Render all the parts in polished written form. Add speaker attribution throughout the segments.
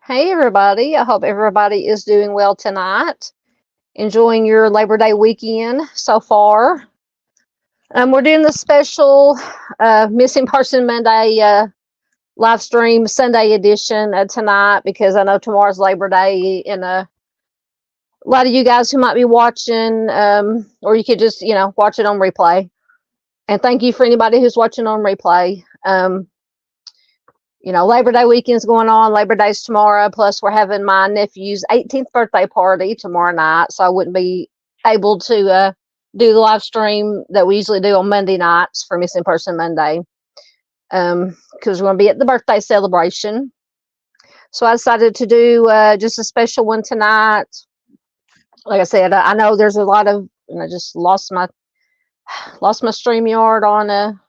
Speaker 1: Hey everybody, I hope everybody is doing well tonight. Enjoying your Labor Day weekend so far. We're doing the special Missing Person Monday live stream Sunday edition tonight because I know tomorrow's Labor Day and a lot of you guys who might be watching or you could just, watch it on replay. And thank you for anybody who's watching on replay. Labor Day weekend's going on. Labor Day's tomorrow. Plus, we're having my nephew's 18th birthday party tomorrow night. So I wouldn't be able to do the live stream that we usually do on Monday nights for Missing Person Monday. Because we're going to be at the birthday celebration. So I decided to do just a special one tonight. Like I said, I know there's a lot of, and I just lost my StreamYard on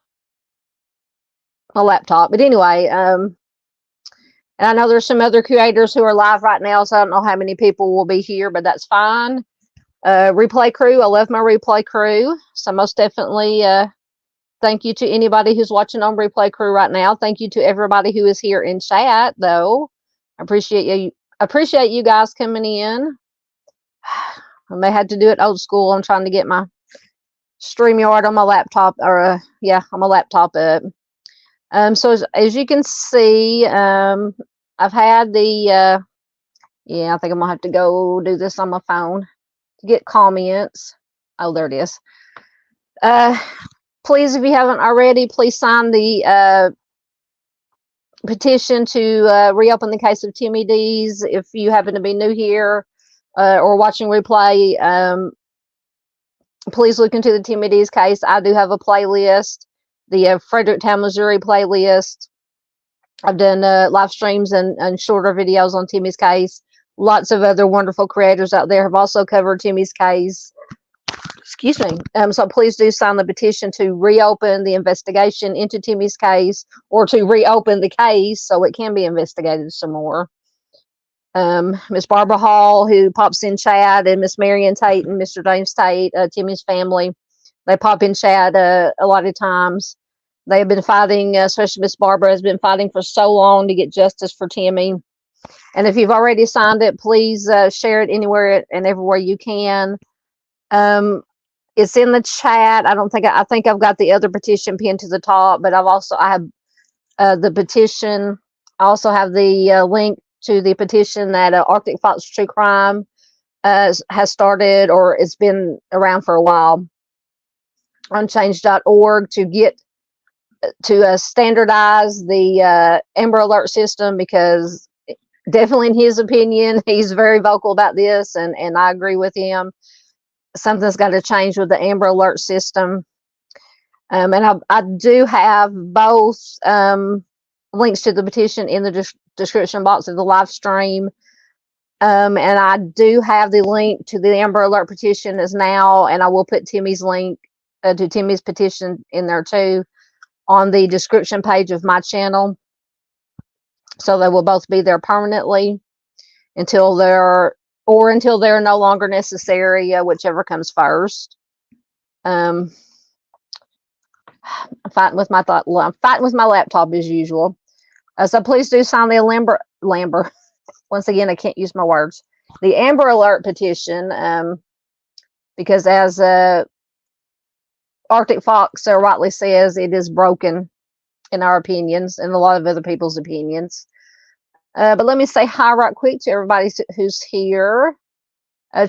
Speaker 1: my laptop. But anyway, and I know there's some other creators who are live right now, so I don't know how many people will be here, but that's fine. Replay crew, I love my replay crew. So most definitely thank you to anybody who's watching on replay crew right now. Thank you to everybody who is here in chat, though. I appreciate you guys coming in. I may have to do it old school. I'm trying to get my StreamYard on my laptop, or on my laptop up. So as you can see, I've had the, I think I'm gonna have to go do this on my phone to get comments. Oh, there it is. Please, if you haven't already, please sign the petition to reopen the case of Timmy Dees. If you happen to be new here or watching replay, please look into the Timmy Dees case. I do have a playlist, the Fredericktown, Missouri playlist. I've done live streams and shorter videos on Timmy's case. Lots of other wonderful creators out there have also covered Timmy's case. Excuse me. So please do sign the petition to reopen the investigation into Timmy's case, or to reopen the case so it can be investigated some more. Miss Barbara Hall, who pops in chat, and Miss Marion Tate and Mr. James Tate, Timmy's family, they pop in chat a lot of times. They have been fighting, especially Miss Barbara has been fighting for so long to get justice for Timmy. And if you've already signed it, please share it anywhere and everywhere you can. It's in the chat. I think I've got the other petition pinned to the top, but I have the petition. I also have the link to the petition that Arctic Fox True Crime has started, or it's been around for a while, on change.org to standardize the Amber Alert system, because definitely in his opinion, he's very vocal about this, and I agree with him. Something's got to change with the Amber Alert system. And I do have both links to the petition in the description box of the live stream. And I do have the link to the Amber Alert petition as now, and I will put Timmy's link to Timmy's petition in there too, on the description page of my channel. So they will both be there permanently until they're no longer necessary, whichever comes first. I'm fighting with my laptop as usual. So please do sign the Amber. Once again, I can't use my words. The Amber Alert petition, because as Arctic Fox rightly says, it is broken in our opinions and a lot of other people's opinions. But let me say hi right quick to everybody who's here.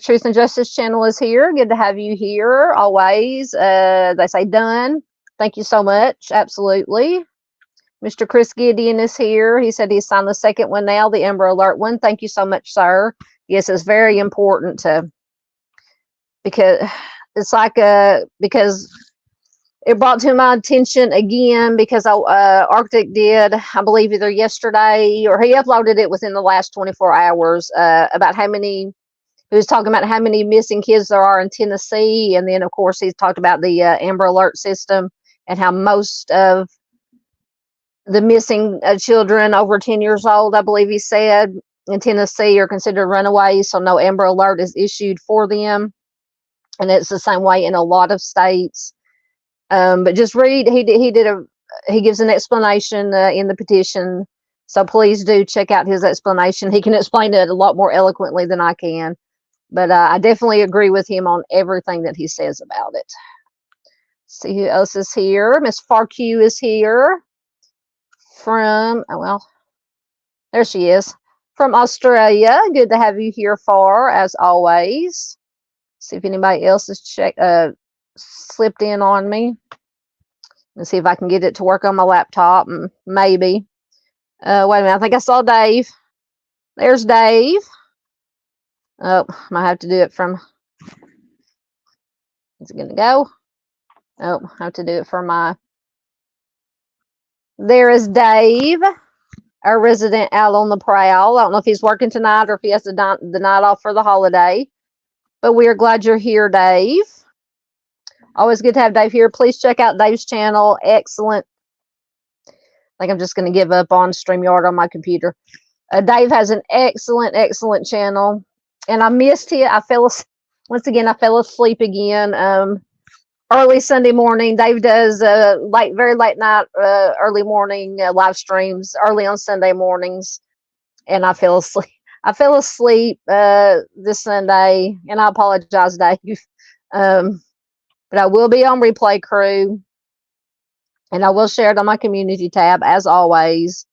Speaker 1: Truth and Justice channel is here. Good to have you here always. They say done. Thank you so much. Absolutely. Mr. Chris Gideon is here. He said he signed the second one now, the Amber Alert one. Thank you so much, sir. Yes, it's very important because it's like because it brought to my attention again, because Arctic did, I believe, either yesterday, or he uploaded it within the last 24 hours about he was talking about how many missing kids there are in Tennessee. And then, of course, he talked about the Amber Alert system and how most of the missing children over 10 years old, I believe he said, in Tennessee are considered runaways. So no Amber Alert is issued for them. And it's the same way in a lot of states. But just read, he gives an explanation in the petition So please do check out his explanation. He can explain it a lot more eloquently than I can. But I definitely agree with him on everything that he says about it. See who else is here. Miss Farque is here from, oh, well, there she is, from Australia. Good to have you here, Far, as always. See if anybody else has slipped in on me. Let's see if I can get it to work on my laptop. Maybe. Wait a minute. I think I saw Dave. There's Dave. Oh, I might have to do it from. Is it going to go? Oh, I have to do it for my. There is Dave, our resident out on the prowl. I don't know if he's working tonight or if he has the night off for the holiday. But we are glad you're here, Dave. Always good to have Dave here. Please check out Dave's channel. Excellent. I think I'm just going to give up on StreamYard on my computer. Dave has an excellent channel. And I missed it. Once again, I fell asleep again. Early Sunday morning. Dave does very late night, early morning live streams early on Sunday mornings. And I fell asleep. I fell asleep this Sunday, and I apologize, Dave. But I will be on Replay Crew, and I will share it on my community tab as always.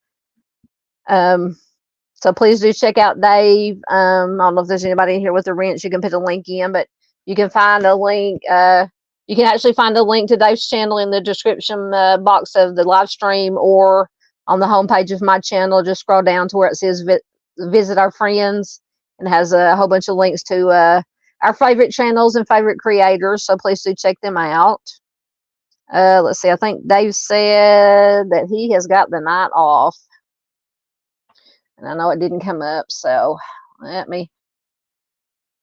Speaker 1: So please do check out Dave. I don't know if there's anybody in here with a wrench. You can put a link in, but you can find a link. You can actually find a link to Dave's channel in the description box of the live stream or on the homepage of my channel. Just scroll down to where it says visit our friends, and has a whole bunch of links to our favorite channels and favorite creators. So please do check them out. Let's see. I think Dave said that he has got the night off. And I know it didn't come up, so let me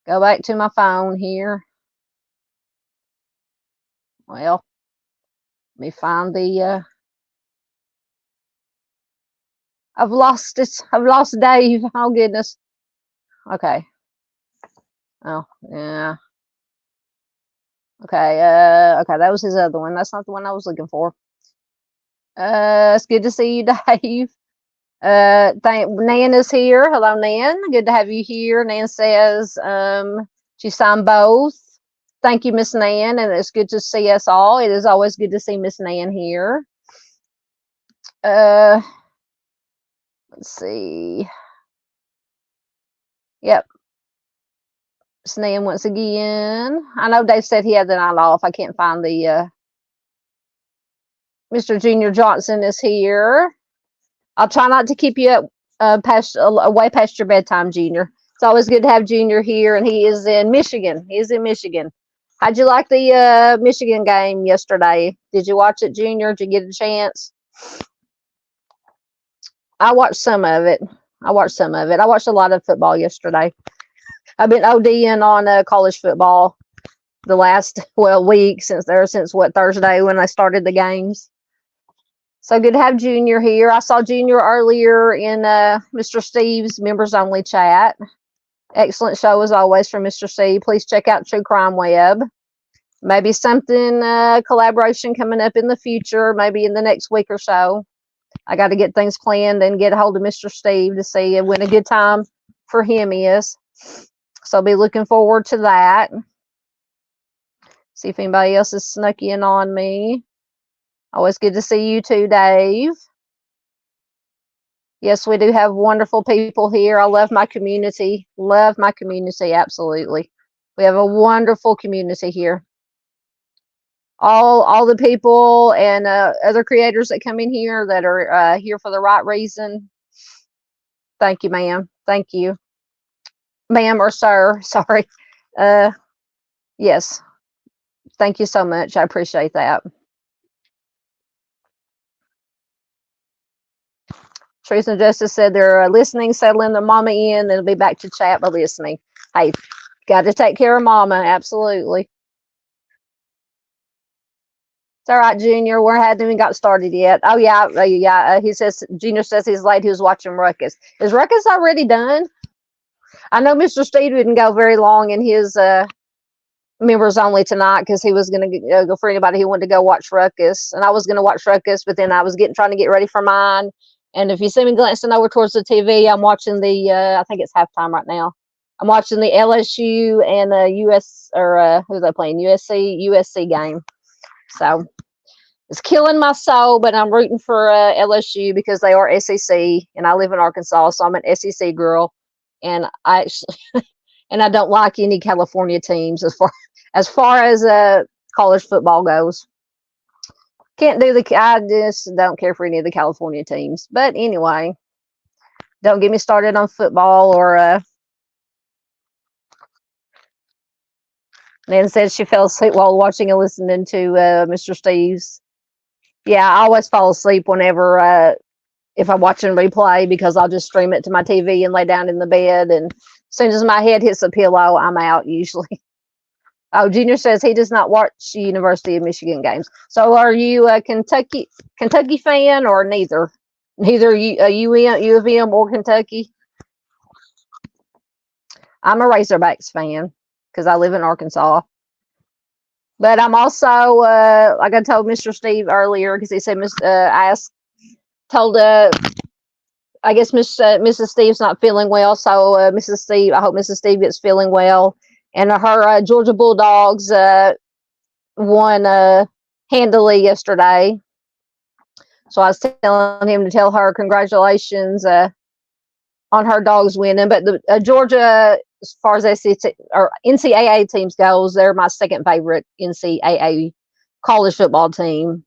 Speaker 1: go back to my phone here. Well, let me find the, I've lost it. I've lost Dave. Oh, goodness. Okay. Oh, yeah. Okay, okay, that was his other one. That's not the one I was looking for. It's good to see you, Dave. Nan is here. Hello, Nan. Good to have you here. Nan says she signed both. Thank you, Miss Nan, and it's good to see us all. It is always good to see Miss Nan here. Let's see. Yep. Miss Nan once again. I know Dave said he had the night off. I can't find the Mr. Junior Johnson is here. I'll try not to keep you up way past your bedtime, Junior. It's always good to have Junior here, and he is in Michigan. He is in Michigan. How'd you like the Michigan game yesterday? Did you watch it, Junior? Did you get a chance? I watched some of it. I watched a lot of football yesterday. I've been ODing on college football the last week since Thursday when I started the games. So good to have Junior here. I saw Junior earlier in Mr. Steve's members only chat. Excellent show as always from Mr. Steve. Please check out True Crime Web. Maybe something collaboration coming up in the future, maybe in the next week or so. I got to get things planned and get a hold of Mr. Steve to see when a good time for him is. So I'll be looking forward to that. See if anybody else has snuck in on me. Always good to see you too, Dave. Yes, we do have wonderful people here. I love my community. Love my community, absolutely. We have a wonderful community here. All the people and other creators that come in here that are here for the right reason. Thank you, ma'am. Thank you. Ma'am or sir, sorry. Yes. Thank you so much. I appreciate that. Truth and Justice said they're listening, settling their mama in, and they'll be back to chat by listening. Hey, got to take care of mama, absolutely. It's all right, Junior. We hadn't even got started yet. Oh, yeah. He says, Junior says he's late. He was watching Ruckus. Is Ruckus already done? I know Mr. Steve didn't go very long in his members only tonight because he was going to go for anybody who wanted to go watch Ruckus. And I was going to watch Ruckus, but then I was trying to get ready for mine. And if you see me glancing over towards the TV, I'm watching the, I think it's halftime right now. I'm watching the LSU and US, or who's they playing? USC game. So it's killing my soul, but I'm rooting for LSU because they are SEC, and I live in Arkansas, so I'm an SEC girl. And I actually, and I don't like any California teams as far as college football goes. Can't do I just don't care for any of the California teams. But anyway, don't get me started on football or Nan said she fell asleep while watching and listening to Mr. Steve's. Yeah, I always fall asleep whenever if I'm watching replay because I'll just stream it to my TV and lay down in the bed, and as soon as my head hits the pillow, I'm out usually. Oh, Junior says he does not watch University of Michigan games. So are you a Kentucky fan or neither? Neither U of M or Kentucky? I'm a Razorbacks fan because I live in Arkansas. But I'm also, like I told Mr. Steve earlier, because he said, I guess Mrs. Steve's not feeling well. So Mrs. Steve, I hope Mrs. Steve gets feeling well. And her Georgia Bulldogs won handily yesterday. So I was telling him to tell her congratulations on her dogs winning. But the Georgia, as far as SEC or NCAA teams goes, they're my second favorite NCAA college football team.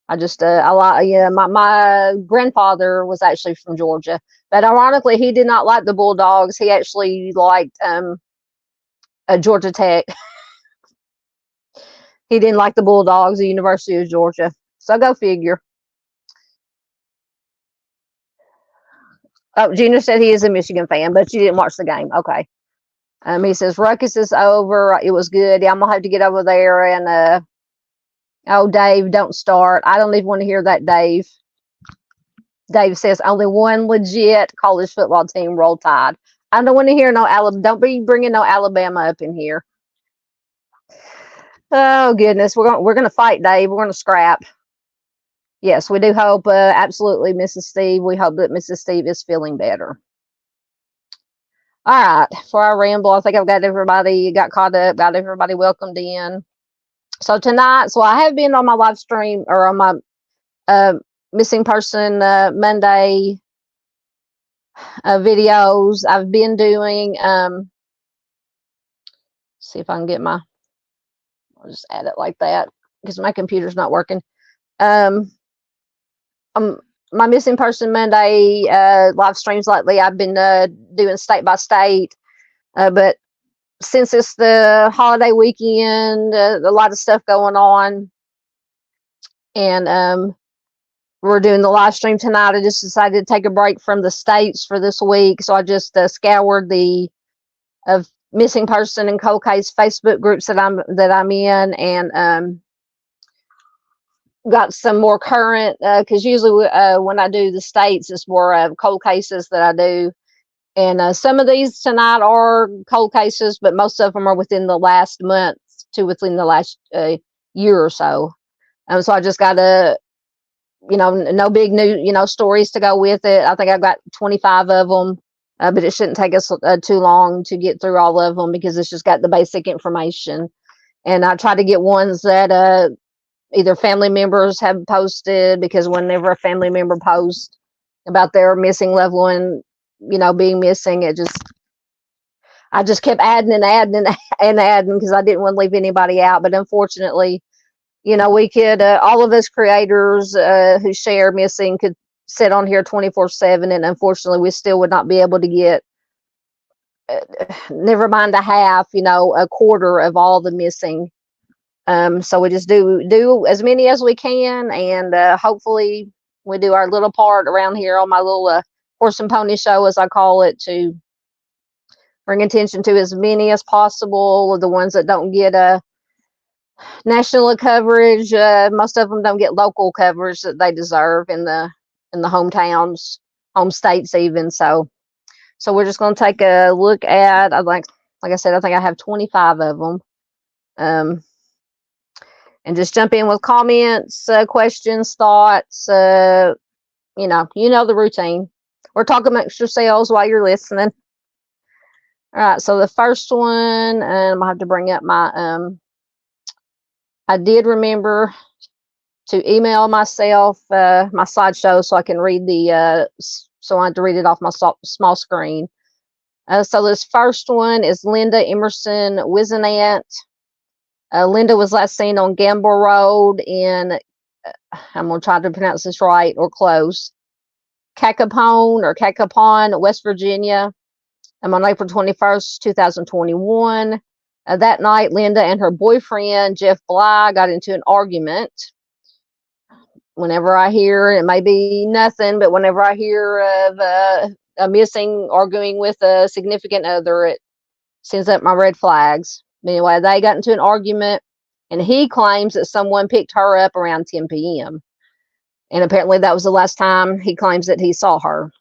Speaker 1: I just I like, yeah, my grandfather was actually from Georgia, but ironically he did not like the Bulldogs. He actually liked Georgia Tech. He didn't like the Bulldogs, the University of Georgia. So go figure. Oh, Junior said he is a Michigan fan, but you didn't watch the game. Okay. He says Ruckus is over. It was good. Yeah, I'm gonna have to get over there and oh, Dave, don't start. I don't even want to hear that, Dave. Dave says only one legit college football team, Roll Tide. I don't want to hear no Alabama. Don't be bringing no Alabama up in here. Oh goodness, we're gonna fight, Dave. We're gonna scrap. Yes, we do hope. Absolutely, Mrs. Steve. We hope that Mrs. Steve is feeling better. All right, for our ramble, I think I've got everybody got caught up, got everybody welcomed in. So tonight, so I have been on my live stream or on my missing person Monday videos. I've been doing see if I can get I'll just add it like that because my computer's not working. My missing person Monday live streams lately, I've been doing state by state, but since it's the holiday weekend, a lot of stuff going on, and we're doing the live stream tonight. I just decided to take a break from the states for this week, so I just scoured the missing person and cold case Facebook groups that I'm in, and got some more current because usually when I do the states, it's more cold cases that I do. And some of these tonight are cold cases, but most of them are within the last month to within the last year or so. So I just got no big new, stories to go with it. I think I've got 25 of them, but it shouldn't take us too long to get through all of them because it's just got the basic information. And I try to get ones that either family members have posted, because whenever a family member posts about their missing loved one, being missing, I just kept adding and adding and adding because I didn't want to leave anybody out. But unfortunately, we could, all of us creators who share missing could sit on here 24/7, and unfortunately we still would not be able to get, never mind a half, a quarter of all the missing. So we just do as many as we can, and hopefully we do our little part around here on my little horse and pony show, as I call it, to bring attention to as many as possible. The ones that don't get national coverage, most of them don't get local coverage that they deserve in the hometowns, home states even. So we're just going to take a look at, like I said, I think I have 25 of them. And just jump in with comments, questions, thoughts, You know the routine. Or talk amongst yourselves while you're listening. All right, so the first one, I have to bring up my, I did remember to email myself my slideshow so I can read so I had to read it off my small screen. So this first one is Linda Emerson Wizenant. Linda was last seen on Gamble Road in, I'm going to try to pronounce this right or close, Cacapon, West Virginia, on April 21st, 2021. That night, Linda and her boyfriend, Jeff Bly, got into an argument. Whenever I hear, it may be nothing, but whenever I hear of a missing arguing with a significant other, it sends up my red flags. Anyway, they got into an argument, and he claims that someone picked her up around 10 p.m. And apparently that was the last time he claims that he saw her.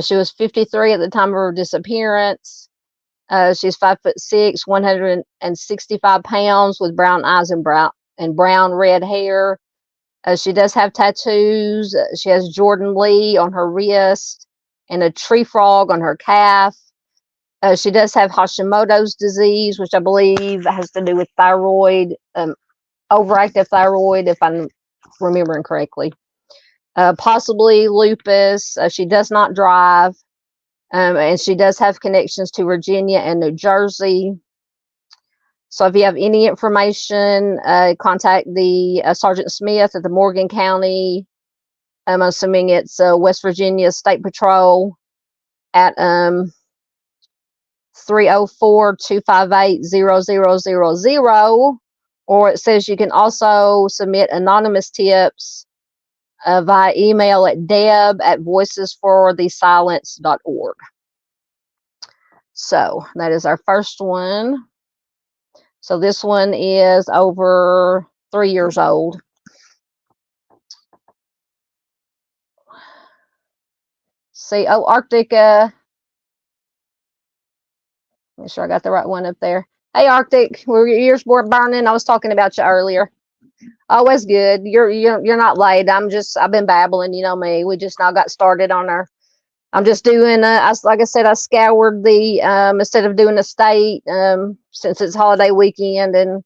Speaker 1: She was 53 at the time of her disappearance. She's 5'6", 165 pounds, with brown eyes and brown red hair. She does have tattoos. She has Jordan Lee on her wrist and a tree frog on her calf. She does have Hashimoto's disease, which I believe has to do with thyroid, overactive thyroid, if I'm remembering correctly. Possibly lupus. She does not drive. And she does have connections to Virginia and New Jersey. So if you have any information, contact the Sergeant Smith at the Morgan County. I'm assuming it's West Virginia State Patrol at 304-258-0000. Or it says you can also submit anonymous tips via email at deb@voicesforthesilence.org. So that is our first one. So this one is over 3 years old. See, Arctic, make sure I got the right one up there. Hey, Arctic, were your ears burning? I was talking about you earlier. Always good. You're not late. I've been babbling, you know me. We just now got started on I'm just doing, like I said, I scoured instead of doing a state, since it's holiday weekend, and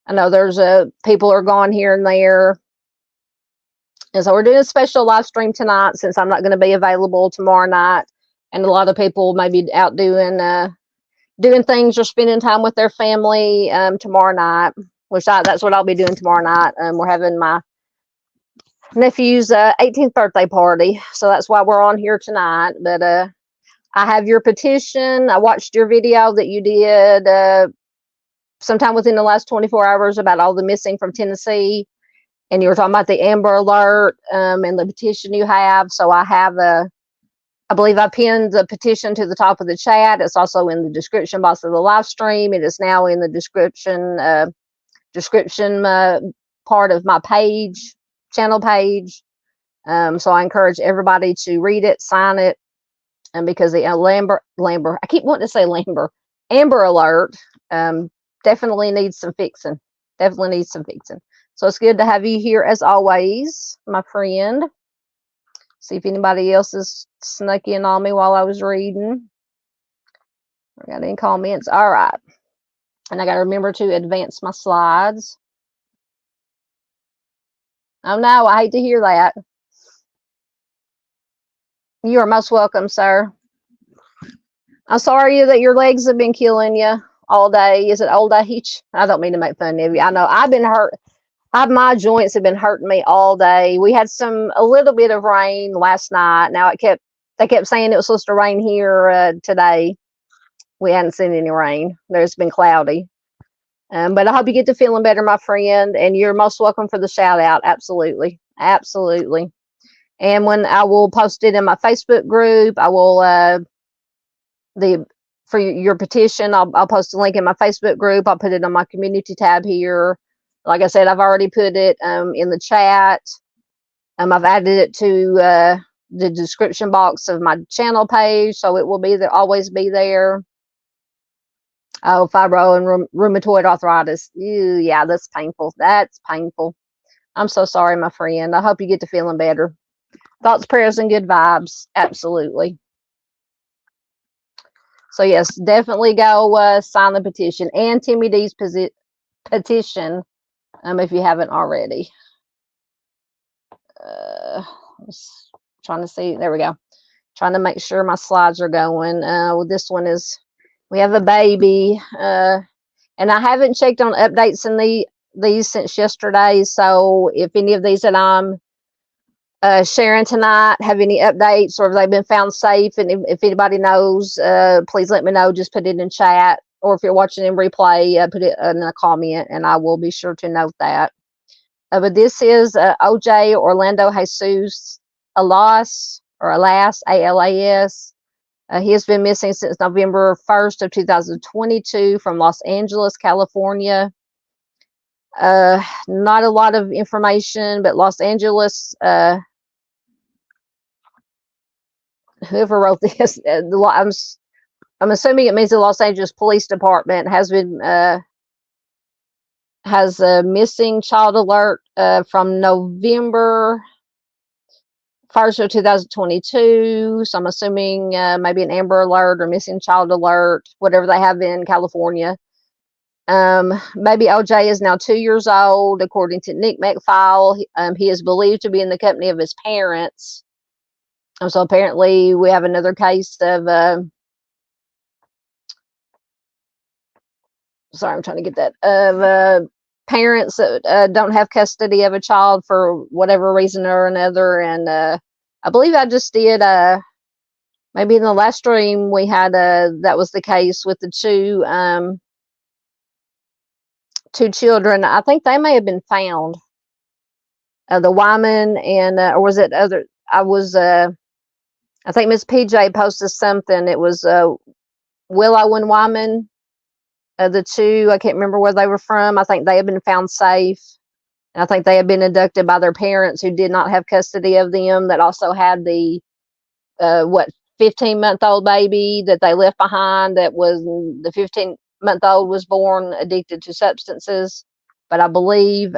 Speaker 1: I know there's people are gone here and there. And so we're doing a special live stream tonight, since I'm not going to be available tomorrow night. And a lot of people may be out doing things or spending time with their family tomorrow night, that's what I'll be doing tomorrow night. We're having my nephew's 18th birthday party, so that's why we're on here tonight. But I have your petition. I watched your video that you did sometime within the last 24 hours about all the missing from Tennessee, and you were talking about the Amber Alert and the petition you have. So I have I believe I pinned the petition to the top of the chat. It's also in the description box of the live stream. It is now in the description part of my channel page. So I encourage everybody to read it, sign it, and because the I keep wanting to say Amber Alert definitely needs some fixing. So it's good to have you here as always, my friend. See if anybody else has snuck in on me while I was reading. I got any comments? All right. And I got to remember to advance my slides. Oh no, I hate to hear that. You are most welcome, sir. I'm sorry that your legs have been killing you all day. Is it old age? I don't mean to make fun of you. I know I've been hurt. My joints have been hurting me all day. We had a little bit of rain last night. Now they kept saying it was supposed to rain here today. We hadn't seen any rain. There's been cloudy. But I hope you get to feeling better, my friend, and you're most welcome for the shout out. Absolutely. Absolutely. And when I will post it in my Facebook group, I will, for your petition, I'll post a link in my Facebook group. I'll put it on my community tab here. Like I said, I've already put it in the chat. I've added it to the description box of my channel page, so it will be there, always be there. Oh, fibro and rheumatoid arthritis. Ew, yeah, that's painful. That's painful. I'm so sorry, my friend. I hope you get to feeling better. Thoughts, prayers, and good vibes. Absolutely. So yes, definitely go sign the petition and Timmy Dees petition if you haven't already. Trying to see. There we go. Trying to make sure my slides are going. Well, this one is, we have a baby, and I haven't checked on updates in these since yesterday. So if any of these that I'm sharing tonight have any updates, or have they been found safe, and if anybody knows, please let me know. Just put it in chat, or if you're watching in replay, put it in a comment, and I will be sure to note that. But this is OJ Orlando Jesus Alas, or Alas, ALAS. He has been missing since November 1st of 2022 from Los Angeles, California. Not a lot of information, but Los Angeles, whoever wrote this, I'm assuming it means the Los Angeles Police Department has been has a missing child alert from November 1st of 2022. So I'm assuming maybe an Amber Alert or missing child alert, whatever they have in California. Baby OJ is now 2 years old, according to NCMEC file. He is believed to be in the company of his parents. So apparently we have another case of sorry, I'm trying to get that, of parents that don't have custody of a child for whatever reason or another. And I believe I just did maybe in the last stream we had that was the case with the two children. I think they may have been found, the Wyman and or was it other, I think Miss PJ posted something. It was Willow and Wyman, the two. I can't remember where they were from. I think they have been found safe. And I think they have been abducted by their parents, who did not have custody of them, that also had the 15-month-old baby that they left behind. That was, the 15-month-old was born addicted to substances. But I believe,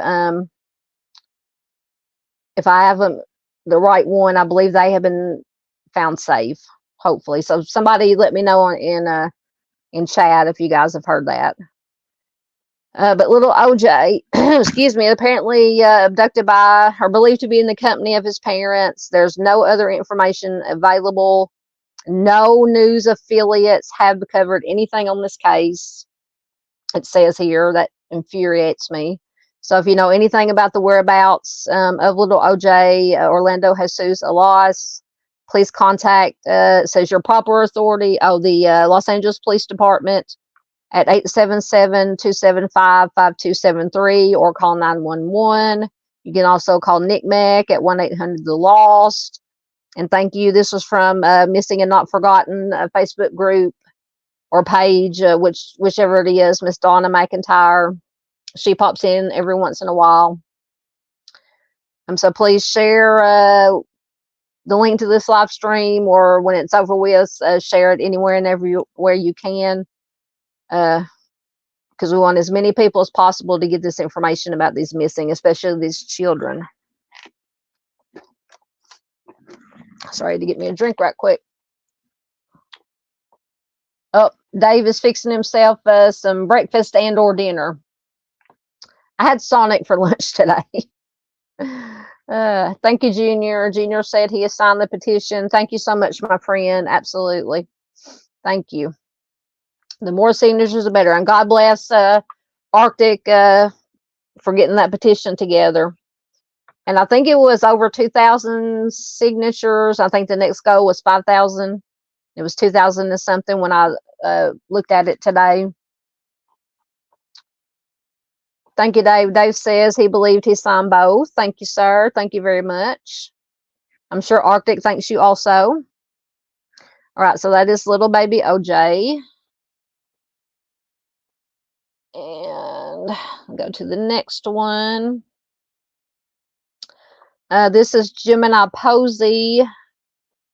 Speaker 1: if I have the right one, I believe they have been found safe, hopefully. So somebody let me know in chat if you guys have heard that. But little OJ, excuse me, apparently abducted by, or believed to be in the company of his parents. There's no other information available. No news affiliates have covered anything on this case. It says here, that infuriates me. So if you know anything about the whereabouts of little OJ Orlando Jesus Alas, please contact, it says your proper authority, the Los Angeles Police Department at 877-275-5273, or call 911. You can also call NCMEC at 1-800-THE-LOST. And thank you. This was from Missing and Not Forgotten Facebook group or page, whichever it is. Miss Donna McIntyre. She pops in every once in a while. So please share the link to this live stream, or when it's over with, share it anywhere and everywhere you can, because we want as many people as possible to get this information about these missing, especially these children. Sorry, to get me a drink right quick. Oh, Dave is fixing himself some breakfast and or dinner. I had Sonic for lunch today. Thank you, Junior. Junior said he has signed the petition. Thank you so much, my friend. Absolutely. Thank you. The more signatures, the better. And God bless Arctic for getting that petition together. And I think it was over 2,000 signatures. I think the next goal was 5,000. It was 2,000 and something when I looked at it today. Thank you, Dave. Dave says he believed he signed both. Thank you, sir. Thank you very much. I'm sure Arctic thanks you also. All right, so that is little baby OJ. And I'll go to the next one. This is Gemini Posey.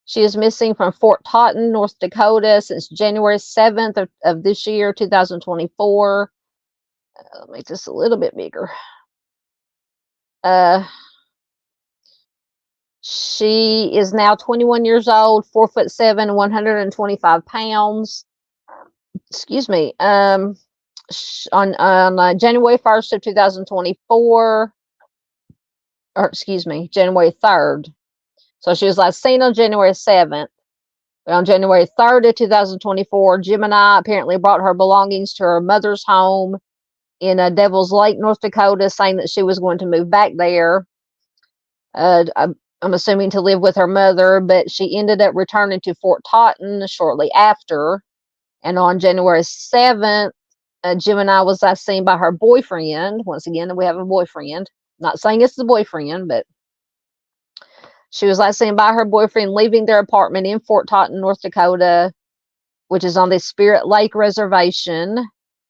Speaker 1: She is missing from Fort Totten, North Dakota since January 7th of this year, 2024. I'll make this a little bit bigger. She is now 21 years old, 4'7", 125 pounds. Excuse me. On January 1st of 2024, or excuse me, January 3rd. So she was last seen on January 7th. On January 3rd of 2024, Gemini apparently brought her belongings to her mother's home in Devil's Lake, North Dakota, saying that she was going to move back there. I'm assuming to live with her mother, but she ended up returning to Fort Totten shortly after. And on January 7th, Gemini was last seen by her boyfriend. Once again, we have a boyfriend. Not saying it's the boyfriend, but she was last seen by her boyfriend leaving their apartment in Fort Totten, North Dakota, which is on the Spirit Lake Reservation.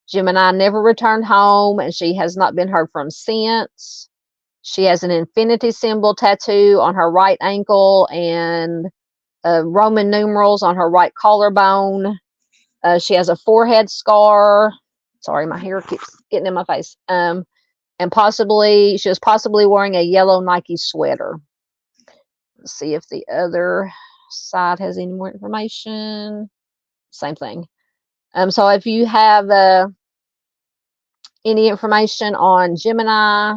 Speaker 1: Gemini never returned home, and she has not been heard from since. She has an infinity symbol tattoo on her right ankle and Roman numerals on her right collarbone. She has a forehead scar. Sorry, my hair keeps getting in my face. And she was possibly wearing a yellow Nike sweater. Let's see if the other side has any more information. Same thing. So if you have any information on Gemini,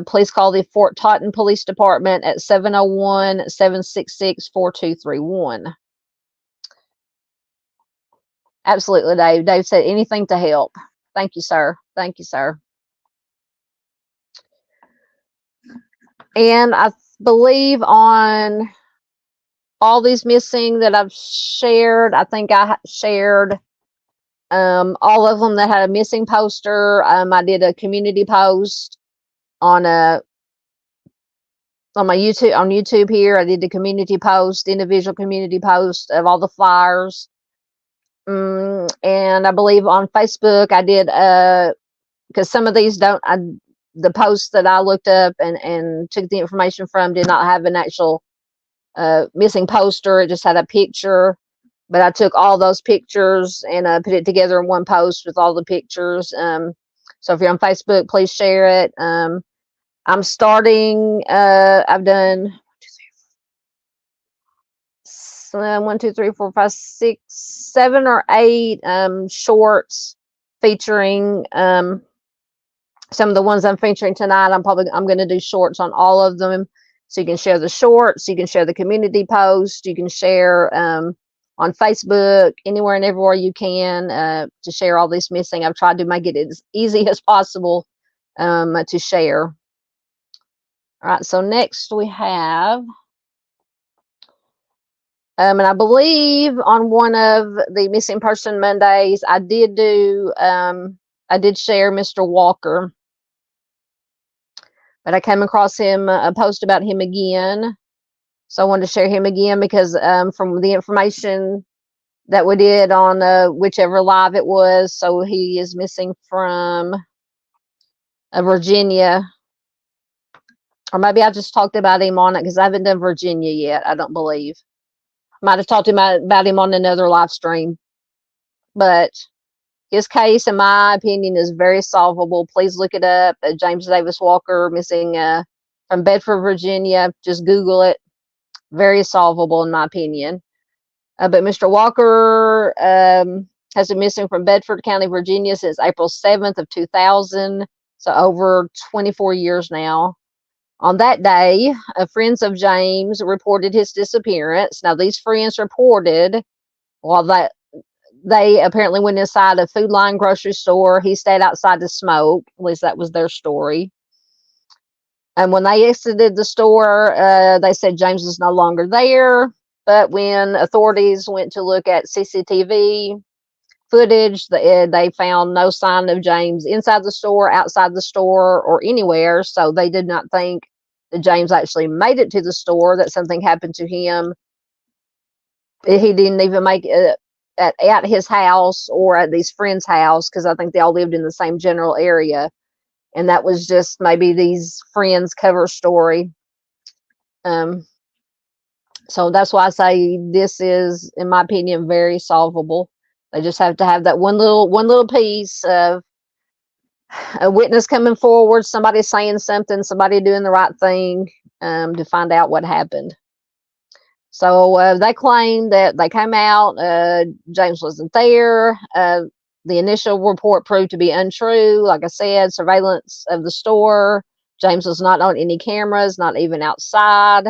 Speaker 1: please call the Fort Totten Police Department at 701-766-4231. Absolutely, Dave. Dave said anything to help. Thank you, sir. Thank you, sir. And I believe on all these missing that I've shared, I think I shared all of them that had a missing poster. I did a community post on my YouTube here. I did the community post, individual community post of all the flyers. And I believe on Facebook I did because some of these the posts that I looked up and took the information from did not have an actual missing poster. It just had a picture, but I took all those pictures and put it together in one post with all the pictures. So if you're on Facebook, please share it. I'm starting, I've done 1, 2, 3, 4, 5, 6, 7 or 8 shorts featuring some of the ones I'm featuring tonight. I'm going to do shorts on all of them. So you can share the shorts, you can share the community post, you can share on Facebook, anywhere and everywhere you can to share all these missing. I've tried to make it as easy as possible to share. All right, so next we have, and I believe on one of the Missing Person Mondays, I did share Mr. Walker. But I came across him, a post about him again. So I wanted to share him again because from the information that we did on whichever live it was, so he is missing from Virginia. Or maybe I just talked about him on it because I haven't done Virginia yet, I don't believe. Might have talked about him on another live stream. But his case, in my opinion, is very solvable. Please look it up. James Davis Walker missing from Bedford, Virginia. Just Google it. Very solvable, in my opinion. But Mr. Walker has been missing from Bedford County, Virginia since April 7th of 2000. So over 24 years now. On that day, friends of James reported his disappearance. Now, these friends reported while they apparently went inside a Food Line grocery store. He stayed outside to smoke. At least that was their story. And when they exited the store, they said James was no longer there. But when authorities went to look at CCTV footage, they found no sign of James inside the store, outside the store, or anywhere. So they did not think that James actually made it to the store, that something happened to him. He didn't even make it at his house or at these friends' house, because I think they all lived in the same general area. And that was just maybe these friends' cover story. So that's why I say this is, in my opinion, very solvable. They just have to have that one little piece of a witness coming forward, somebody saying something, somebody doing the right thing, to find out what happened. So they claimed that they came out, James wasn't there. The initial report proved to be untrue. Like I said, surveillance of the store. James was not on any cameras, not even outside.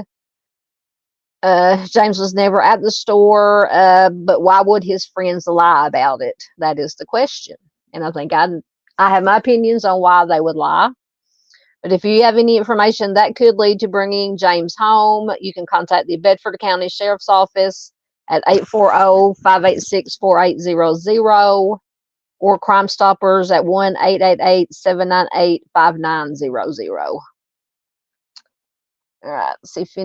Speaker 1: James was never at the store, but why would his friends lie about it? That is the question. And I think I have my opinions on why they would lie. But if you have any information that could lead to bringing James home, you can contact the Bedford County Sheriff's Office at 840-586-4800 or Crime Stoppers at 1-888-798-5900. All right, let's see if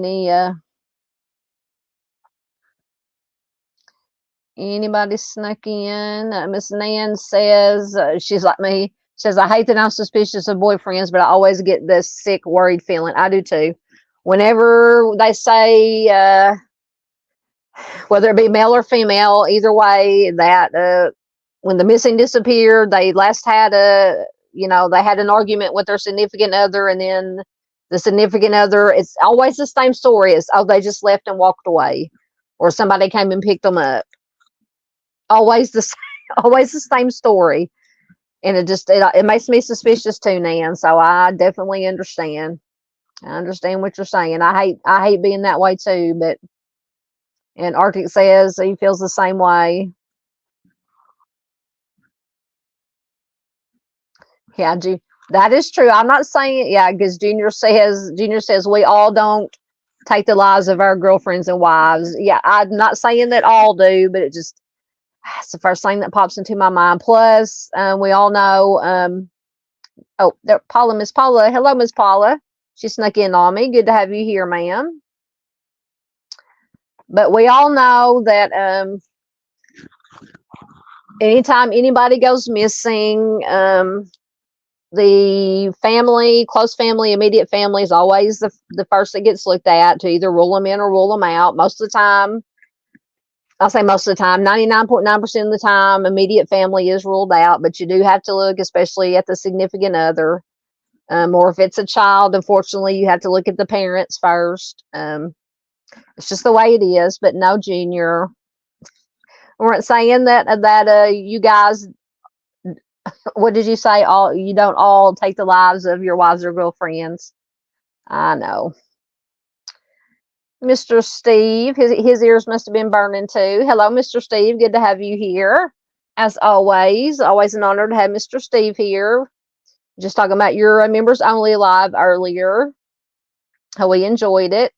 Speaker 1: anybody snuck in. Miss Nan says, she's like me. Says, I hate that I'm suspicious of boyfriends, but I always get this sick, worried feeling. I do too. Whenever they say, whether it be male or female, either way, that when the missing disappeared, they last had they had an argument with their significant other, and then the significant other, it's always the same story. It's, oh, they just left and walked away, or somebody came and picked them up. Always the same story. And it makes me suspicious too, Nan. So I definitely understand. I understand what you're saying. I hate being that way too. But and Arctic says he feels the same way. Yeah, that is true. I'm not saying because Junior says we all don't take the lives of our girlfriends and wives. Yeah, I'm not saying that all do, but it's the first thing that pops into my mind. Plus, we all know, there, Miss Paula. Hello, Miss Paula. She snuck in on me. Good to have you here, ma'am. But we all know that anytime anybody goes missing, the family, close family, immediate family is always the first that gets looked at to either rule them in or rule them out. Most of the time, I'll say most of the time, 99.9% of the time, immediate family is ruled out, but you do have to look, especially at the significant other, or if it's a child, unfortunately, you have to look at the parents first. It's just the way it is, but no, Junior. We weren't saying that you guys, what did you say? You don't all take the lives of your wives or girlfriends. I know. Mr. Steve, his ears must have been burning too. Hello, Mr. Steve. Good to have you here. As always an honor to have Mr. Steve here. Just talking about your members only live earlier. How we enjoyed it.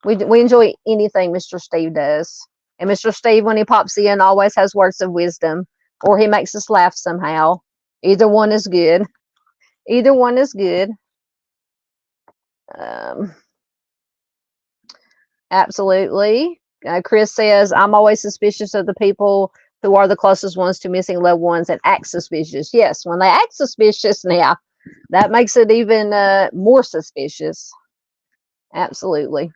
Speaker 1: We enjoy anything Mr. Steve does. And Mr. Steve, when he pops in, always has words of wisdom, or he makes us laugh somehow. Either one is good. Either one is good. Absolutely. Chris says, I'm always suspicious of the people who are the closest ones to missing loved ones and act suspicious. Yes, when they act suspicious, now that makes it even more suspicious. Absolutely.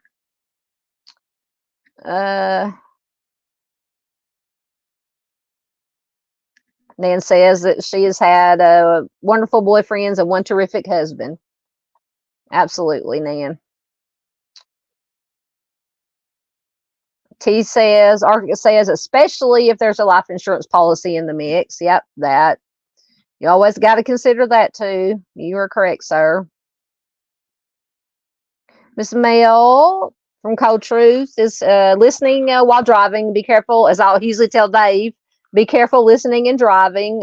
Speaker 1: Nan says that she has had wonderful boyfriends and one terrific husband. Absolutely, Nan. T says, Arctic says, especially if there's a life insurance policy in the mix. Yep, that. You always got to consider that too. You are correct, sir. Miss Mel from Cold Truth is listening while driving. Be careful, as I usually tell Dave, be careful listening and driving.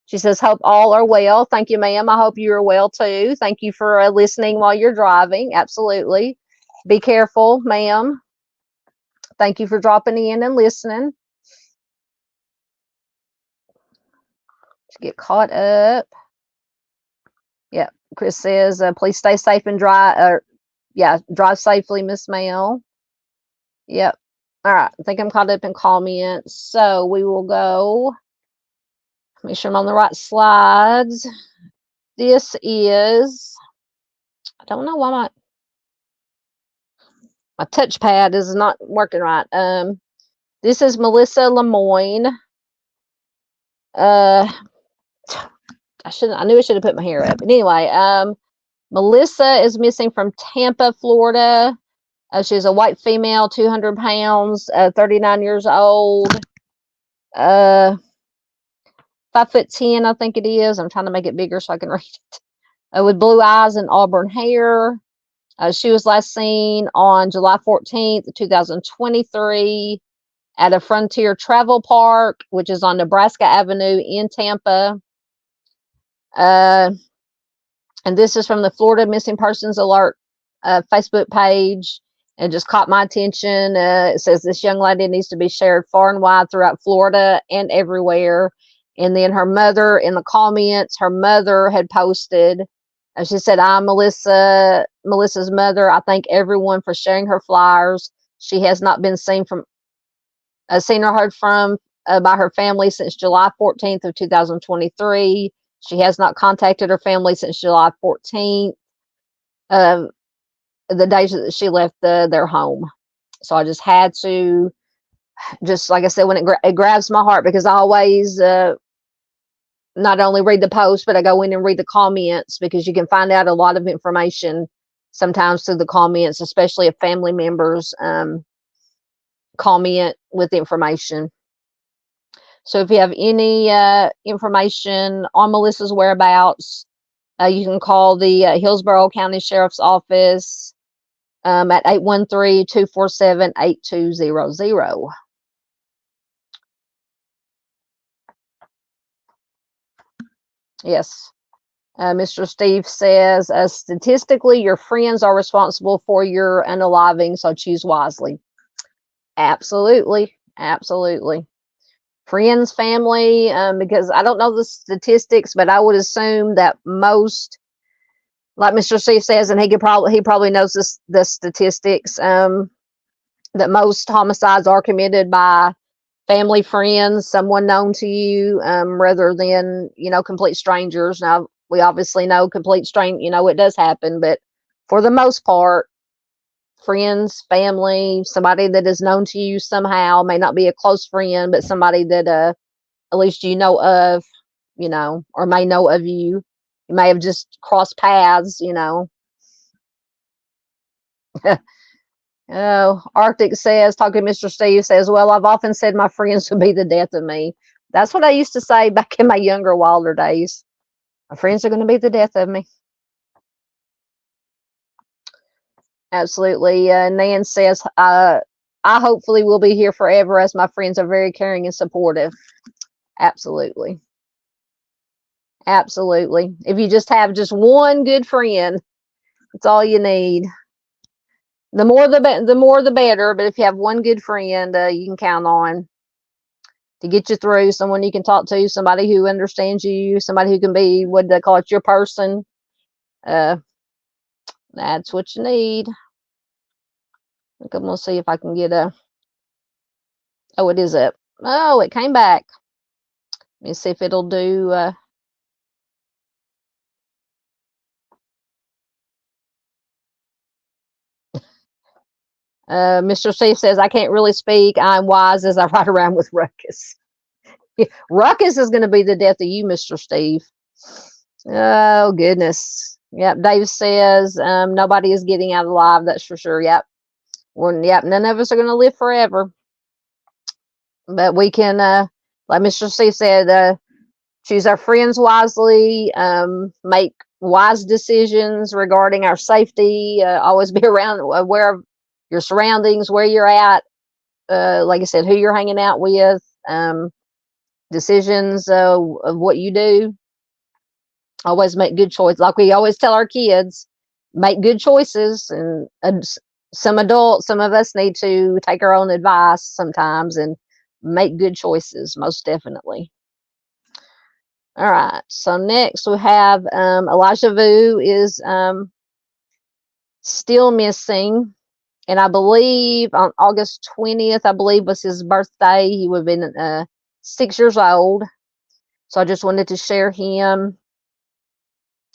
Speaker 1: She says, hope all are well. Thank you, ma'am. I hope you are well too. Thank you for listening while you're driving. Absolutely. Be careful, ma'am. Thank you for dropping in and listening. To get caught up. Yeah, Chris says, please stay safe and drive. Drive safely, Miss Mel. Yep. All right. I think I'm caught up in comments. So we will go. Make sure I'm on the right slides. This is, I don't know why my touchpad is not working right. This is Melissa Lemoyne. I knew I should have put my hair up. But anyway, Melissa is missing from Tampa, Florida. She's a white female, 200 pounds, 39 years old, 5'10", I think it is. I'm trying to make it bigger so I can read it. With blue eyes and auburn hair. She was last seen on July 14th, 2023 at a Frontier Travel Park, which is on Nebraska Avenue in Tampa. And this is from the Florida Missing Persons Alert Facebook page. It just caught my attention. It says this young lady needs to be shared far and wide throughout Florida and everywhere. And then her mother, in the comments, her mother had posted, she said, I'm Melissa's mother. I thank everyone for sharing her flyers. She has not been seen or heard from by her family since July 14th of 2023. She has not contacted her family since July 14th, the day that she left their home. So I just had to, just like I said, when it grabs my heart, because I always not only read the post, but I go in and read the comments, because you can find out a lot of information sometimes through the comments, especially if family members comment with information. So if you have any information on Melissa's whereabouts, you can call the Hillsborough County Sheriff's Office at 813-247-8200. Yes. Mr. Steve says, statistically, your friends are responsible for your unaliving, so choose wisely. Absolutely. Absolutely. Friends, family, because I don't know the statistics, but I would assume that most, like Mr. Steve says, and he probably knows the statistics, that most homicides are committed by family, friends, someone known to you, rather than, complete strangers. Now, we obviously know complete it does happen, but for the most part, friends, family, somebody that is known to you somehow, may not be a close friend, but somebody that at least you know of, or may know of you. You may have just crossed paths, Oh, Arctic says, talking to Mr. Steve, says, well, I've often said my friends would be the death of me. That's what I used to say back in my younger, wilder days. My friends are going to be the death of me. Absolutely. Nan says, I hopefully will be here forever, as my friends are very caring and supportive. Absolutely. Absolutely. If you just have just one good friend, that's all you need. The more the better. But if you have one good friend, you can count on to get you through, someone you can talk to, somebody who understands you, somebody who can be, what they call it, your person. That's what you need. I'm going to see if I can get oh, it is up. Oh, it came back. Let me see if it'll do. Mr. Steve says, I can't really speak. I'm wise as I ride around with Ruckus. Ruckus is going to be the death of you, Mr. Steve. Oh, goodness. Yep. Dave says, nobody is getting out alive. That's for sure. Yep. Yep. None of us are going to live forever. But we can, like Mr. Steve said, choose our friends wisely, make wise decisions regarding our safety, always be around, aware of your surroundings, where you're at, like I said, who you're hanging out with, decisions of what you do. Always make good choices. Like we always tell our kids, make good choices. And some of us need to take our own advice sometimes and make good choices, most definitely. All right, so next we have Elijah Vu is still missing, and I believe on August 20th, I believe, was his birthday. He would have been 6 years old. So I just wanted to share him.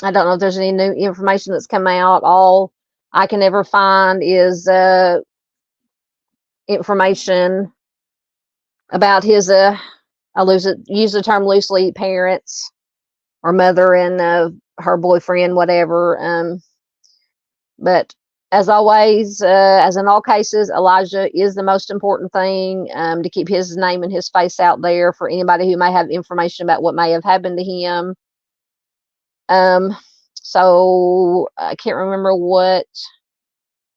Speaker 1: I don't know if there's any new information that's come out. All I can ever find is information about his I use the term loosely, parents or mother and her boyfriend, whatever. But as always, as in all cases, Elijah is the most important thing, to keep his name and his face out there for anybody who may have information about what may have happened to him. So I can't remember what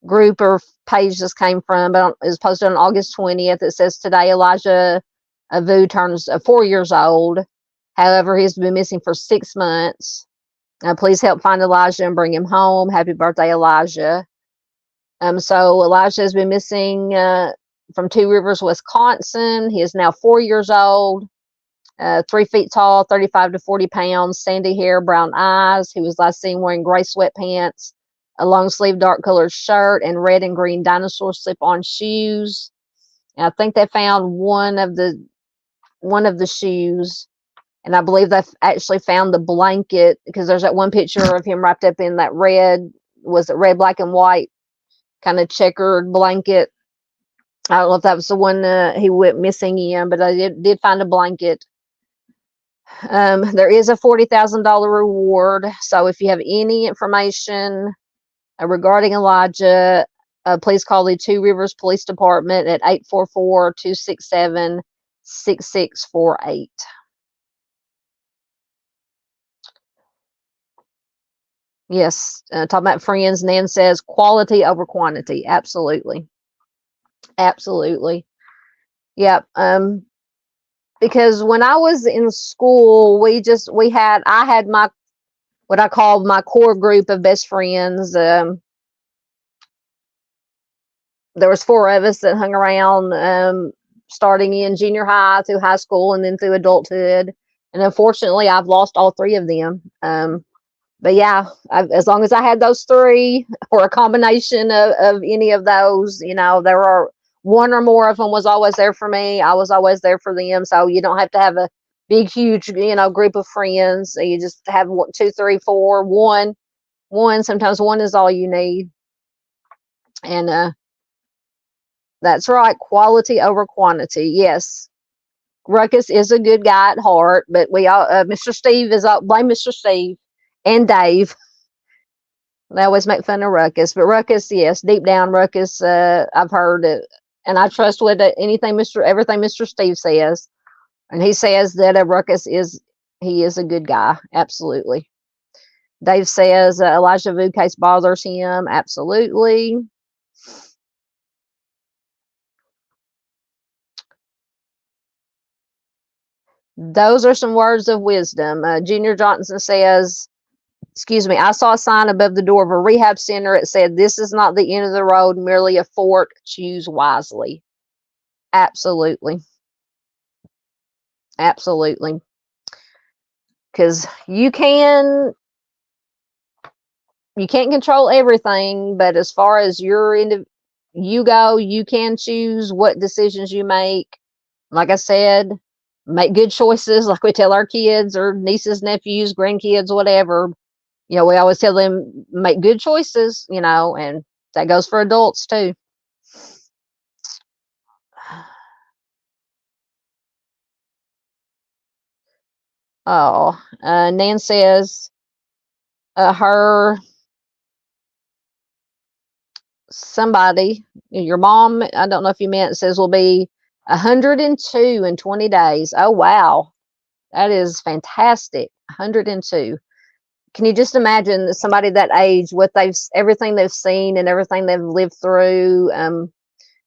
Speaker 1: group or page this came from, but it was posted on August 20th. It says, today Elijah Avu turns 4 years old. However, he's been missing for 6 months. Please help find Elijah and bring him home. Happy birthday, Elijah. So Elijah has been missing from Two Rivers, Wisconsin. He is now 4 years old, 3 feet tall, 35 to 40 pounds, sandy hair, brown eyes. He was last seen wearing gray sweatpants, a long sleeve dark colored shirt, and red and green dinosaur slip-on shoes. And I think they found one of the shoes, and I believe they actually found the blanket, because there's that one picture of him wrapped up in that red, was it red, black, and white kind of checkered blanket. I don't know if that was the one he went missing in, but I did find a blanket. There is a $40,000 reward. So if you have any information regarding Elijah, please call the Two Rivers Police Department at 844-267-6648. Yes, talking about friends, Nan says quality over quantity. Absolutely. Absolutely. Yep. Because when I was in school, I had my, what I called my core group of best friends. There was 4 of us that hung around, starting in junior high through high school and then through adulthood. And unfortunately, I've lost all 3 of them. But yeah, as long as I had those 3 or a combination of any of those, there are one or more of them was always there for me. I was always there for them. So you don't have to have a big, huge, group of friends. You just have 1, 2, 3, 4, one. Sometimes one is all you need. And that's right. Quality over quantity. Yes. Ruckus is a good guy at heart, but we all, Mr. Steve blame Mr. Steve and Dave. They always make fun of Ruckus, but Ruckus, yes, deep down, Ruckus, I've heard it, and I trust with everything Mr. Steve says, and he says that Ruckus is a good guy, absolutely. Dave says Elijah Vu case bothers him, absolutely. Those are some words of wisdom. Junior Johnson says, excuse me, I saw a sign above the door of a rehab center. It said, this is not the end of the road, merely a fork. Choose wisely. Absolutely. Absolutely. Because you can't control everything, but as far as you go, you can choose what decisions you make. Like I said, make good choices, like we tell our kids or nieces, nephews, grandkids, whatever. We always tell them, make good choices, and that goes for adults too. Oh, Nan says somebody, your mom, I don't know if you meant, says will be 102 in 20 days. Oh, wow. That is fantastic. 102. Can you just imagine somebody that age, everything they've seen and everything they've lived through?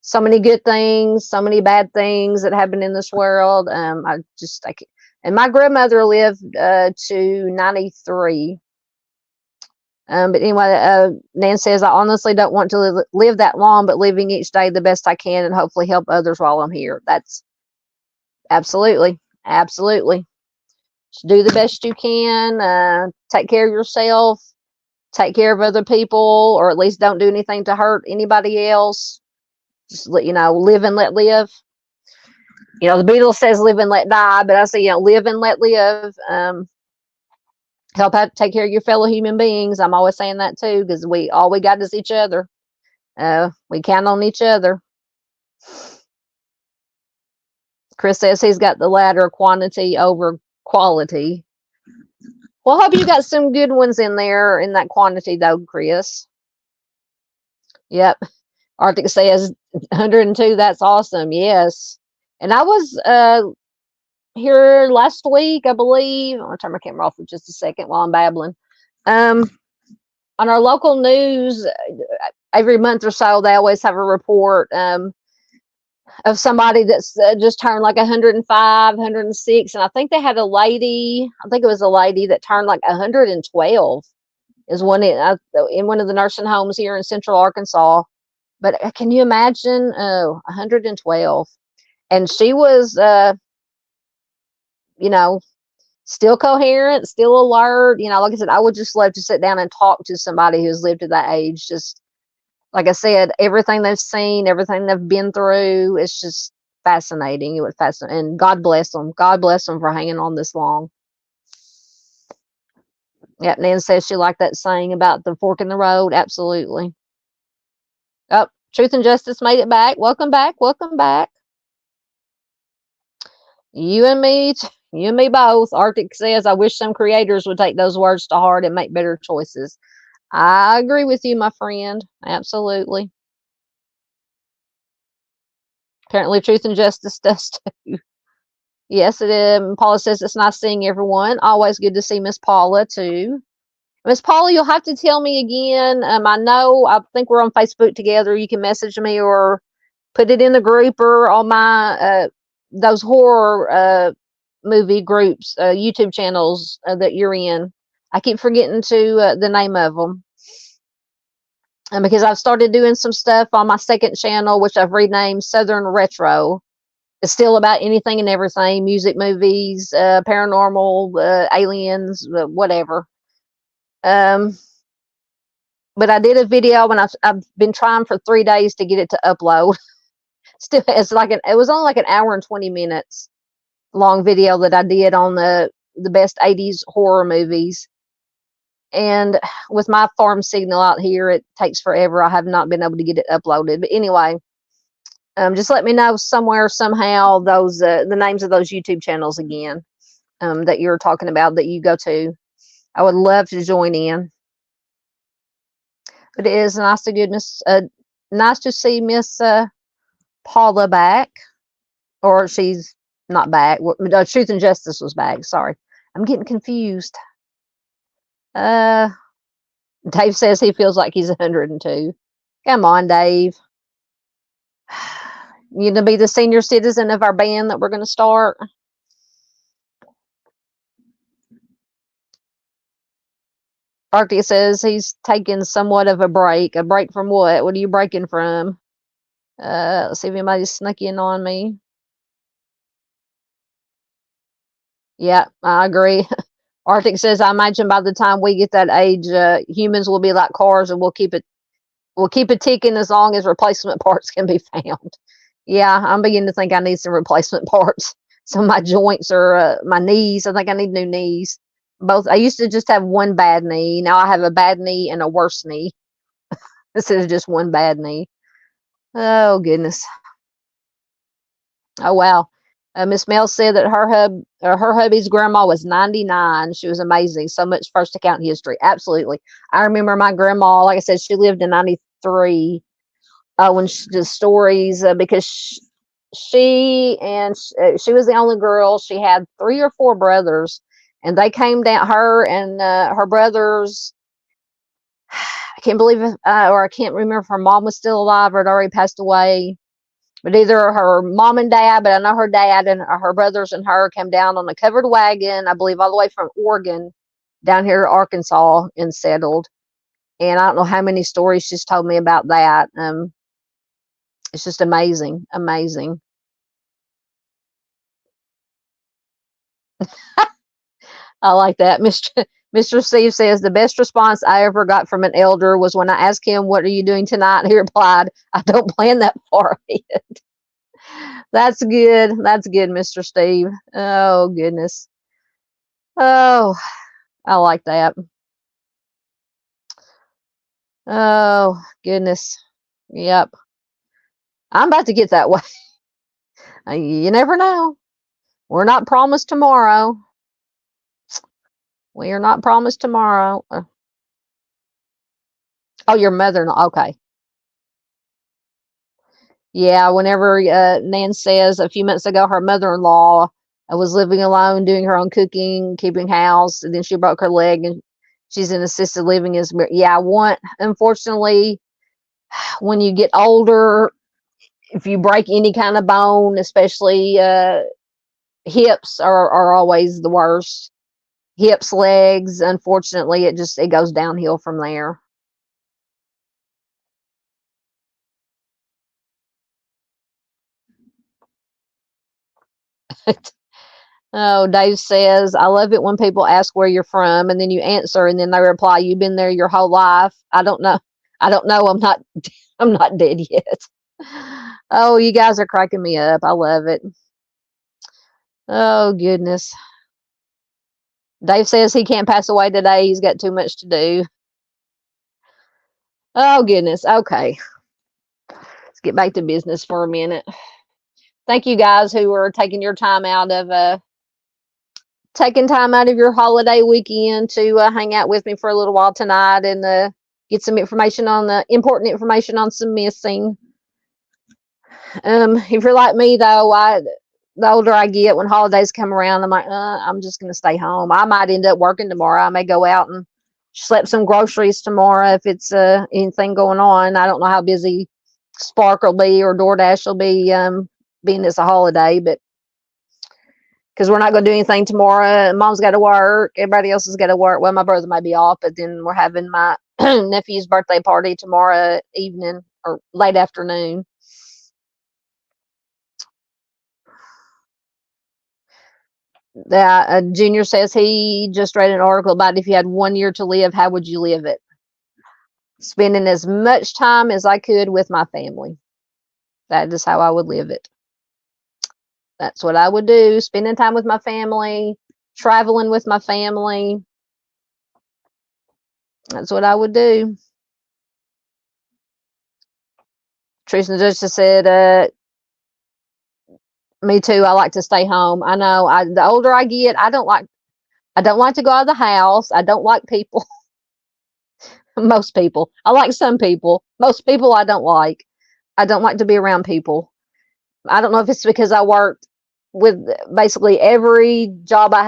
Speaker 1: So many good things, so many bad things that happen in this world. And my grandmother lived to 93. But anyway, Nan says, I honestly don't want to live that long, but living each day the best I can and hopefully help others while I'm here. That's absolutely. Just do the best you can. Take care of yourself. Take care of other people, or at least don't do anything to hurt anybody else. Just live and let live. The Beatles says live and let die, but I say, live and let live. Help out, take care of your fellow human beings. I'm always saying that too, because all we got is each other. We count on each other. Chris says he's got the latter, quantity over quality. Well, I hope you got some good ones in there in that quantity, though, Chris. Yep. Arctic says 102. That's awesome. Yes. And I was here last week, I believe. I'm gonna turn my camera off for just a second while I'm babbling. On our local news, every month or so, they always have a report of somebody that's just turned like 105, 106. And I think they had a lady, I think it was a lady that turned like 112 is one in one of the nursing homes here in Central Arkansas. But can you imagine? 112. And she was, you know, still coherent, still alert. Like I said, I would just love to sit down and talk to somebody who's lived at that age. Just like I said, everything they've seen, everything they've been through, it's just fascinating. It was fascinating. And God bless them. God bless them for hanging on this long. Yep, Nan says she liked that saying about the fork in the road. Absolutely. Oh, Truth and Justice made it back. Welcome back. Welcome back. You and me both. Arctic says, I wish some creators would take those words to heart and make better choices. I agree with you, my friend. Absolutely. Apparently, Truth and Justice does too. Yes, it is. Paula says it's nice seeing everyone. Always good to see Miss Paula too. Miss Paula, you'll have to tell me again. I think we're on Facebook together. You can message me or put it in the group or on my those horror movie groups, YouTube channels that you're in. I keep forgetting to the name of them. And because I've started doing some stuff on my second channel, which I've renamed Southern Retro. It's still about anything and everything, music, movies, paranormal, aliens, whatever. But I did a video and I've been trying for 3 days to get it to upload. Still, it was only like an hour and 20 minutes long video that I did on the best 80s horror movies. And with my farm signal out here, it takes forever. I have not been able to get it uploaded. But anyway, just let me know somewhere, somehow, those the names of those YouTube channels again that you're talking about that you go to. I would love to join in. But it is nice to see Miss Paula back, or she's not back. Truth and Justice was back. Sorry, I'm getting confused. Dave says he feels like he's 102. Come on, Dave. You gonna be the senior citizen of our band that we're gonna start? Arctic says he's taking somewhat of a break. A break from what? What are you breaking from? Let's see if anybody's snuck in on me. Yeah, I agree. Arctic says, I imagine by the time we get that age, humans will be like cars, and we'll keep it ticking as long as replacement parts can be found. Yeah, I'm beginning to think I need some replacement parts. So my joints are my knees. I think I need new knees. Both. I used to just have one bad knee. Now I have a bad knee and a worse knee instead of just one bad knee. Oh goodness. Oh wow. Miss Mel said that her hubby's grandma was 99. She was amazing. So much first account history. Absolutely. I remember my grandma, like I said, she lived in 93 when she did stories because she was the only girl. She had 3 or 4 brothers, and they came down, her and her brothers. I can't believe it, or I can't remember if her mom was still alive or had already passed away. But either her mom and dad, but I know her dad and her brothers and her came down on a covered wagon, I believe, all the way from Oregon down here to Arkansas and settled. And I don't know how many stories she's told me about that. It's just amazing, amazing. I like that. Mr. Steve says the best response I ever got from an elder was when I asked him, "What are you doing tonight?" And he replied, "I don't plan that far ahead." That's good. That's good, Mr. Steve. Oh, goodness. Oh, I like that. Oh, goodness. Yep. I'm about to get that way. You never know. We're not promised tomorrow. We are not promised tomorrow. Oh, your mother-in-law. Okay. Yeah, whenever Nan says a few months ago her mother-in-law was living alone, doing her own cooking, keeping house, and then she broke her leg and she's in assisted living. Yeah, unfortunately, when you get older, if you break any kind of bone, especially hips are always the worst. Hips, legs, unfortunately, it goes downhill from there. Oh, Dave says, I love it when people ask where you're from and then you answer and then they reply, you've been there your whole life. I don't know. I'm not dead yet. Oh, you guys are cracking me up. I love it. Oh, goodness. Dave says he can't pass away today. He's got too much to do. Oh, goodness. Okay. Let's get back to business for a minute. Thank you guys who are taking time out of your holiday weekend to hang out with me for a little while tonight and get some information on the important information on some missing. If you're like me though, the older I get, when holidays come around, I'm like, I'm just gonna stay home. I might end up working tomorrow. I may go out and slip some groceries tomorrow if it's anything going on. I don't know how busy Spark will be or DoorDash will be, being it's a holiday, but because we're not going to do anything tomorrow. Mom's got to work. Everybody else has got to work. Well, my brother might be off, but then we're having my nephew's birthday party tomorrow evening or late afternoon. Junior says he just read an article about if you had 1 year to live, how would you live it? Spending as much time as I could with my family. That is how I would live it. That's what I would do. Spending time with my family, traveling with my family. That's what I would do. Tristan just said, me too. I like to stay home. I know. The older I get, I don't like to go out of the house. I don't like people. Most people. I like some people. Most people I don't like. I don't like to be around people. I don't know if it's because I worked with basically every job I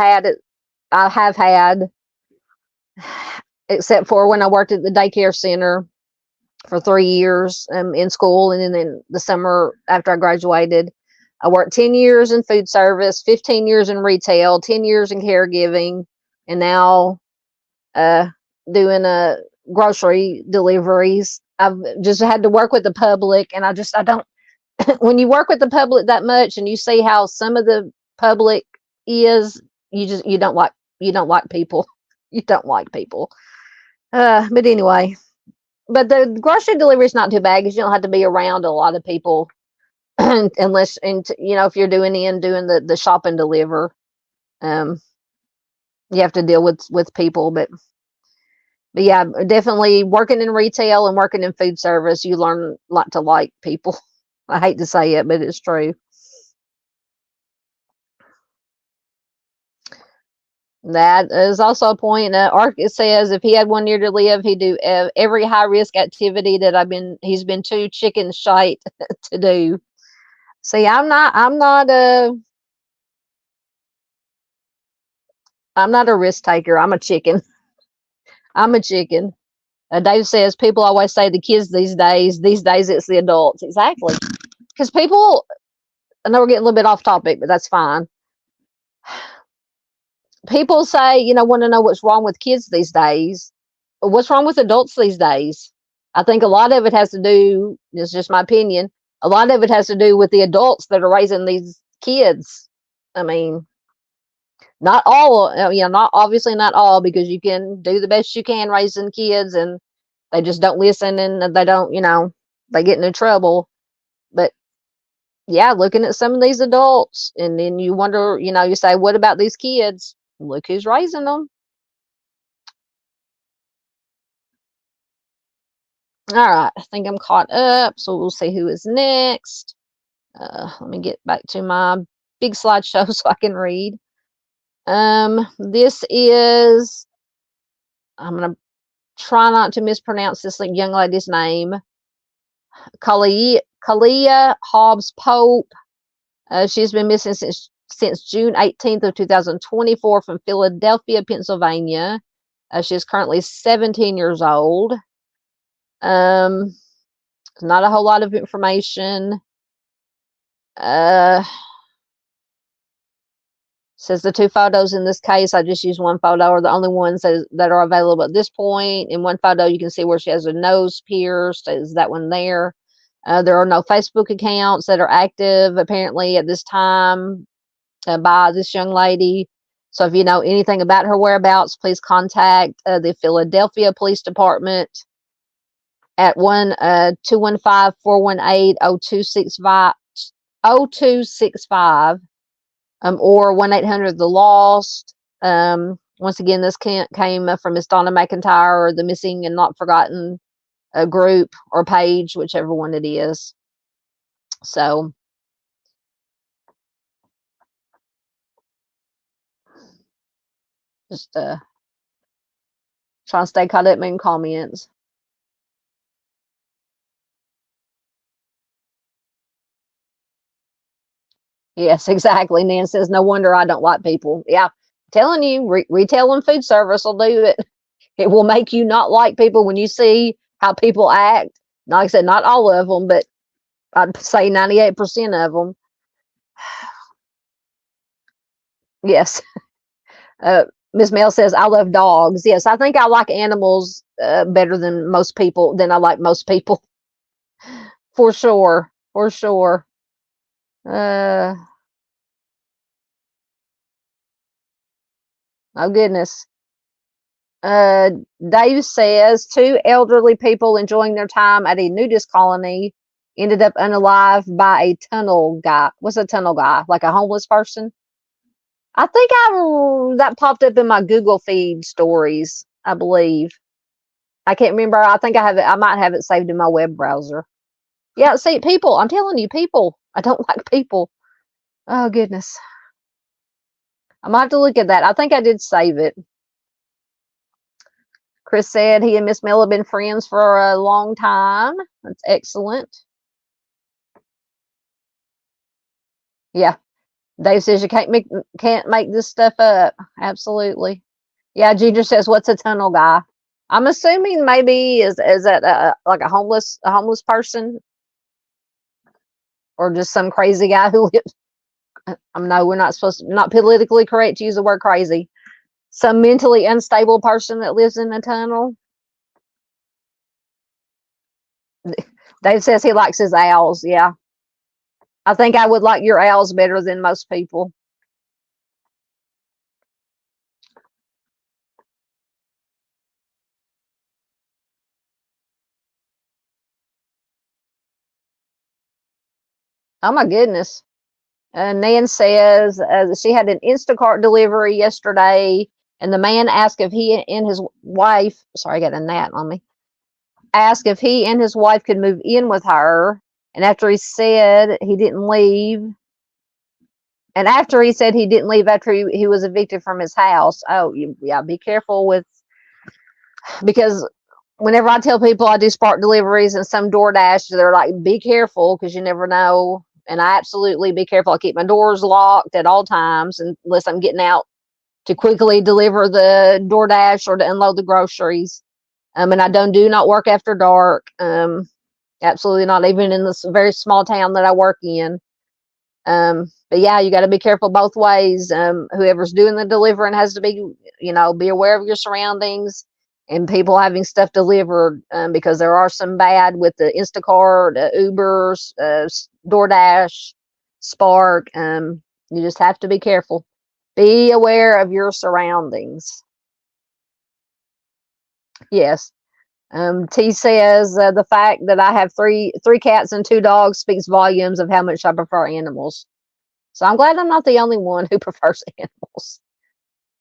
Speaker 1: have had, except for when I worked at the daycare center for 3 years in school, and then in the summer after I graduated, I worked 10 years in food service, 15 years in retail, 10 years in caregiving, and now doing grocery deliveries. I've just had to work with the public, and I don't. When you work with the public that much, and you see how some of the public is, you don't like people. You don't like people. But anyway, but the grocery delivery is not too bad because you don't have to be around a lot of people unless, and if you're doing the shop and deliver, you have to deal with people. But yeah, definitely working in retail and working in food service, you learn a lot to like people. I hate to say it, but it's true. That is also a point. It says if he had 1 year to live, he'd do every high risk activity that he's been too chicken shite to do. See, I'm not a risk taker. I'm a chicken. I'm a chicken. Dave says people always say the kids these days it's the adults. Exactly. Because people, I know we're getting a little bit off topic, but that's fine. People say, want to know what's wrong with kids these days. What's wrong with adults these days? I think a lot of it has to do, it's just my opinion, a lot of it has to do with the adults that are raising these kids. I mean, not all, not obviously not all, because you can do the best you can raising kids and they just don't listen and they don't, they get into trouble. But yeah, looking at some of these adults, and then you wonder, you say, what about these kids? Look who's raising them. All right, I think I'm caught up, so we'll see who is next. Let me get back to my big slideshow so I can read. This is, I'm going to try not to mispronounce this young lady's name. Kalia Hobbs Pope. She's been missing since June 18th of 2024 from Philadelphia, Pennsylvania. She is currently 17 years old. Not a whole lot of information. Says the two photos in this case, I just used one photo, are the only ones that are available at this point. In one photo, you can see where she has her nose pierced. Is that one there? There are no Facebook accounts that are active, apparently, at this time by this young lady. So if you know anything about her whereabouts, please contact the Philadelphia Police Department at 215-418-0265, or 1-800-THE-LOST. Once again, this came from Miss Donna McIntyre, or the Missing and Not Forgotten group or page, whichever one it is. So just trying to stay caught up in comments. Yes, exactly. Nan says, no wonder I don't like people. Yeah, I'm telling you, retail and food service will do it. It will make you not like people when you see how people act. Like I said, not all of them, but I'd say 98% of them. Yes. Miss Mel says, I love dogs. Yes, I think I like animals better than most people, For sure. For sure. Oh, goodness. Dave says, two elderly people enjoying their time at a nudist colony ended up unalived by a tunnel guy. What's a tunnel guy? Like a homeless person? I think that popped up in my Google feed stories, I believe. I can't remember. I think I have it. I might have it saved in my web browser. Yeah, see, people. I'm telling you, people. I don't like people. Oh, goodness. I might have to look at that. I think I did save it. Chris said he and Miss Mel have been friends for a long time. That's excellent. Yeah. Dave says you can't make this stuff up. Absolutely. Yeah, Ginger says, what's a tunnel guy? I'm assuming maybe is that like a homeless person, or just some crazy guy who lives. No, we're not supposed to, not politically correct to use the word crazy. Some mentally unstable person that lives in a tunnel. Dave says he likes his owls. Yeah. I think I would like your owls better than most people. Oh my goodness. Nan says she had an Instacart delivery yesterday, and the man asked if he and his wife, sorry, I got a gnat on me, asked if he and his wife could move in with her. And after he said he didn't leave, after he was evicted from his house. Oh, yeah, be careful with, because whenever I tell people I do Spark deliveries and some DoorDash, they're like, be careful because you never know. And I absolutely be careful. I keep my doors locked at all times unless I'm getting out to quickly deliver the DoorDash or to unload the groceries. And I do not work after dark. Absolutely not, even in this very small town that I work in. But yeah, you got to be careful both ways. Whoever's doing the delivering has to be aware of your surroundings and people having stuff delivered, because there are some bad with the Instacart, Ubers, DoorDash, Spark. You just have to be careful. Be aware of your surroundings. Yes. T says the fact that I have three cats and 2 dogs speaks volumes of how much I prefer animals. So I'm glad I'm not the only one who prefers animals.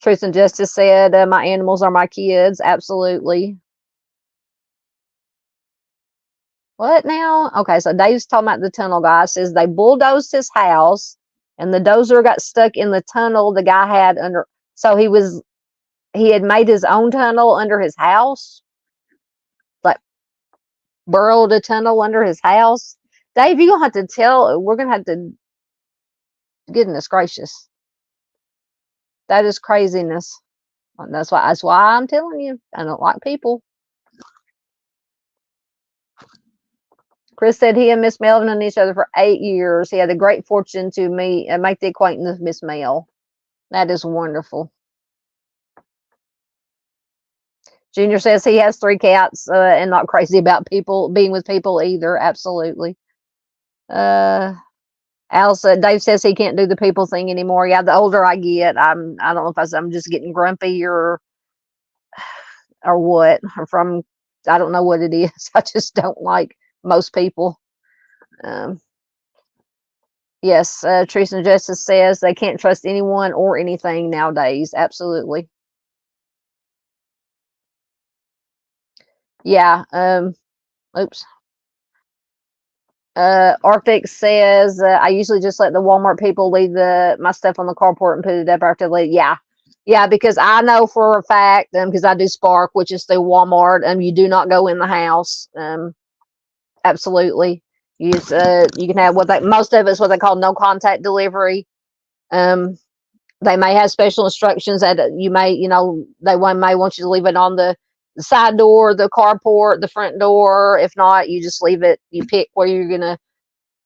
Speaker 1: Truth and Justice said, my animals are my kids. Absolutely. What now? Okay, so Dave's talking about the tunnel guy. Says they bulldozed his house and the dozer got stuck in the tunnel the guy had under. So he had made his own tunnel under his house, like burrowed a tunnel under his house. Dave, you're gonna have to tell. We're gonna have to. Goodness gracious, that is craziness. That's why I'm telling you, I don't like people. Chris said he and Miss Mel have known each other for 8 years. He had the great fortune to make the acquaintance of Miss Mel. That is wonderful. Junior says he has 3 cats and not crazy about being with people either. Absolutely. Al said, Dave says he can't do the people thing anymore. Yeah, the older I get, I don't know if I'm just getting grumpy or what, or from, I don't know what it is. I just don't like most people. Yes, Teresa and Justice says they can't trust anyone or anything nowadays. Absolutely. Yeah. Oops. Arctic says I usually just let the Walmart people leave my stuff on the carport and put it up after they leave. Yeah, because I know for a fact, because I do Spark, which is through Walmart, you do not go in the house. Absolutely. You can have most of it's what they call no contact delivery. They may have special instructions that you may, they may want you to leave it on the side door, the carport, the front door. If not, you just leave it. You pick where you're gonna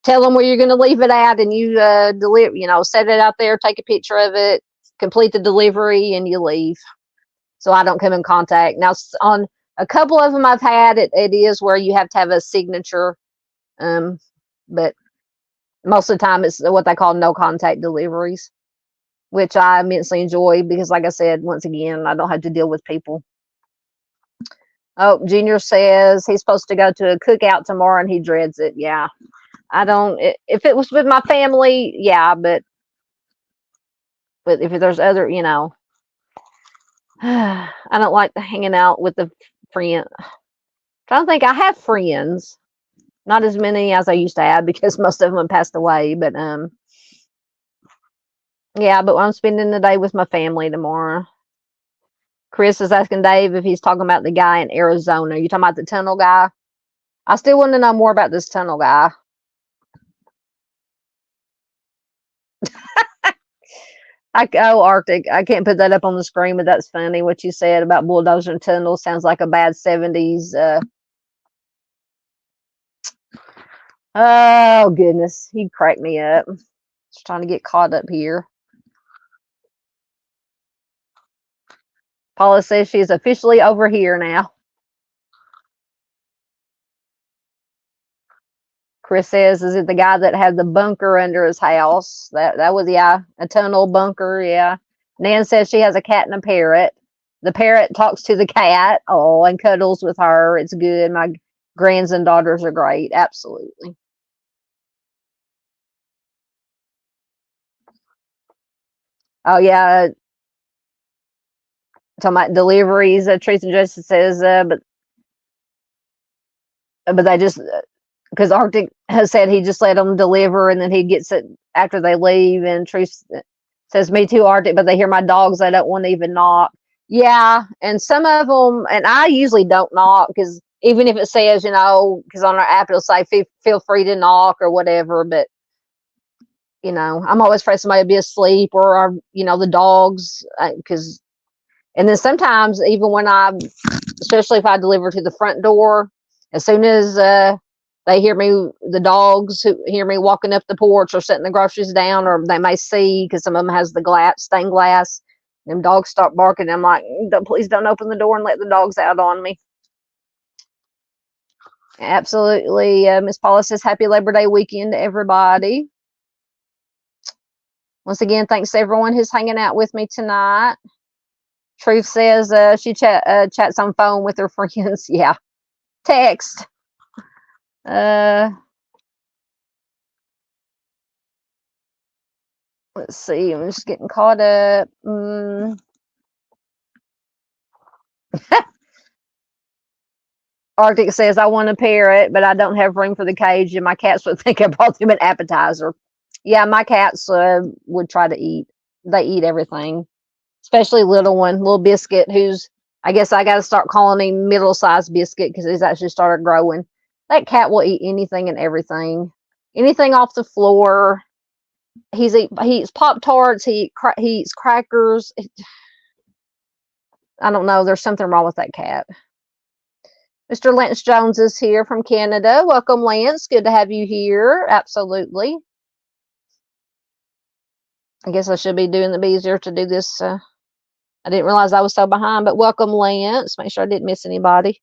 Speaker 1: tell them where you're gonna leave it at, and you deliver. Set it out there, take a picture of it, complete the delivery, and you leave. So I don't come in contact. Now on a couple of them I've had it is where you have to have a signature, but most of the time it's what they call no contact deliveries, which I immensely enjoy because, like I said, once again, I don't have to deal with people. Oh, Junior says he's supposed to go to a cookout tomorrow and he dreads it. Yeah, I don't. If it was with my family, yeah, but if there's other, I don't like hanging out with the friend. I don't think I have friends. Not as many as I used to have because most of them have passed away. But yeah, but I'm spending the day with my family tomorrow. Chris is asking Dave if he's talking about the guy in Arizona. You talking about the tunnel guy? I still want to know more about this tunnel guy. Arctic. I can't put that up on the screen, but that's funny what you said about bulldozer and tunnel. Sounds like a bad 70s. Oh, goodness. He cracked me up. Just trying to get caught up here. Paula says she's officially over here now. Chris says, is it the guy that had the bunker under his house? That was, yeah, a tunnel bunker, yeah. Nan says she has a cat and a parrot. The parrot talks to the cat, and cuddles with her. It's good. My grands and daughters are great. Absolutely. Oh, yeah. Talking about deliveries, Teresa Justice says, but they just, because Arctic has said he just let them deliver and then he gets it after they leave. And Teresa says, me too, Arctic, but they hear my dogs, they don't want to even knock. Yeah, and some of them, and I usually don't knock because even if it says, because on our app it'll say feel free to knock or whatever, but I'm always afraid somebody will be asleep or the dogs, because and then sometimes even when especially if I deliver to the front door, as soon as they hear me, the dogs who hear me walking up the porch or setting the groceries down, or they may see, because some of them has the stained glass, them dogs start barking. I'm like, please don't open the door and let the dogs out on me. Absolutely. Miss Paula says happy Labor Day weekend to everybody. Once again, thanks to everyone who's hanging out with me tonight. Truth says she chats on phone with her friends. Yeah. Text. Let's see. I'm just getting caught up. Arctic says I want a parrot, but I don't have room for the cage, and my cats would think I brought them an appetizer. Yeah, my cats would try to eat. They eat everything, especially little one, little Biscuit, who's, I guess I got to start calling him middle-sized Biscuit because he's actually started growing. That cat will eat anything and everything, anything off the floor. He eats Pop-Tarts. He eats crackers. I don't know. There's something wrong with that cat. Mr. Lance Jones is here from Canada. Welcome, Lance. Good to have you here. Absolutely. I guess I should be doing the easier to do this. I didn't realize I was so behind, but welcome, Lance. Make sure I didn't miss anybody.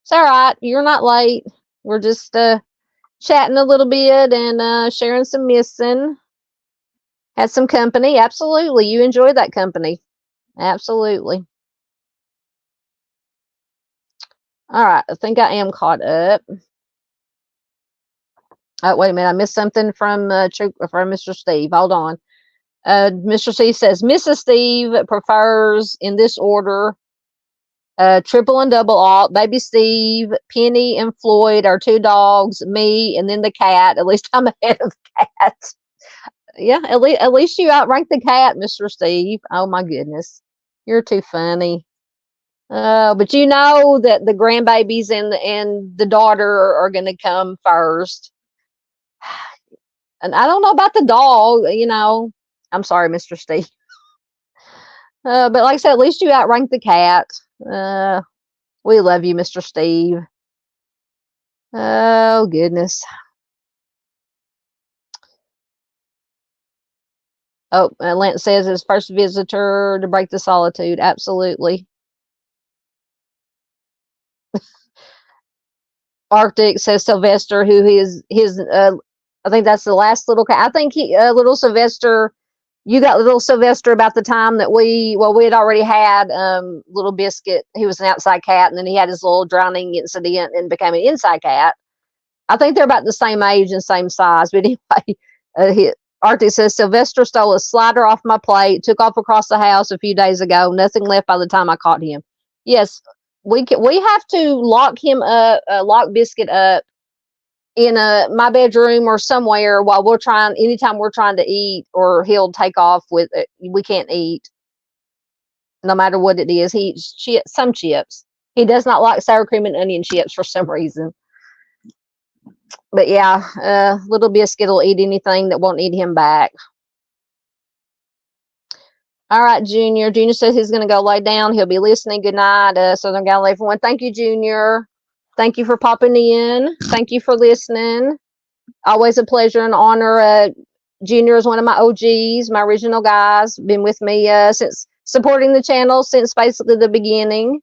Speaker 1: It's all right. You're not late. We're just chatting a little bit and sharing some missing. Had some company. Absolutely. You enjoyed that company. Absolutely. All right. I think I am caught up. Oh, wait a minute. I missed something from Mr. Steve. Hold on. Mr. Steve says, Mrs. Steve prefers in this order triple and double alt, baby Steve, Penny, and Floyd are 2 dogs, me, and then the cat. At least I'm ahead of the cat. Yeah, at least you outrank the cat, Mr. Steve. Oh my goodness. You're too funny. But you know that the grandbabies and the daughter are going to come first. And I don't know about the dog, you know. I'm sorry, Mr. Steve. But like I said, at least you outranked the cat. We love you, Mr. Steve. Oh, goodness. Oh, Lance says his first visitor to break the solitude. Absolutely. Arctic says Sylvester, who is his, I think that's the last little cat. I think little Sylvester, you got little Sylvester about the time that we had already had little Biscuit. He was an outside cat, and then he had his little drowning incident and became an inside cat. I think they're about the same age and same size. But anyway, Arctic says Sylvester stole a slider off my plate, took off across the house a few days ago. Nothing left by the time I caught him. Yes, we have to lock him up, lock Biscuit up in my bedroom or somewhere while we're trying. Anytime we're trying to eat, or he'll take off with it. We can't eat, no matter what it is. He eats some chips. He does not like sour cream and onion chips for some reason. But yeah, little Biscuit will eat anything that won't eat him back. All right, Junior. Junior says he's going to go lay down. He'll be listening. Good night, Southern Gal, everyone. Thank you, Junior. Thank you for popping in. Thank you for listening. Always a pleasure and honor. Junior is one of my OGs, my original guys. Been with me since supporting the channel since basically the beginning.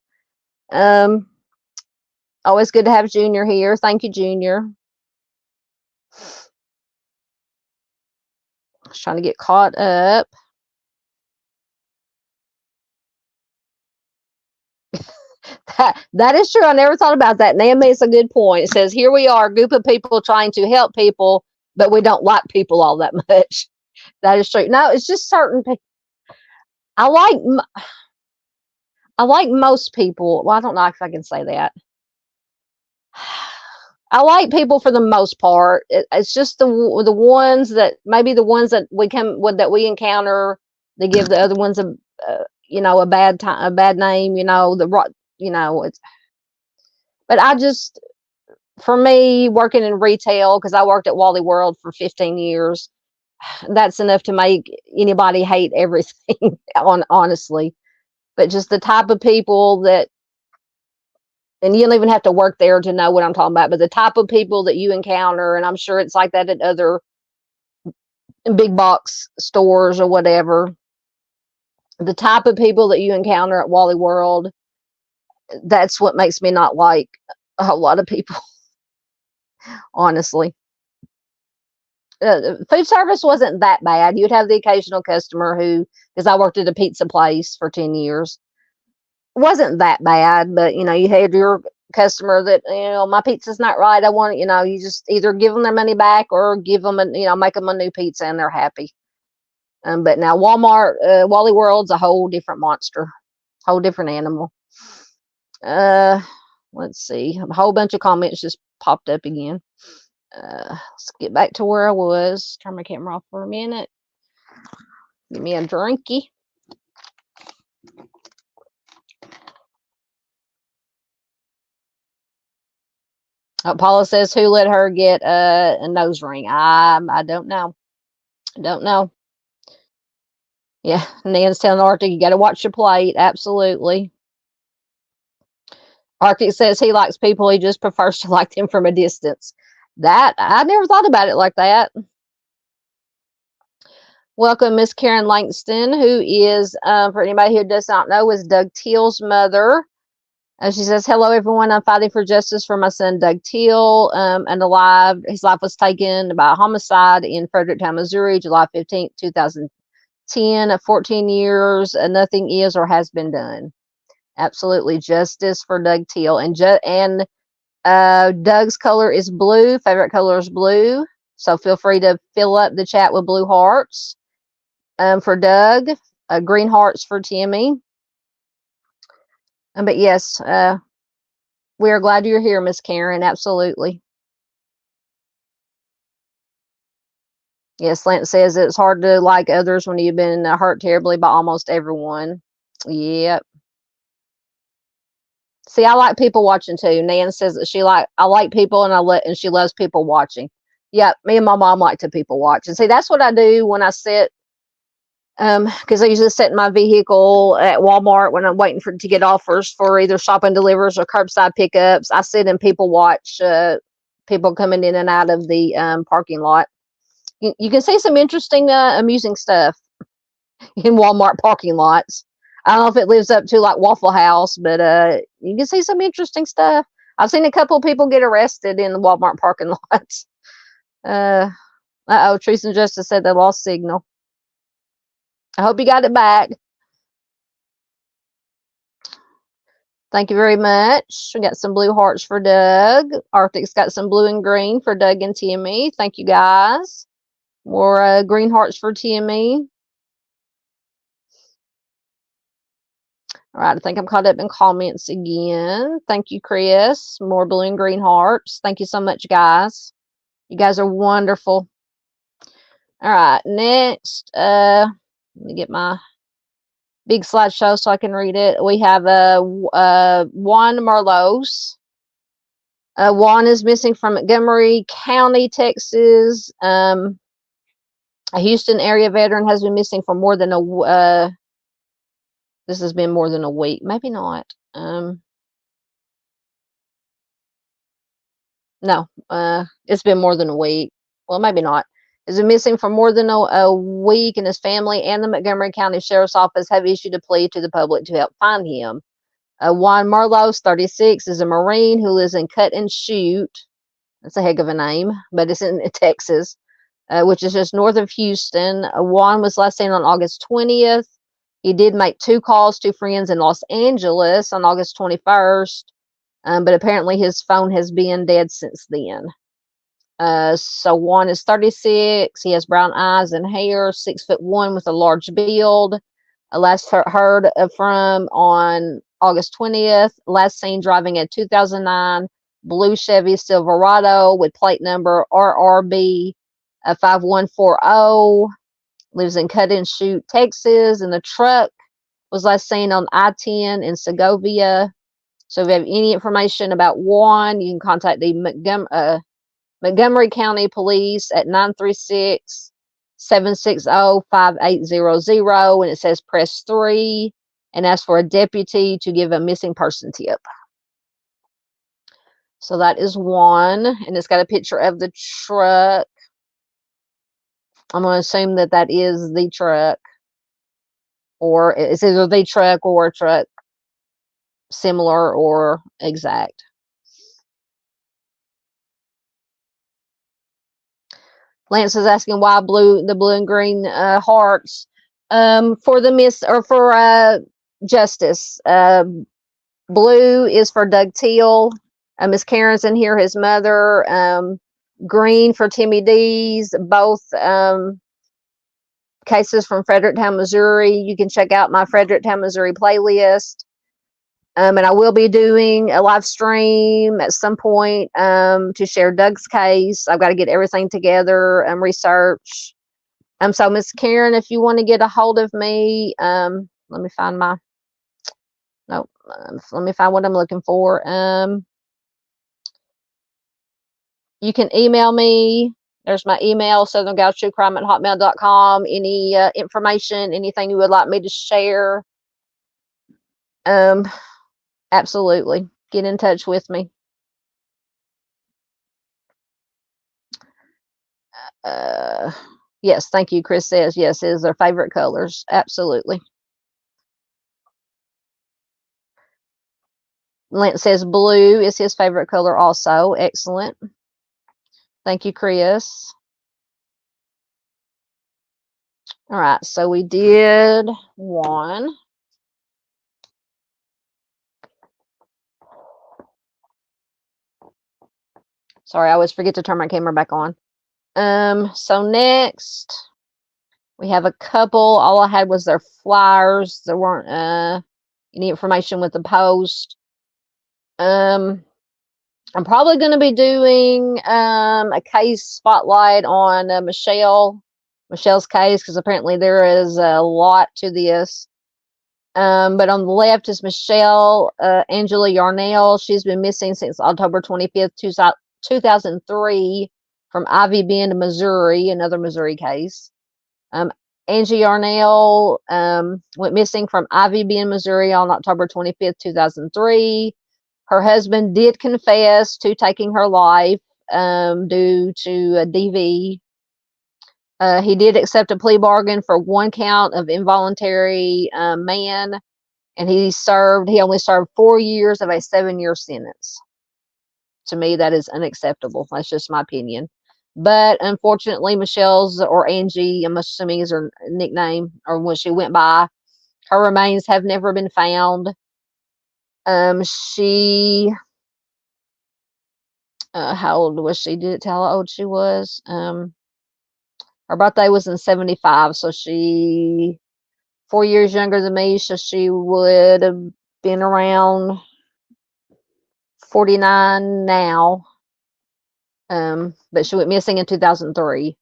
Speaker 1: Always good to have Junior here. Thank you, Junior. I was trying to get caught up. That is true. I never thought about that. Naomi makes a good point. It says, here we are, a group of people trying to help people, but we don't like people all that much. That is true. No, it's just certain people. I like most people. Well, I don't know if I can say that. I like people for the most part. It's just the ones that maybe the ones that we encounter, they give the other ones a bad name. It's. But for me, working in retail, because I worked at Wally World for 15 years, that's enough to make anybody hate everything. Honestly, but just the type of people that. And you don't even have to work there to know what I'm talking about, but the type of people that you encounter, and I'm sure it's like that at other big box stores or whatever, the type of people that you encounter at Wally World, that's what makes me not like a whole lot of people, honestly. Food service wasn't that bad. You'd have the occasional customer who, because I worked at a pizza place for 10 years, wasn't that bad, but you had your customer that my pizza's not right, I want you just either give them their money back or give them make them a new pizza and they're happy. But now Walmart, Wally World's a whole different monster, whole different animal. Let's see, a whole bunch of comments just popped up again. Let's get back to where I was. Turn my camera off for a minute. Give me a drinky. Paula says, who let her get a nose ring? I don't know. Don't know. Yeah, Nan's telling Arctic, you got to watch your plate. Absolutely. Arctic says he likes people. He just prefers to like them from a distance. That, I never thought about it like that. Welcome, Miss Karen Langston, who is, for anybody who does not know, is Doug Teal's mother. She says, hello, everyone. I'm fighting for justice for my son, Doug Teal, and alive. His life was taken by a homicide in Fredericktown, Missouri, July 15th, 2010. 14 years, nothing is or has been done. Absolutely justice for Doug Teal. And Doug's color is blue. Favorite color is blue. So feel free to fill up the chat with blue hearts for Doug, green hearts for Timmy. But yes, we are glad you're here, Miss Karen. Absolutely. Yes, Lance says it's hard to like others when you've been hurt terribly by almost everyone. Yep. See, I like people watching too. Nan says that I like people and she loves people watching. Yep, me and my mom like to people watch. And see, that's what I do when I sit, because I usually sit in my vehicle at Walmart when I'm waiting to get offers for either shop and delivers or curbside pickups. I sit and people watch people coming in and out of the parking lot. You can see some interesting, amusing stuff in Walmart parking lots. I don't know if it lives up to like Waffle House, but you can see some interesting stuff. I've seen a couple of people get arrested in the Walmart parking lots. Truth and Justice said they lost signal. I hope you got it back. Thank you very much. We got some blue hearts for Doug. Arctic's got some blue and green for Doug and Timmy. Thank you, guys. More green hearts for Timmy. All right, I think I'm caught up in comments again. Thank you, Chris. More blue and green hearts. Thank you so much, guys. You guys are wonderful. All right, next, let me get my big slideshow so I can read it. We have Juan Marlos. Juan is missing from Montgomery County, Texas. A Houston area veteran has been missing for more than a this has been more than a week. Maybe not. No, it's been more than a week. Well, maybe not. Has been missing for more than a week, and his family and the Montgomery County Sheriff's Office have issued a plea to the public to help find him. Juan Marlos, 36, is a Marine who lives in Cut and Shoot. That's a heck of a name, but it's in Texas, which is just north of Houston. Juan was last seen on August 20th. He did make 2 calls to friends in Los Angeles on August 21st, but apparently his phone has been dead since then. So Juan is 36. He has brown eyes and hair, 6'1" with a large build. Last heard from on August 20th. Last seen driving a 2009 blue Chevy Silverado with plate number RRB 5140. Lives in Cut and Shoot, Texas, and the truck was last seen on I-10 in Segovia. So if you have any information about Juan, you can contact the Montgomery County Police at 936-760-5800, and it says press 3 and ask for a deputy to give a missing person tip. So that is one, and it's got a picture of the truck. I'm going to assume that that is the truck, or it's either the truck or a truck similar or exact. Lance is asking why the blue and green hearts for the for justice. Blue is for Doug Teal. Miss Karen's in here, his mother. Green for Timmy Dees. Both cases from Fredericktown, Missouri. You can check out my Fredericktown, Missouri playlist. And I will be doing a live stream at some point to share Doug's case. I've got to get everything together and research. So Miss Karen, if you want to get a hold of me, let me find my, no, let me find what I'm looking for. You can email me. There's my email, southerngaltruecrime@hotmail.com. Any information, anything you would like me to share, absolutely. Get in touch with me. Yes, thank you. Chris says, yes, it is their favorite colors. Absolutely. Lent says blue is his favorite color also. Excellent. Thank you, Chris. All right, so we did one. Sorry, I always forget to turn my camera back on. So next we have a couple. All I had was their flyers. There weren't any information with the post. I'm probably going to be doing a case spotlight on Michelle's case, because apparently there is a lot to this. But on the left is Michelle Angela Yarnell. She's been missing since October 25th, 2003 from Ivy Bend, Missouri, another Missouri case. Angie Yarnell went missing from Ivy Bend, Missouri on October 25th, 2003. Her husband did confess to taking her life due to a DV. He did accept a plea bargain for one count of involuntary man, and he only served 4 years of a 7-year sentence. To me, that is unacceptable. That's just my opinion. But unfortunately, Michelle's, or Angie, I'm assuming is her nickname, or when she went by, her remains have never been found. How old was she? Did it tell how old she was? Her birthday was in 75, so she 4 years younger than me, so she would have been around 49 now. But she went missing in 2003.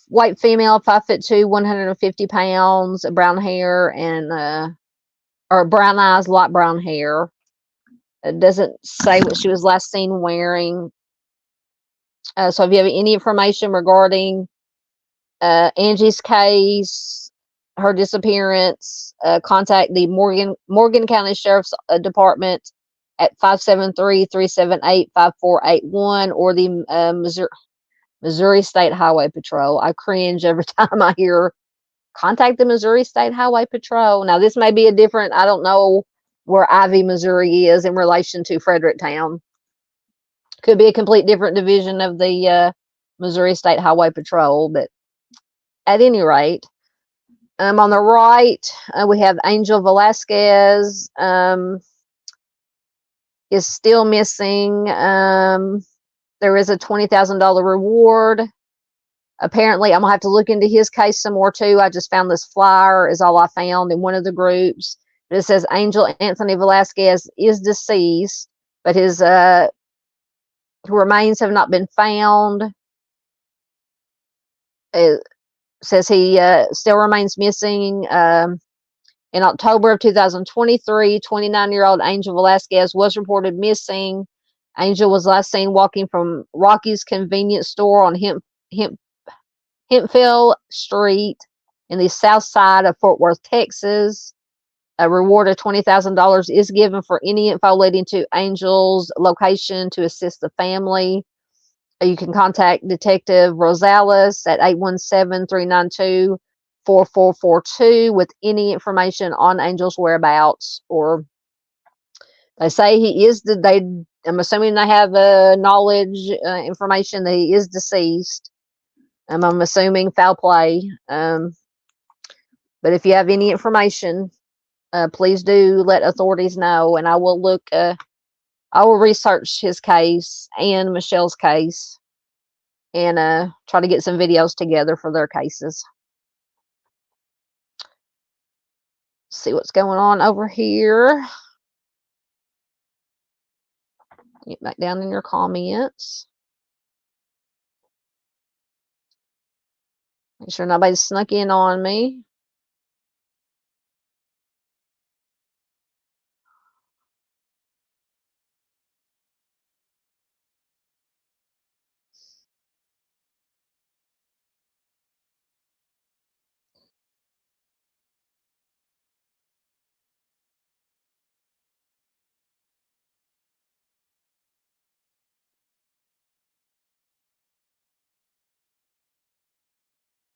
Speaker 1: White female, 5'2", 150 pounds, brown hair, and or brown eyes, light brown hair. It doesn't say what she was last seen wearing. So if you have any information regarding Angie's case, her disappearance, contact the Morgan County Sheriff's Department at 573-378-5481 or the Missouri State Highway Patrol. I cringe every time I hear contact the Missouri State Highway Patrol. Now, this may be a different, I don't know where Ivy, Missouri is in relation to Fredericktown. Could be a complete different division of the Missouri State Highway Patrol, but at any rate, on the right, we have Angel Velasquez is still missing. There is a $20,000 reward. Apparently, I'm going to have to look into his case some more, too. I just found this flyer is all I found in one of the groups. It says Angel Anthony Velasquez is deceased, but his remains have not been found. It says he still remains missing. In October of 2023, 29-year-old Angel Velasquez was reported missing. Angel was last seen walking from Rocky's convenience store on Hempfield Street in the south side of Fort Worth, Texas. A reward of $20,000 is given for any info leading to Angel's location to assist the family. You can contact Detective Rosales at 817-392-4442 with any information on Angel's whereabouts. Or they say he is I'm assuming they have knowledge information that he is deceased. I'm assuming foul play. But if you have any information, please do let authorities know, and I will I will research his case and Michelle's case and try to get some videos together for their cases. see what's going on over here. Get back down in your comments. Make sure nobody snuck in on me.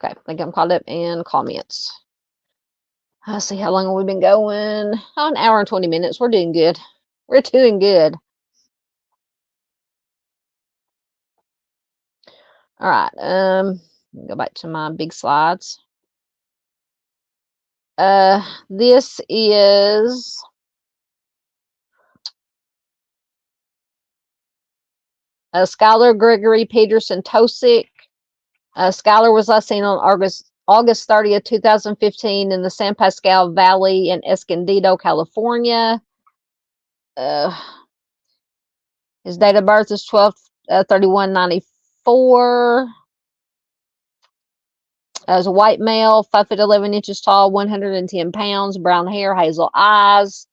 Speaker 1: Okay, I think I'm caught up in comments. Let's see, how long have we been going? Oh, an hour and 20 minutes. We're doing good. We're doing good. All right. Go back to my big slides. This is Skylar Gregory Peterson Tosick. Skylar was last seen on August 30th, 2015 in the San Pasqual Valley in Escondido, California. His date of birth is 12/31/94. As a white male, 5'11" tall, 110 pounds, brown hair, hazel eyes.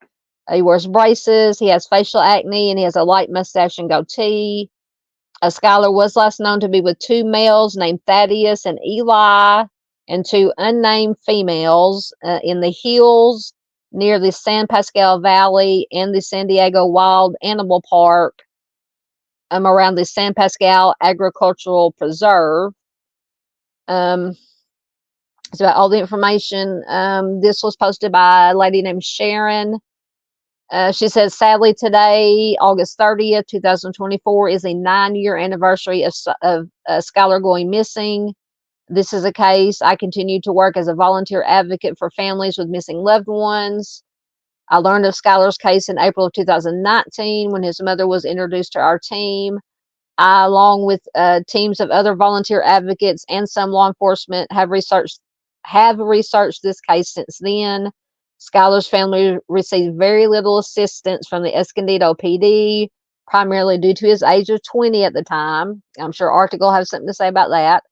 Speaker 1: He wears braces. He has facial acne, and he has a light mustache and goatee. Skylar was last known to be with two males named Thaddeus and Eli, and two unnamed females in the hills near the San Pasqual Valley and the San Diego Wild Animal Park around the San Pasqual Agricultural Preserve. It's about all the information. This was posted by a lady named Sharon. She says, sadly, today, August 30th, 2024, is a 9-year anniversary of Skylar going missing. This is a case. I continue to work as a volunteer advocate for families with missing loved ones. I learned of Skylar's case in April of 2019 when his mother was introduced to our team. I, along with teams of other volunteer advocates and some law enforcement, have researched this case since then. Skylar's family received very little assistance from the Escondido PD, primarily due to his age of 20 at the time. I'm sure Arctic will have something to say about that.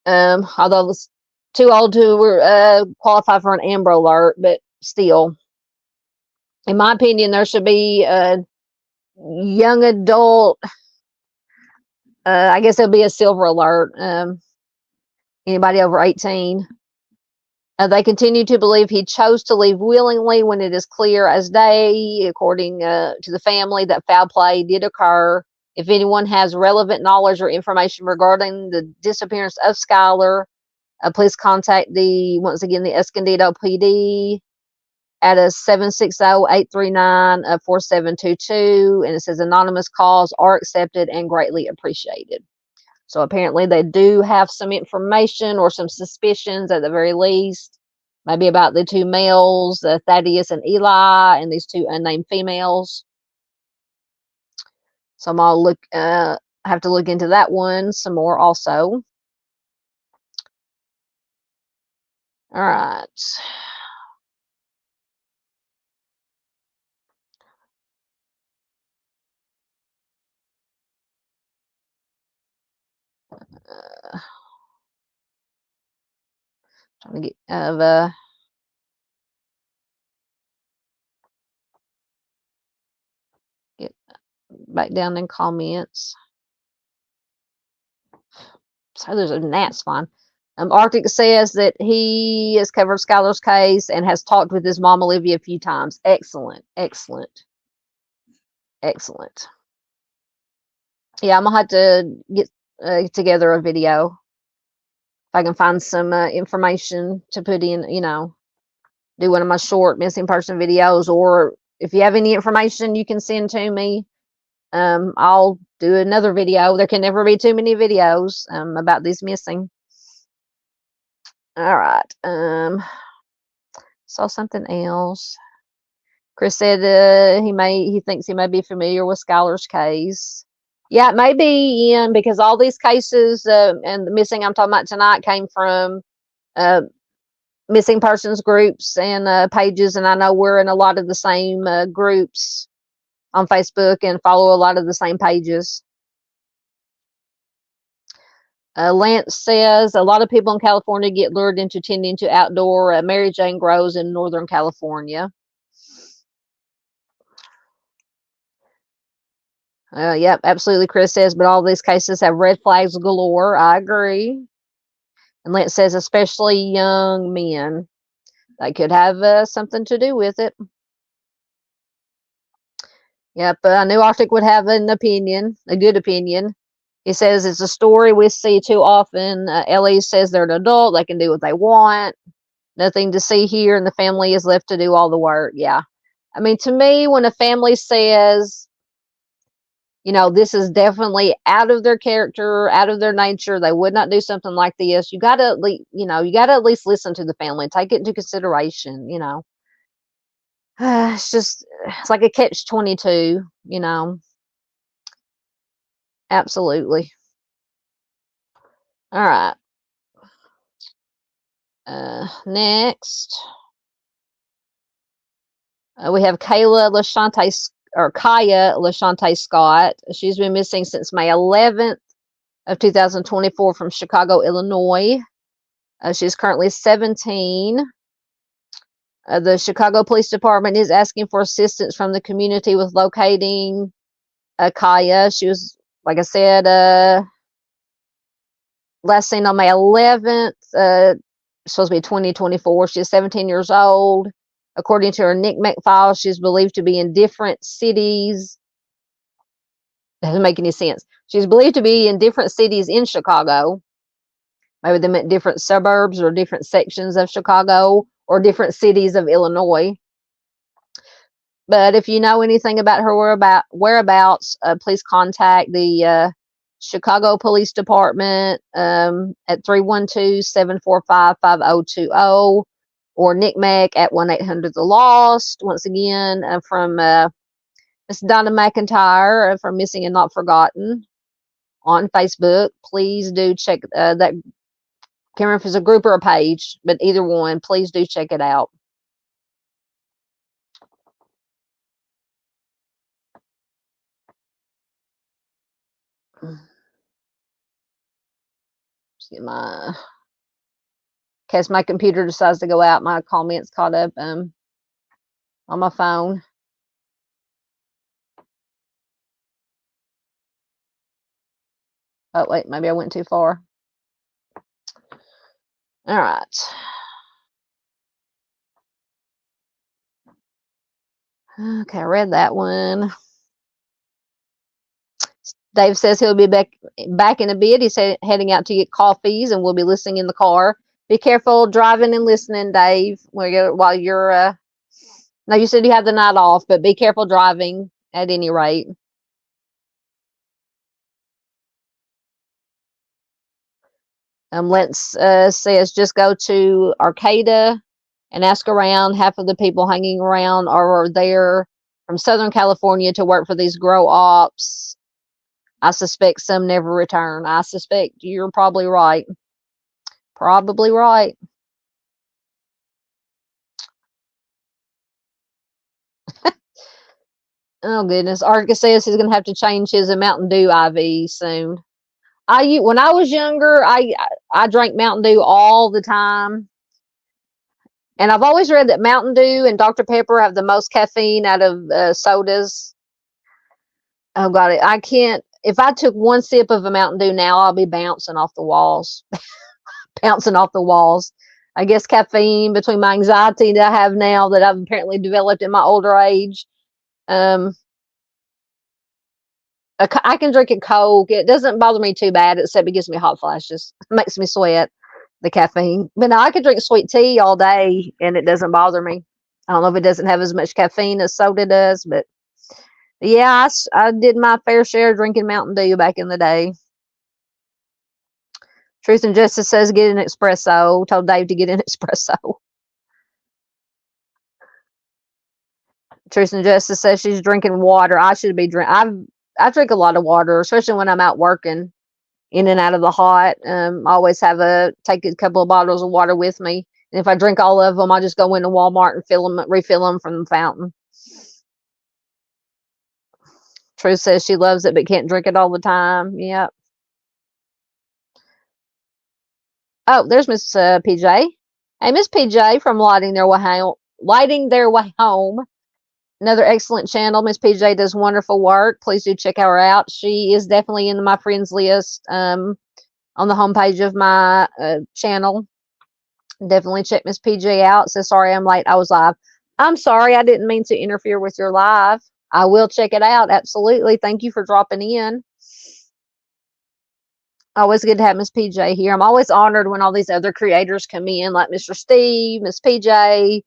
Speaker 1: Although it was too old to qualify for an Amber Alert, but still, in my opinion, there should be a young adult. I guess it'll be a Silver Alert. Anybody over 18. They continue to believe he chose to leave willingly when it is clear as day, according to the family, that foul play did occur. If anyone has relevant knowledge or information regarding the disappearance of Skylar, please contact once again, the Escondido PD at a 760-839-4722. And it says anonymous calls are accepted and greatly appreciated. So apparently they do have some information or some suspicions at the very least, maybe about the two males, Thaddeus and Eli, and these two unnamed females. So I'm all have to look into that one some more also. All right. Trying to get out of get back down in comments. So there's a gnat's flying. Arctic says that he has covered Skylar's case and has talked with his mom Olivia a few times. Excellent, excellent, excellent. Yeah, I'm gonna have to get together a video if I can find some information to put in. Do one of my short missing person videos, or if you have any information you can send to me, I'll do another video. There can never be too many videos about these missing. All right. Saw something else. Chris said he thinks he may be familiar with Skylar's case. Yeah, it may be, Ian, because all these cases and the missing I'm talking about tonight came from missing persons groups and pages, and I know we're in a lot of the same groups on Facebook and follow a lot of the same pages. Lance says a lot of people in California get lured into tending to outdoor Mary Jane grows in Northern California. Yep, absolutely, Chris says, but all these cases have red flags galore. I agree. And Lance says, especially young men. That could have something to do with it. Yep, I knew Arctic would have an opinion, a good opinion. He says it's a story we see too often. Ellie says they're an adult. They can do what they want. Nothing to see here, and the family is left to do all the work. Yeah. I mean, to me, when a family says, you know, this is definitely out of their character, out of their nature, they would not do something like this, you got to, you know, you got to at least listen to the family, take it into consideration, you know. It's like a catch-22, you know. Absolutely. All right. Next, we have Kaya LaShante Scott. She's been missing since May 11th of 2024 from Chicago, Illinois. She's currently 17. The Chicago Police Department is asking for assistance from the community with locating Kaya. She was, like I said, last seen on May 11th. Supposed to be 2024. She's 17 years old. According to her NCMEC file, she's believed to be in different cities. Doesn't make any sense. She's believed to be in different cities in Chicago. Maybe they meant different suburbs or different sections of Chicago or different cities of Illinois. But if you know anything about her whereabouts, please contact the Chicago Police Department at 312-745-5020 or NCMEC at 1-800-THE-LOST. Once again, from Miss Donna McIntyre from Missing and Not Forgotten on Facebook. Please do check that. Can't remember if it's a group or a page, but either one, please do check it out. Just get my, in case my computer decides to go out, my comments caught up on my phone. Oh, wait, maybe I went too far. All right. Okay, I read that one. Dave says he'll be back in a bit. He's heading out to get coffees, and we'll be listening in the car. Be careful driving and listening, Dave, while you're now you said you have the night off, but be careful driving at any rate. Lance says just go to Arcata and ask around. Half of the people hanging around are there from Southern California to work for these grow ops. I suspect some never return. I suspect you're probably right. Probably right. Oh goodness. Arcus says he's gonna have to change his Mountain Dew IV soon. When I was younger, I drank Mountain Dew all the time. And I've always read that Mountain Dew and Dr. Pepper have the most caffeine out of sodas. Oh God, I can't. If I took one sip of a Mountain Dew now, I'll be bouncing off the walls. Bouncing off the walls. I guess caffeine, between my anxiety that I have now that I've apparently developed in my older age, I can drink it cold. It doesn't bother me too bad, except it gives me hot flashes. It makes me sweat, the caffeine. But no, I can drink sweet tea all day, and it doesn't bother me. I don't know if it doesn't have as much caffeine as soda does, but yeah, I did my fair share of drinking Mountain Dew back in the day. Truth and Justice says get an espresso. Told Dave to get an espresso. Truth and Justice says she's drinking water. I should be drinking. I drink a lot of water, especially when I'm out working in and out of the hot. I always take a couple of bottles of water with me. And if I drink all of them, I just go into Walmart and refill them from the fountain. Truth says she loves it, but can't drink it all the time. Yep. Oh, there's Miss PJ. Hey, Miss PJ from Lighting Their Way Home. Another excellent channel. Miss PJ does wonderful work. Please do check her out. She is definitely in my friends list on the homepage of my channel. Definitely check Miss PJ out. So sorry I'm late. I was live. I'm sorry. I didn't mean to interfere with your live. I will check it out. Absolutely. Thank you for dropping in. Always good to have Miss PJ here. I'm always honored when all these other creators come in, like Mr. Steve, Miss PJ,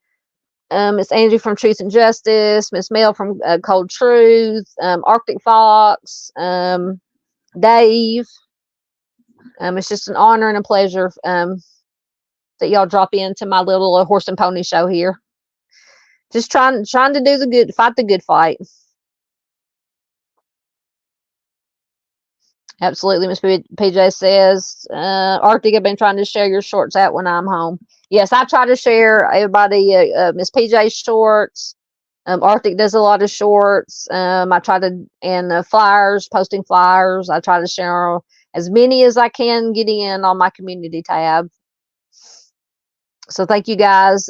Speaker 1: Miss Angie from Truth and Justice, Miss Mel from Cold Truth, Arctic Fox, Dave. It's just an honor and a pleasure that y'all drop into my little horse and pony show here. Just trying to do fight the good fight. Absolutely, Miss PJ says, Arctic, I've been trying to share your shorts out when I'm home. Yes, I try to share everybody, Miss PJ's shorts. Arctic does a lot of shorts. I try to, and flyers, posting flyers. I try to share as many as I can get in on my community tab. So thank you guys.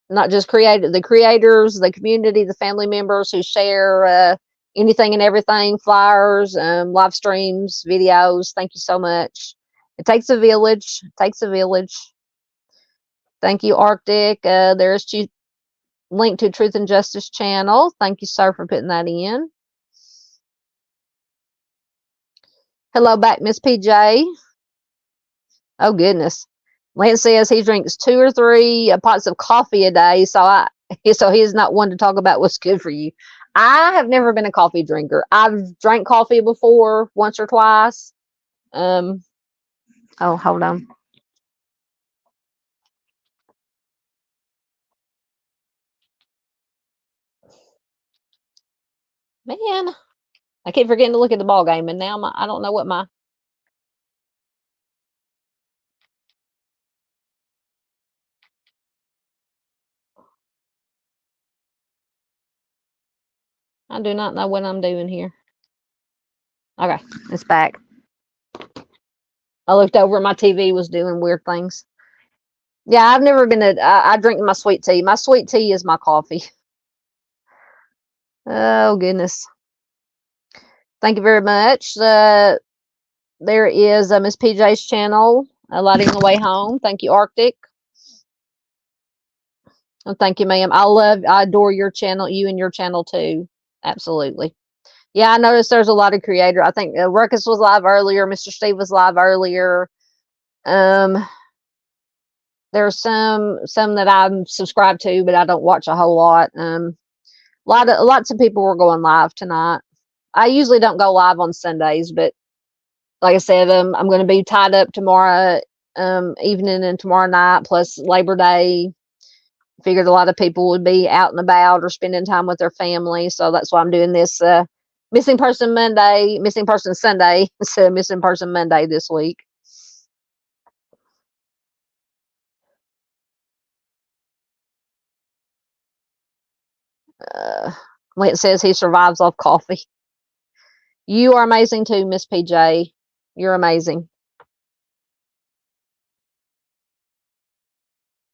Speaker 1: Not just the creators, the community, the family members who share anything and everything, flyers, live streams, videos. Thank you so much. It takes a village. It takes a village. Thank you, Arctic. There's link to Truth and Justice channel. Thank you, sir, for putting that in. Hello back, Miss PJ. Oh, goodness. Lance says he drinks 2 or 3 pots of coffee a day, so he's not one to talk about what's good for you. I have never been a coffee drinker. I've drank coffee before, once or twice. Oh, hold on. Man, I keep forgetting to look at the ball game, and now I don't know what my... I do not know what I'm doing here. Okay, it's back. I looked over, my TV was doing weird things. Yeah, I've never been I drink my sweet tea. My sweet tea is my coffee. Oh, goodness. Thank you very much. There is Miss PJ's channel, Lighting the Way Home. Thank you, Arctic. And thank you, ma'am. I adore your channel, you and your channel too. Absolutely. Yeah, I noticed there's a lot of creators. I think Ruckus was live earlier. Mr. Steve was live earlier. There's some that I'm subscribed to, but I don't watch a whole lot. Lots of people were going live tonight. I usually don't go live on Sundays, but like I said, I'm going to be tied up tomorrow evening and tomorrow night, plus Labor Day. Figured a lot of people would be out and about or spending time with their family, so that's why I'm doing this missing person Sunday instead of missing person Monday this week. Lance says he survives off coffee. You are amazing too, Miss PJ. You're amazing.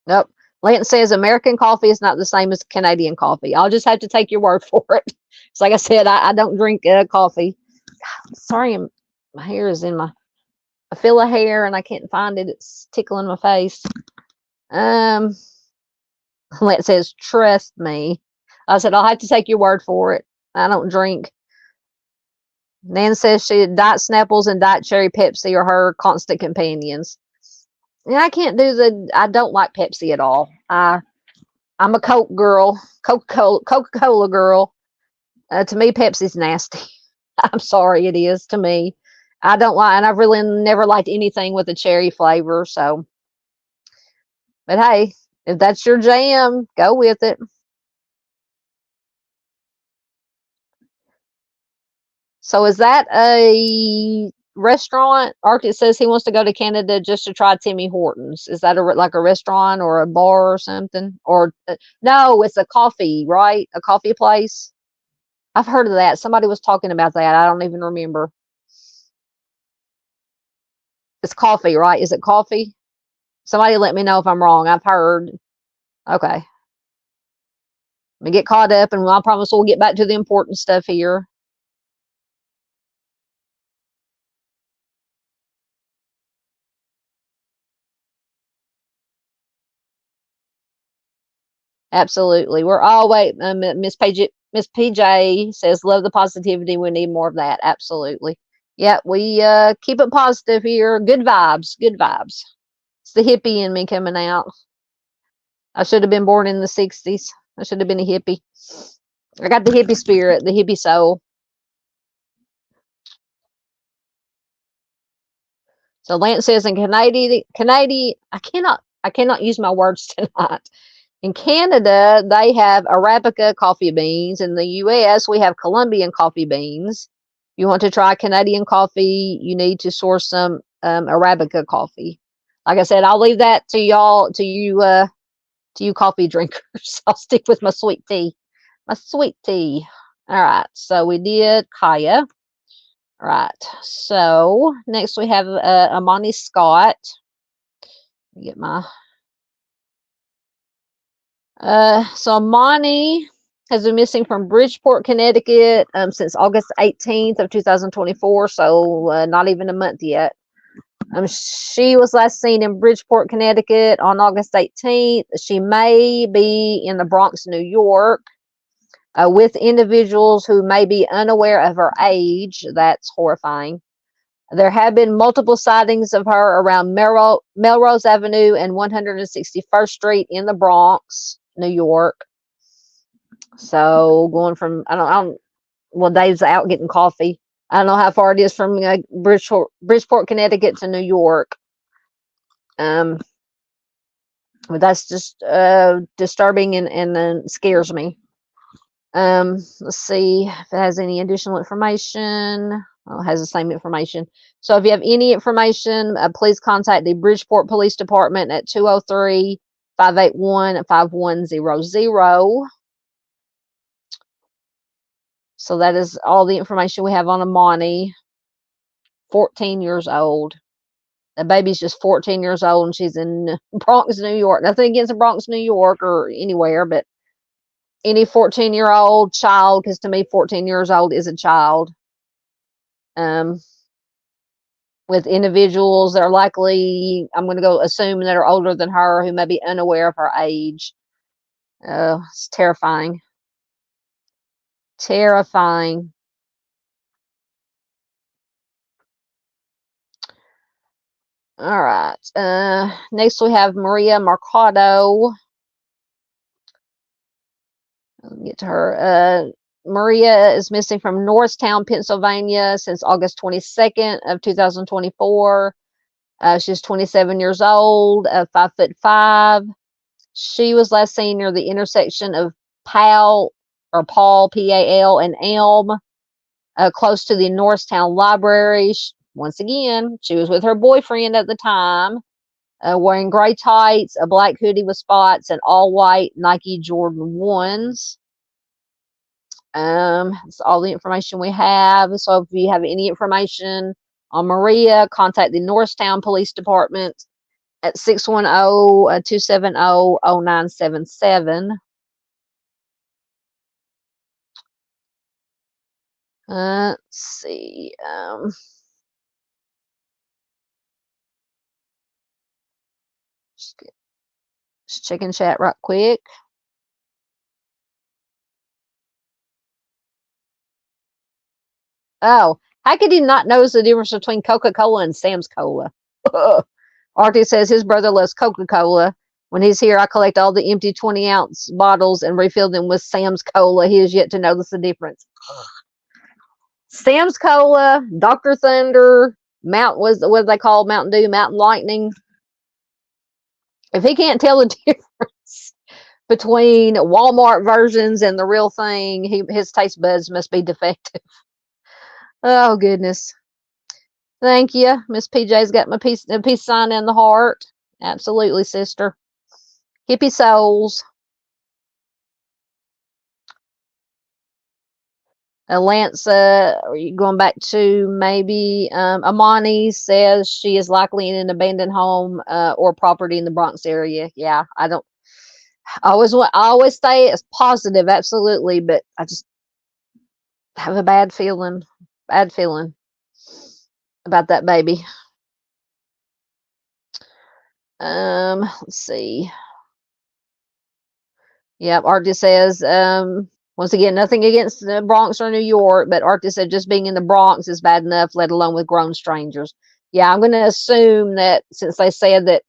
Speaker 1: Nope. Lance says American coffee is not the same as Canadian coffee. I'll just have to take your word for it. So like I said, I don't drink coffee. God, sorry, my hair is in I feel a hair and I can't find it. It's tickling my face. Lance says, trust me. I said, I'll have to take your word for it. I don't drink. Nan says Diet Snapples and Diet Cherry Pepsi are her constant companions. And I can't do I don't like Pepsi at all. I'm a Coke girl, Coca-Cola girl. To me, Pepsi's nasty. I'm sorry, it is to me. I don't like, and I've really never liked anything with a cherry flavor. So, but hey, if that's your jam, go with it. So is that a restaurant. Arctic says he wants to go to Canada just to try Timmy Hortons. Is that like a restaurant or a bar or something? Or no, it's a coffee, right? A coffee place. I've heard of that. Somebody was talking about that. I don't even remember. It's coffee, right? Is it coffee? Somebody let me know if I'm wrong. I've heard. Okay. Let me get caught up, and I promise we'll get back to the important stuff here. Absolutely. We're always, Miss PJ says, love the positivity. We need more of that. Absolutely. Yeah, we keep it positive here. Good vibes. Good vibes. It's the hippie in me coming out. I should have been born in the 60s. I should have been a hippie. I got the hippie spirit, the hippie soul. So Lance says in Canada, I cannot use my words tonight. In Canada, they have Arabica coffee beans. In the US, we have Colombian coffee beans. If you want to try Canadian coffee, you need to source some Arabica coffee. Like I said, I'll leave that to y'all, to you coffee drinkers. I'll stick with my sweet tea. My sweet tea. All right. So we did Kaya. All right. So next we have Amani Scott. Let me get my so Amani has been missing from Bridgeport, Connecticut since August 18th of 2024, so not even a month yet. She was last seen in Bridgeport, Connecticut on August 18th. She may be in the Bronx, New York, with individuals who may be unaware of her age. That's horrifying. There have been multiple sightings of her around Melrose Avenue and 161st Street in the Bronx, New York. So going from, I don't, well, Dave's out getting coffee. I don't know how far it is from Bridgeport, Connecticut to New York. But that's just disturbing and scares me. Let's see if it has any additional information. Well, it has the same information. So if you have any information, please contact the Bridgeport Police Department at 203-581-5100. So that is all the information we have on Amani. 14 years old. The baby's just 14 years old, and she's in Bronx, New York. Nothing against the Bronx, New York, or anywhere, but any 14-year-old child, because to me, 14 years old is a child. With individuals that are likely, I'm going to go assume that are older than her, who may be unaware of her age. It's terrifying. Terrifying. All right. Next we have Maria Mercado. Let me get to her. Maria is missing from Norristown, Pennsylvania since August 22nd of 2024. She's 27 years old, 5'5". She was last seen near the intersection of Paul, P-A-L, and Elm, close to the Norristown Library. Once again, she was with her boyfriend at the time, wearing gray tights, a black hoodie with spots, and all white Nike Jordan 1s. That's all the information we have. So if you have any information on Maria, contact the Norristown Police Department at 610-270-0977. Let's see. Just checking chat right quick. Oh, how could he not know the difference between Coca-Cola and Sam's Cola? Artie says his brother loves Coca-Cola. When he's here, I collect all the empty 20-ounce bottles and refill them with Sam's Cola. He has yet to notice the difference. Sam's Cola, Dr. Thunder, what they call Mountain Dew, Mountain Lightning. If he can't tell the difference between Walmart versions and the real thing, his taste buds must be defective. Oh, goodness. Thank you. Miss PJ's got my peace sign in the heart. Absolutely, sister. Hippie souls. Lance, are you going back to maybe Amani says she is likely in an abandoned home or property in the Bronx area. Yeah, I don't. I always say it's positive, absolutely, but I just have a bad feeling about that baby. Let's see. Yep, Arctis says, once again, nothing against the Bronx or New York, but Arctis said just being in the Bronx is bad enough, let alone with grown strangers. Yeah, I'm going to assume that since they said that,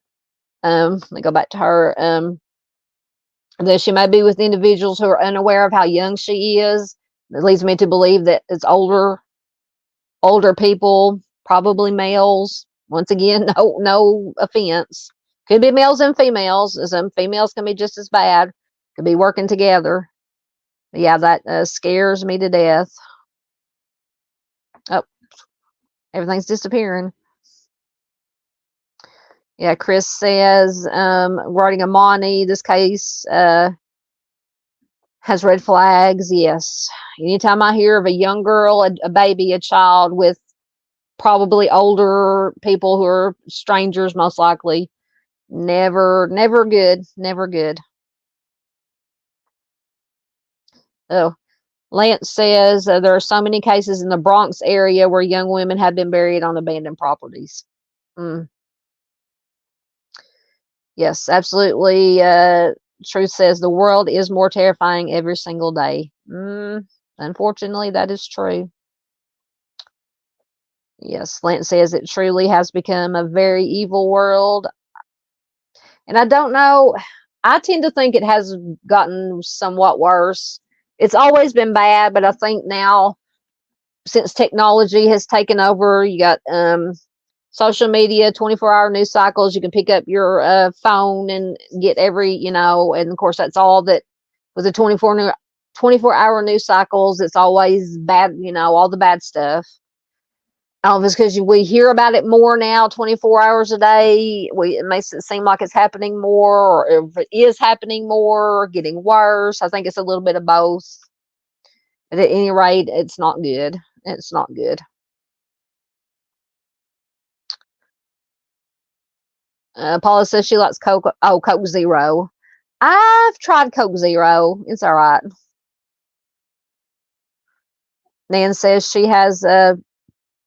Speaker 1: let me go back to her, that she may be with individuals who are unaware of how young she is. It leads me to believe that it's older people, probably males. Once again, no offense. Could be males and females. Some females can be just as bad. Could be working together. Yeah, that scares me to death. Oh, everything's disappearing. Yeah, Chris says, regarding Amani, this case has red flags. Yes. Anytime I hear of a young girl, a baby, a child with probably older people who are strangers, most likely, never good. Never good. Oh, Lance says there are so many cases in the Bronx area where young women have been buried on abandoned properties. Yes, absolutely. Truth says the world is more terrifying every single day. Unfortunately, that is true. Yes, Lance says it truly has become a very evil world. And I don't know, I tend to think it has gotten somewhat worse. It's always been bad, but I think now, since technology has taken over, you got social media, 24-hour news cycles. You can pick up your phone and get and of course, that's all that with the 24-hour news cycles, it's always bad, all the bad stuff. It's because we hear about it more now, 24 hours a day. It makes it seem like it's happening more, or if it is happening more, or getting worse. I think it's a little bit of both. But at any rate, it's not good. It's not good. Paula says she likes Coke. Oh, Coke Zero. I've tried Coke Zero. It's all right. Nan says she has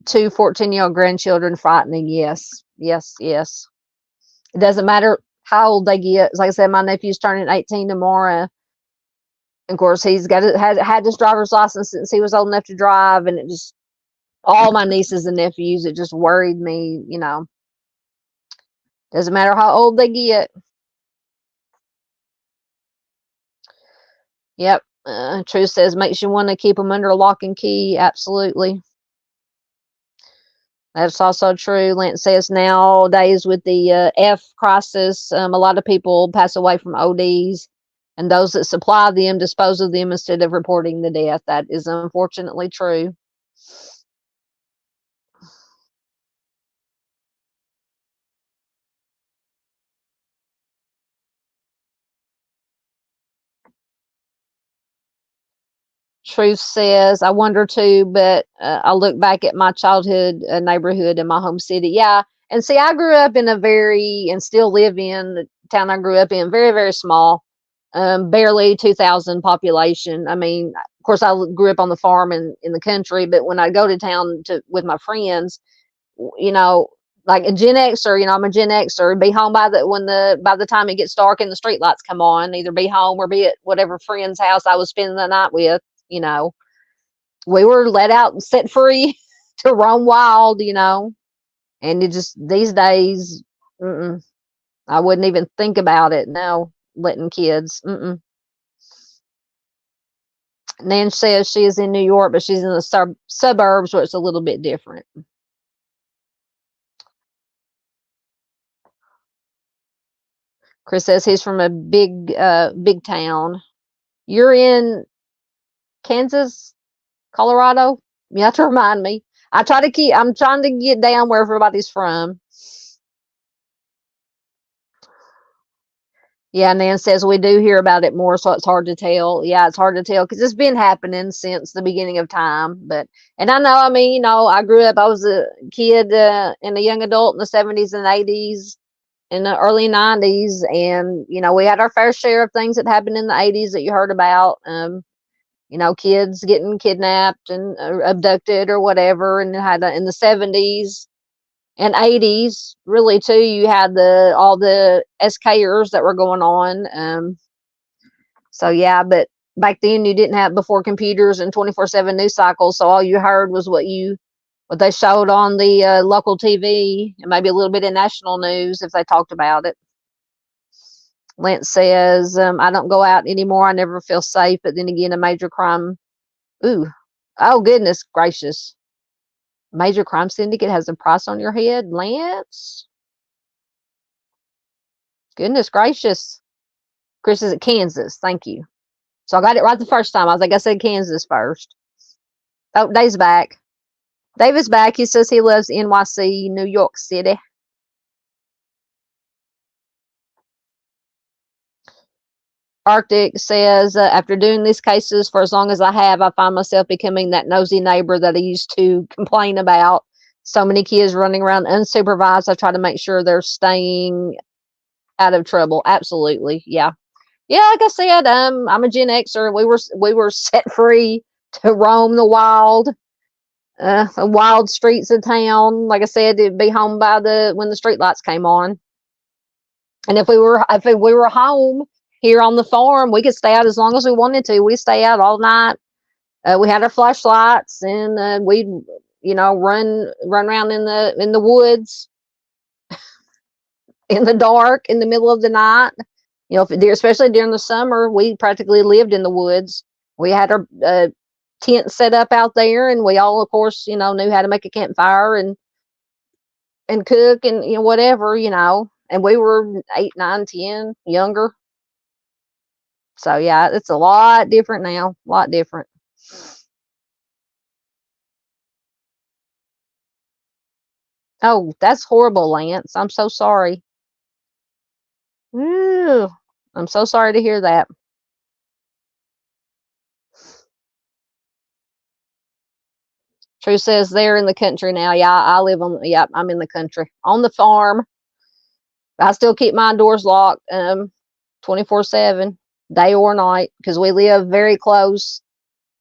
Speaker 1: two 14-year-old grandchildren. Frightening. Yes. Yes. Yes. It doesn't matter how old they get. Like I said, my nephew's turning 18 tomorrow. Of course, he's had his driver's license since he was old enough to drive, and it just all my nieces and nephews. It just worried me. Doesn't matter how old they get. Yep. Truth says makes you want to keep them under lock and key. Absolutely. That's also true. Lance says nowadays with the F crisis, a lot of people pass away from ODs, and those that supply them dispose of them instead of reporting the death. That is unfortunately true. Truth says, I wonder too, but I look back at my childhood neighborhood in my home city. Yeah. And see, I grew up in and still live in the town I grew up in, very, very small, barely 2,000 population. I mean, of course, I grew up on the farm in the country, but when I go to town with my friends, like a Gen Xer, I'm a Gen Xer, be home by the time it gets dark and the street lights come on, either be home or be at whatever friend's house I was spending the night with. We were let out and set free to roam wild, and it just these days, I wouldn't even think about it now, letting kids. Nan says she is in New York, but she's in the suburbs where it's a little bit different. Chris says he's from a big town. You're in Kansas, Colorado? You have to remind me. I'm trying to get down where everybody's from. Yeah, Nan says we do hear about it more, so it's hard to tell. Yeah, it's hard to tell because it's been happening since the beginning of time. And I know, I mean, I grew up, I was a kid and a young adult in the 70s and 80s, in the early 90s. And, we had our fair share of things that happened in the 80s that you heard about. Kids getting kidnapped and abducted or whatever. And had in the 70s and 80s, really too, you had all the SKers that were going on. So yeah, but back then you didn't have, before computers and 24/7 news cycles, so all you heard was what they showed on the local TV, and maybe a little bit in national news if they talked about it. Lance says, I don't go out anymore. I never feel safe. But then again, a major crime. Ooh, oh goodness gracious. Major crime syndicate has a price on your head, Lance? Goodness gracious. Chris is at Kansas. Thank you. So I got it right the first time. I think I said Kansas first. Oh, Dave's back. David's back. He says he loves NYC, New York City. Arctic says, after doing these cases for as long as I have, I find myself becoming that nosy neighbor that I used to complain about. So many kids running around unsupervised. I try to make sure they're staying out of trouble. Absolutely. Yeah. Yeah, like I said, I'm a Gen Xer. We were set free to roam the wild streets of town. Like I said, it'd be home by when the street lights came on. And if we were home here on the farm, we could stay out as long as we wanted to. We stay out all night. We had our flashlights, and we'd run around in the woods in the dark in the middle of the night. Especially during the summer, we practically lived in the woods. We had our tent set up out there, and we all, of course, knew how to make a campfire and cook and whatever, and we were 8, 9, 10, younger. So yeah, it's a lot different now, a lot different. Oh, that's horrible, Lance. I'm so sorry. Ooh, I'm so sorry to hear that. True says they're in the country now. Yeah, I'm in the country on the farm. I still keep my doors locked 24/7, day or night, because we live very close,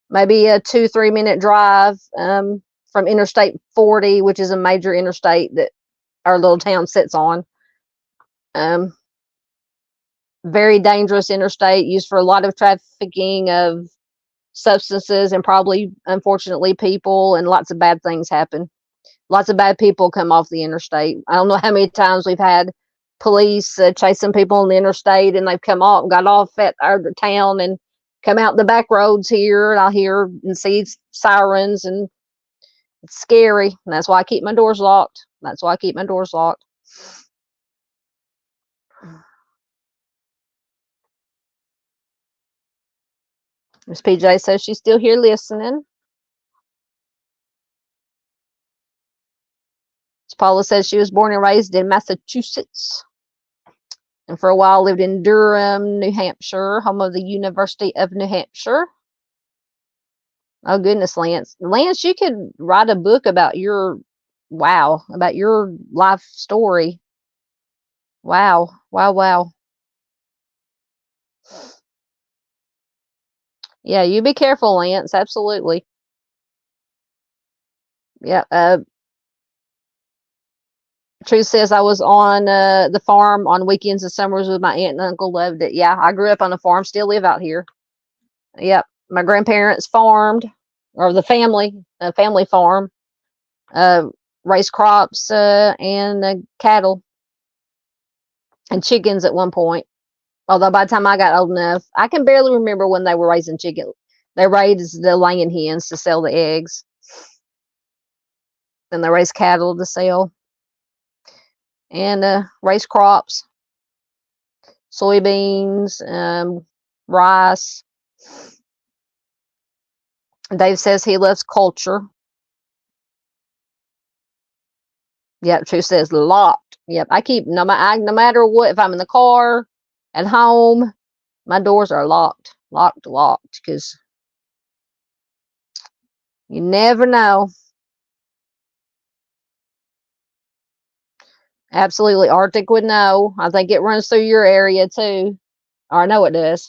Speaker 1: maybe a 2-3 minute drive from Interstate 40, which is a major interstate that our little town sits on. Very dangerous interstate, used for a lot of trafficking of substances and probably, unfortunately, people, and lots of bad things happen. Lots of bad people come off the interstate. I don't know how many times we've had police chasing people on the interstate, and they've got off at our town and come out the back roads here, and I'll hear and see sirens, and it's scary. And that's why I keep my doors locked. Miss PJ says she's still here listening. Paula says she was born and raised in Massachusetts, and for a while lived in Durham, New Hampshire, home of the University of New Hampshire. Oh goodness, Lance. Lance, you could write a book about your life story. Wow. Wow. Yeah, you be careful, Lance. Absolutely. Yeah. Truth says I was on the farm on weekends and summers with my aunt and uncle. Loved it. Yeah, I grew up on a farm. Still live out here. Yep. My grandparents farmed, or the family farm, raised crops and cattle and chickens at one point. Although by the time I got old enough, I can barely remember when they were raising chicken. They raised the laying hens to sell the eggs. Then they raised cattle to sell. And raised crops, soybeans, rice. Dave says he loves culture. Yep, True says locked. Yep, I keep, no matter what, if I'm in the car, at home, my doors are locked, because you never know. Absolutely. Arctic would know. I think it runs through your area too. Or I know it does.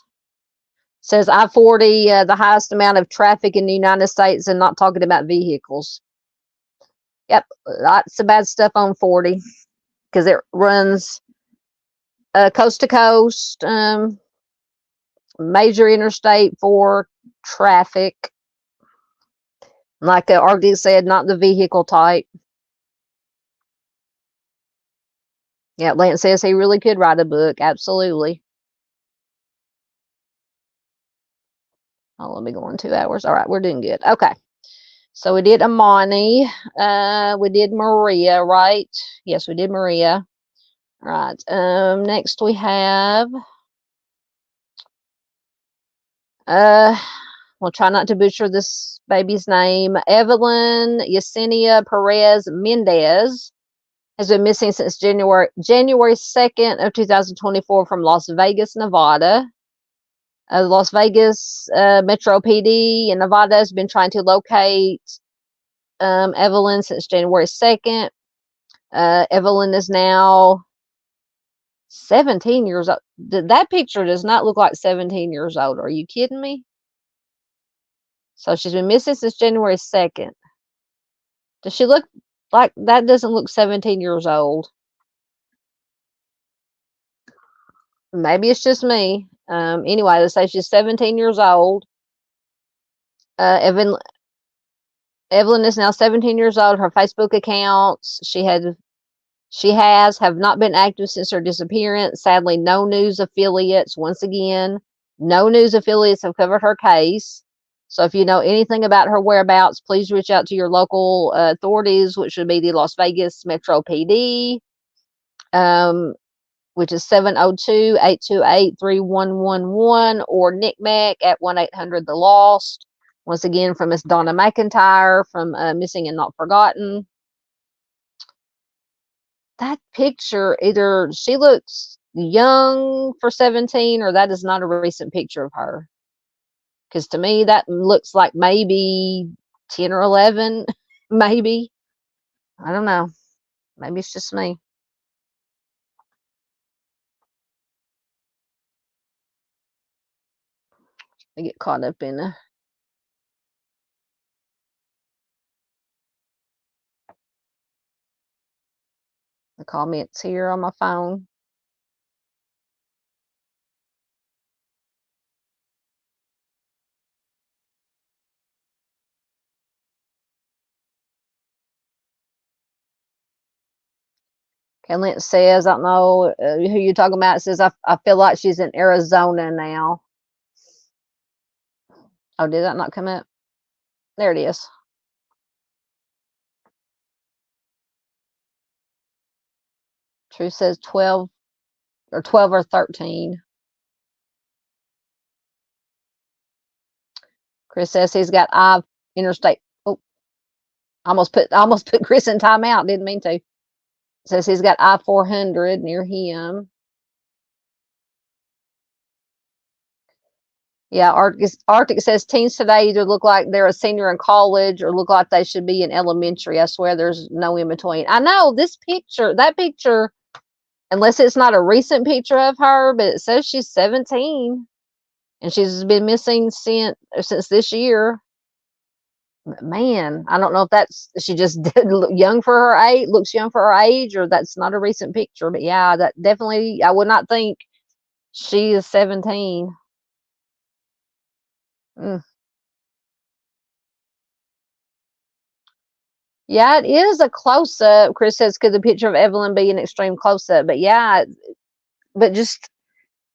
Speaker 1: Says I-40, the highest amount of traffic in the United States, and not talking about vehicles. Yep, lots of bad stuff on 40 because it runs coast to coast, major interstate for traffic. Like Arctic said, not the vehicle type. Yeah, Lance says he really could write a book. Absolutely. Oh, let me go on 2 hours. All right, we're doing good. Okay. So we did Amani. We did Maria, right? Yes, we did Maria. All right. Next we have we'll try not to butcher this baby's name. Evelyn Yesenia Perez Mendez has been missing since January 2nd of 2024 from Las Vegas, Nevada. Las Vegas Metro PD in Nevada has been trying to locate Evelyn since January 2nd. Evelyn is now 17 years old. That picture does not look like 17 years old. Are you kidding me? So she's been missing since January 2nd. Does she look like that? Doesn't look 17 years old. Maybe it's just me. Anyway, let's say she's 17 years old. Evelyn is now 17 years old. Her Facebook accounts she has have not been active since her disappearance. Sadly, no news affiliates, once again, no news affiliates have covered her case. So if you know anything about her whereabouts, please reach out to your local authorities, which would be the Las Vegas Metro PD, which is 702-828-3111, or NICMEC at 1-800-THE-LOST. Once again, from Miss Donna McIntyre from Missing and Not Forgotten. That picture, either she looks young for 17, or that is not a recent picture of her. Because to me, that looks like maybe 10 or 11, maybe. I don't know. Maybe it's just me. I get caught up in the comments here on my phone. Okay, Lynch says, I don't know who you're talking about. It says, I feel like she's in Arizona now. Oh, did that not come up? There it is. True says 12 or 13. Chris says he's got interstate. Oh, almost put Chris in timeout. Didn't mean to. Says he's got I-400 near him. Yeah, Arctic says teens today either look like they're a senior in college or look like they should be in elementary. I swear there's no in between. I know that picture, unless it's not a recent picture of her, but it says she's 17 and she's been missing since this year. Man, I don't know if she just did look young for her age, looks young for her age, or that's not a recent picture. But yeah, that definitely, I would not think she is 17. Mm. Yeah, it is a close up. Chris says, could the picture of Evelyn be an extreme close up? But yeah, but just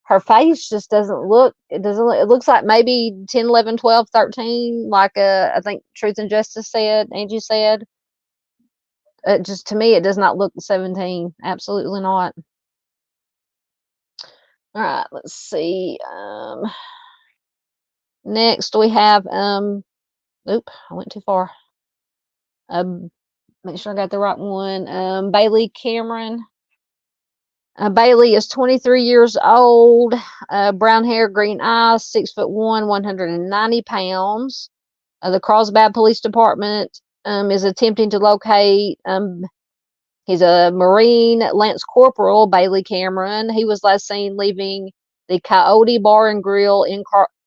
Speaker 1: her face just doesn't look, it looks like maybe 10, 11, 12, 13, like I think Truth and Justice said, Angie said. Just to me, it does not look 17. Absolutely not. All right, let's see. Next we have, oop, I went too far. Make sure I got the right one. Bailey Cameron. Bailey is 23 years old, brown hair, green eyes, 6'1", 190 pounds. The Carlsbad Police Department is attempting to locate. He's a Marine Lance Corporal, Bailey Cameron. He was last seen leaving the Coyote Bar and Grill in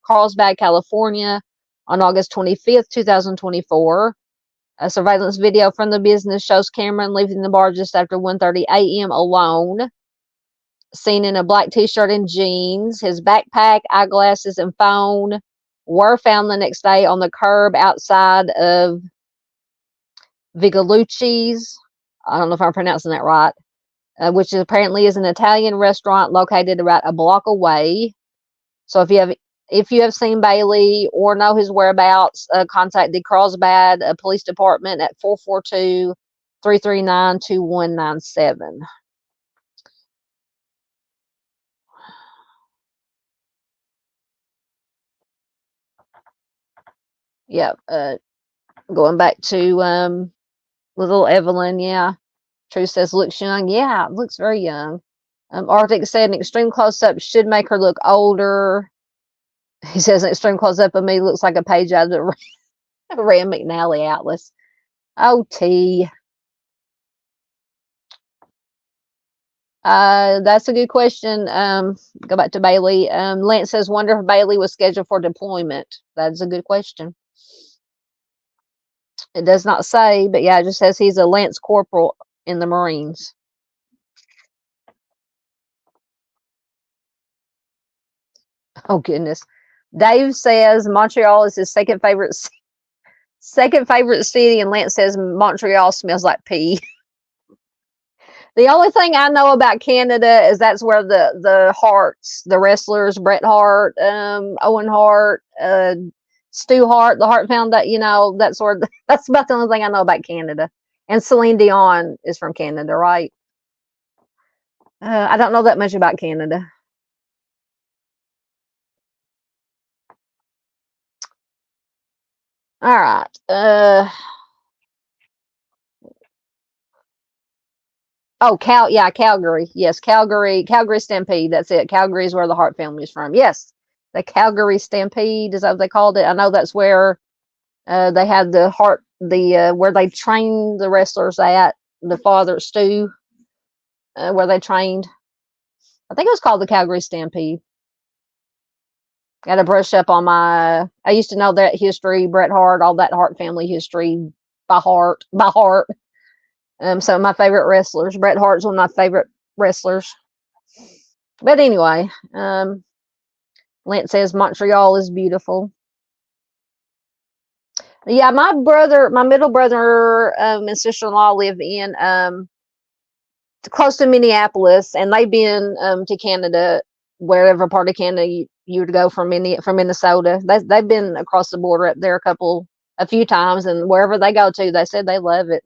Speaker 1: Carlsbad, California on August 25th, 2024. A surveillance video from the business shows Cameron leaving the bar just after 1:30 a.m. alone, seen in a black t-shirt and jeans. His backpack, eyeglasses, and phone were found the next day on the curb outside of Vigalucci's. I don't know if I'm pronouncing that right, which apparently is an Italian restaurant located about a block away. So if you have seen Bailey or know his whereabouts, contact the Carlsbad Police Department at 442-339-2197. Yep. Going back to little Evelyn, yeah. True says looks young. Yeah, looks very young. Arctic said an extreme close-up should make her look older. He says an extreme close-up of me looks like a page out of the Rand McNally Atlas. Oh, T. That's a good question. Go back to Bailey. Lance says, wonder if Bailey was scheduled for deployment. That's a good question. It does not say, but yeah, it just says he's a Lance Corporal in the Marines. Oh, goodness. Dave says Montreal is his second favorite city, and Lance says Montreal smells like pee. The only thing I know about Canada is that's where the Harts, the wrestlers, Bret Hart, Owen Hart, Stu Hart, the Hart Foundation, that's about the only thing I know about Canada. And Celine Dion is from Canada, right? I don't know that much about Canada. All right. Oh, Calgary. Yes, Calgary Stampede. That's it. Calgary is where the Hart family is from. Yes, the Calgary Stampede is that what they called it. I know that's where they had the Hart, where they trained the wrestlers at, the father Stu, where they trained. I think it was called the Calgary Stampede. Got to brush up on I used to know that history, Bret Hart, all that Hart family history by heart. So my favorite wrestlers, Bret Hart's one of my favorite wrestlers. But anyway, Lance says Montreal is beautiful. Yeah, my middle brother, and sister-in-law live in close to Minneapolis, and they've been to Canada, wherever part of Canada you would go from Minnesota. They've been across the border up there a few times, and wherever they go to, they said they love it.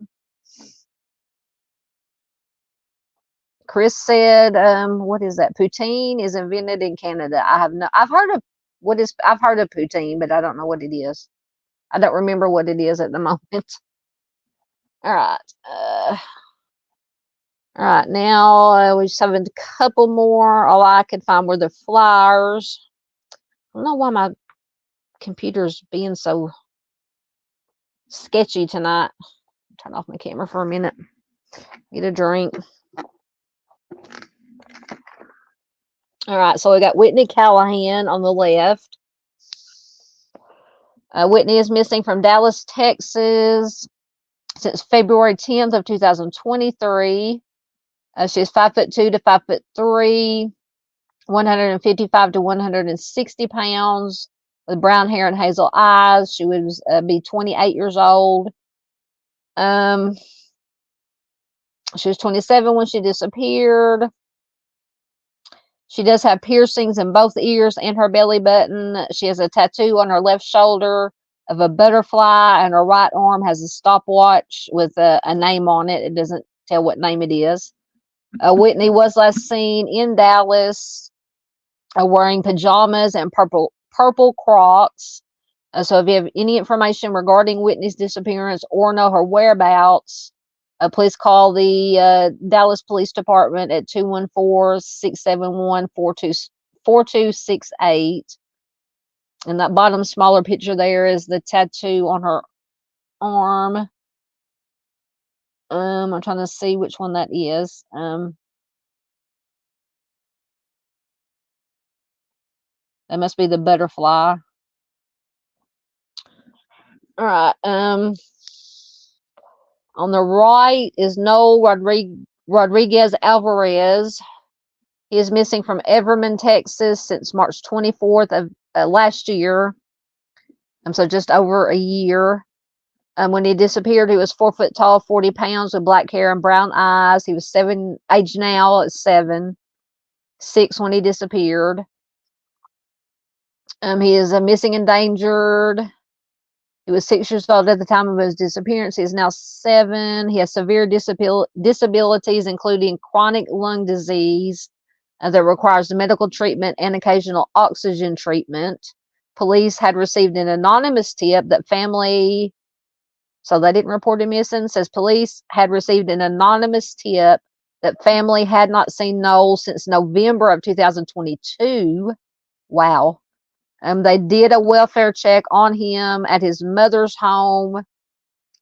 Speaker 1: Chris said, what is that? Poutine is invented in Canada. I've heard of poutine, but I don't know what it is. I don't remember what it is at the moment. All right. All right. Now we just have a couple more. All I could find were the flyers. I don't know why my computer's being so sketchy tonight. Turn off my camera for a minute. Get a drink. All right, so we got Whitney Callahan on the left. Whitney is missing from Dallas, Texas since February 10th of 2023. She's 5'2" to 5'3", 155 to 160 pounds, with brown hair and hazel eyes. She would be 28 years old. She was 27 when she disappeared. She does have piercings in both ears and her belly button. She has a tattoo on her left shoulder of a butterfly, and her right arm has a stopwatch with a name on it. It doesn't tell what name it is. Whitney was last seen in Dallas wearing pajamas and purple Crocs. So if you have any information regarding Whitney's disappearance or know her whereabouts, Please call the Dallas Police Department at 214-671-4268. And that bottom smaller picture there is the tattoo on her arm. I'm trying to see which one that is. That must be the butterfly. All right. On the right is Noel Rodriguez Alvarez. He is missing from Everman, Texas since March 24th of last year. So just over a year. When he disappeared, he was 4 foot tall, 40 pounds, with black hair and brown eyes. He was age now at 7, 6 when he disappeared. He is missing endangered. He was 6 years old at the time of his disappearance. He is now 7. He has severe disabilities, including chronic lung disease that requires medical treatment and occasional oxygen treatment. Police had received an anonymous tip that family, so they didn't report him missing, says police had received an anonymous tip that family had not seen Noel since November of 2022. Wow. They did a welfare check on him at his mother's home,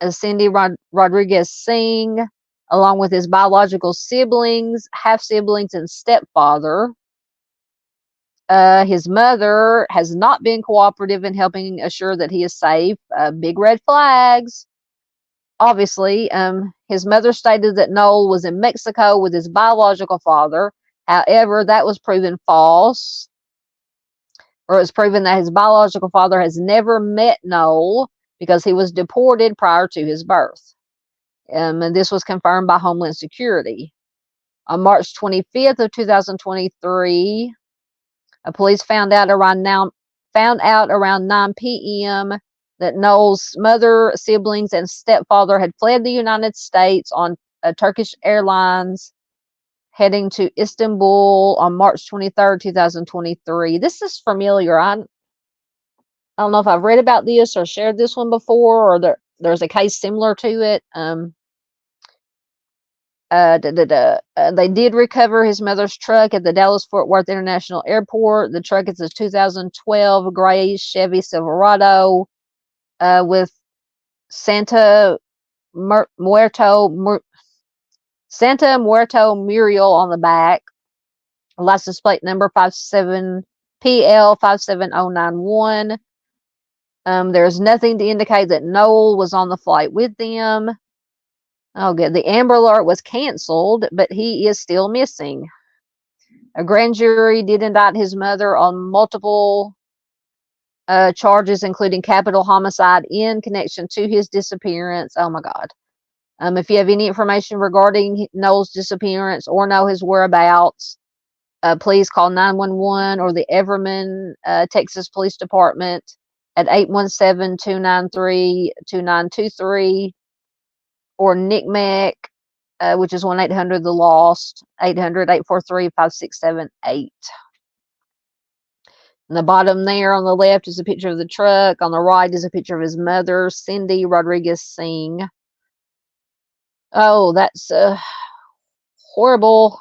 Speaker 1: Cindy Rodriguez Singh, along with his biological siblings, half-siblings, and stepfather. His mother has not been cooperative in helping assure that he is safe. Big red flags. Obviously, his mother stated that Noel was in Mexico with his biological father. However, that was proven false. Or it was proven that his biological father has never met Noel because he was deported prior to his birth. And this was confirmed by Homeland Security. On March 25th of 2023, police found out around 9 p.m. that Noel's mother, siblings, and stepfather had fled the United States on Turkish Airlines, heading to Istanbul on March 23rd, 2023. This is familiar. I don't know if I've read about this or shared this one before, or there's a case similar to it. They did recover his mother's truck at the Dallas-Fort Worth International Airport. The truck is a 2012 gray Chevy Silverado with Santa Muerto Muriel on the back. License plate number 57PL57091. There's nothing to indicate that Noel was on the flight with them. Oh, good. The Amber Alert was canceled, but he is still missing. A grand jury did indict his mother on multiple charges, including capital homicide in connection to his disappearance. Oh, my God. If you have any information regarding Noel's disappearance or know his whereabouts, please call 911 or the Everman, Texas Police Department at 817-293-2923, or NCMEC, which is 1-800-THE-LOST, 800-843-5678. And the bottom there on the left is a picture of the truck. On the right is a picture of his mother, Cindy Rodriguez Singh. Oh, that's horrible.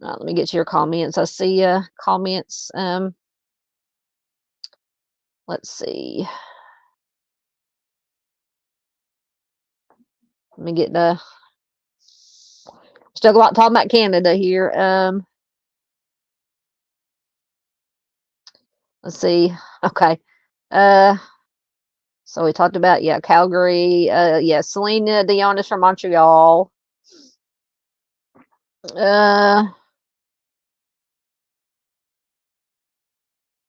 Speaker 1: Let me get to your comments. I see comments. Let's see. Let me get still talking about Canada here. Let's see. Okay. So we talked about, Calgary. Selena Dion is from Montreal.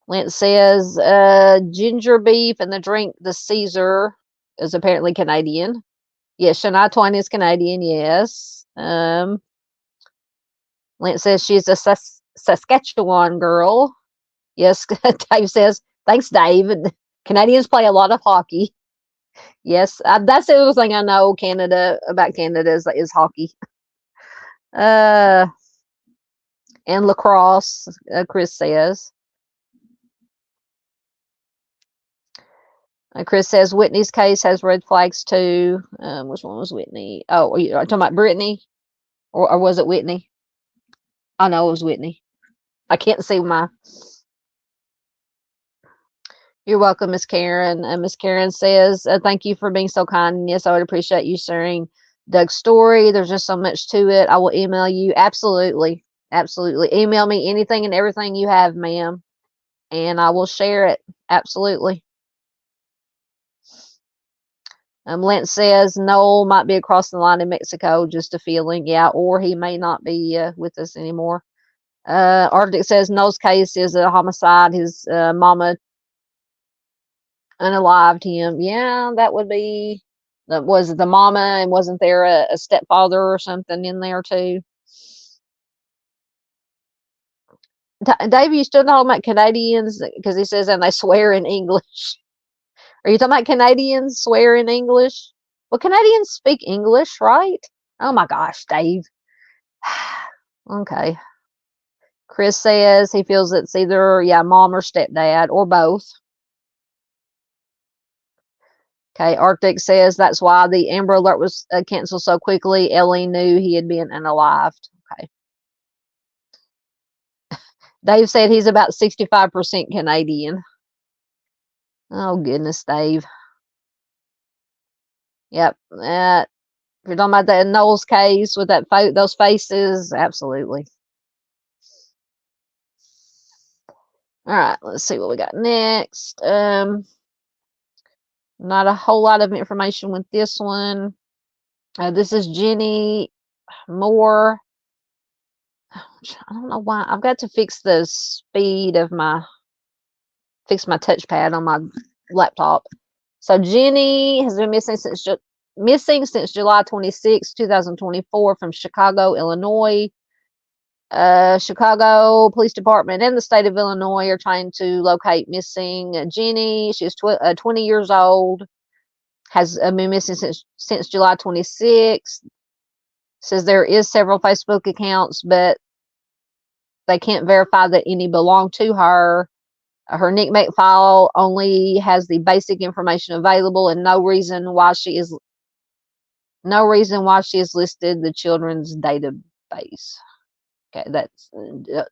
Speaker 1: Lance says ginger beef and the drink, the Caesar, is apparently Canadian. Yes, Shania Twain is Canadian, yes. Lance says she's a Saskatchewan girl. Yes, Dave says, thanks, Dave. Canadians play a lot of hockey. Yes, that's the other thing I know about Canada is hockey. And lacrosse, Chris says. Chris says Whitney's case has red flags too. Which one was Whitney? Oh, are you talking about Brittany? Or was it Whitney? Oh, no, it was Whitney. I can't see my... You're welcome, Miss Karen. Miss Karen says, thank you for being so kind. And yes, I would appreciate you sharing Doug's story. There's just so much to it. I will email you. Absolutely. Absolutely. Email me anything and everything you have, ma'am, and I will share it. Absolutely. Lance says Noel might be across the line in Mexico. Just a feeling. Yeah, or he may not be with us anymore. Arctic says Noel's case is a homicide. His mama unalived him. Yeah, that would be... was it the mama, and wasn't there a stepfather or something in there too? Dave, you still talking about Canadians? Because he says, and they swear in English. Are you talking about Canadians swear in English? Well, Canadians speak English, right? Oh my gosh, Dave. Okay. Chris says he feels it's either, yeah, mom or stepdad or both. Okay, Arctic says that's why the Amber Alert was canceled so quickly. Ellie knew he had been unalived. Okay. Dave said he's about 65% Canadian. Oh, goodness, Dave. Yep. If you're talking about that Noel's case with that those faces, absolutely. All right, let's see what we got next. Not a whole lot of information with this one. This is Jenny Moore. I don't know why. I've got to fix the speed of my touchpad on my laptop. So Jenny has been missing since July 26, 2024 from Chicago, Illinois. Chicago Police Department and the state of Illinois are trying to locate missing Jenny. She's 20 years old. Has been missing since July 26th. Says there is several Facebook accounts, but they can't verify that any belong to her. Her NCMEC file only has the basic information available, and no reason why she is listed the children's database. Okay, that's I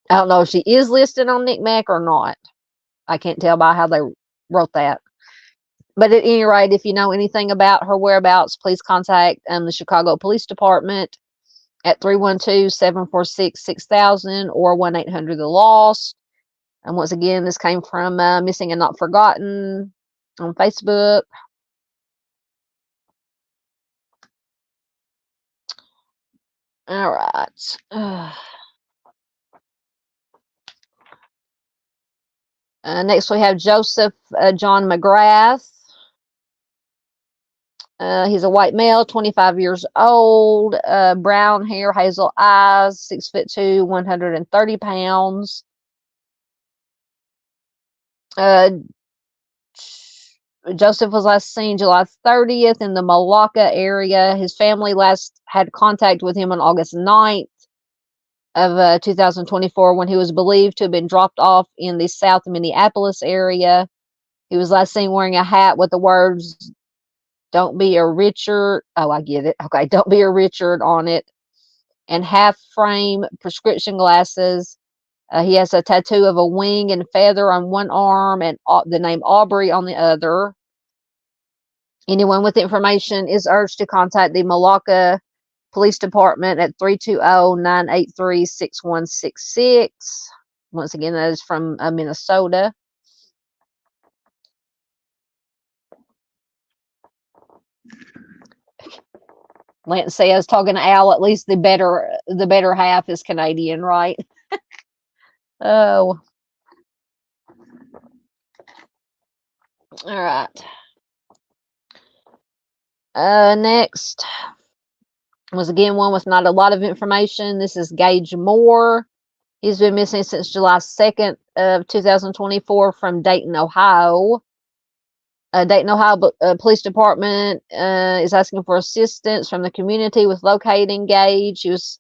Speaker 1: don't know if she is listed on NCMEC or not. I can't tell by how they wrote that. But at any rate, if you know anything about her whereabouts, please contact the Chicago Police Department at 312-746-6000 or 1-800-THE-LOST. And once again, this came from Missing and Not Forgotten on Facebook. All right. Next, we have Joseph John McGrath. He's a white male, 25 years old, brown hair, hazel eyes, 6'2", 130 pounds. Joseph was last seen July 30th in the Malacca area. His family last had contact with him on August 9th of 2024 when he was believed to have been dropped off in the South Minneapolis area. He was last seen wearing a hat with the words, "Don't be a Richard." Oh, I get it. Okay, "Don't be a Richard" on it. And half-frame prescription glasses. He has a tattoo of a wing and feather on one arm and the name Aubrey on the other. Anyone with information is urged to contact the Malacca Police Department at 320-983-6166. Once again, that is from Minnesota. Lance says, talking to Al, at least the better half is Canadian, right? Oh. All right. Next was again one with not a lot of information. This is Gage Moore. He's been missing since July 2nd of 2024 from Dayton, Ohio. Dayton, Ohio Police Department is asking for assistance from the community with locating Gage. He was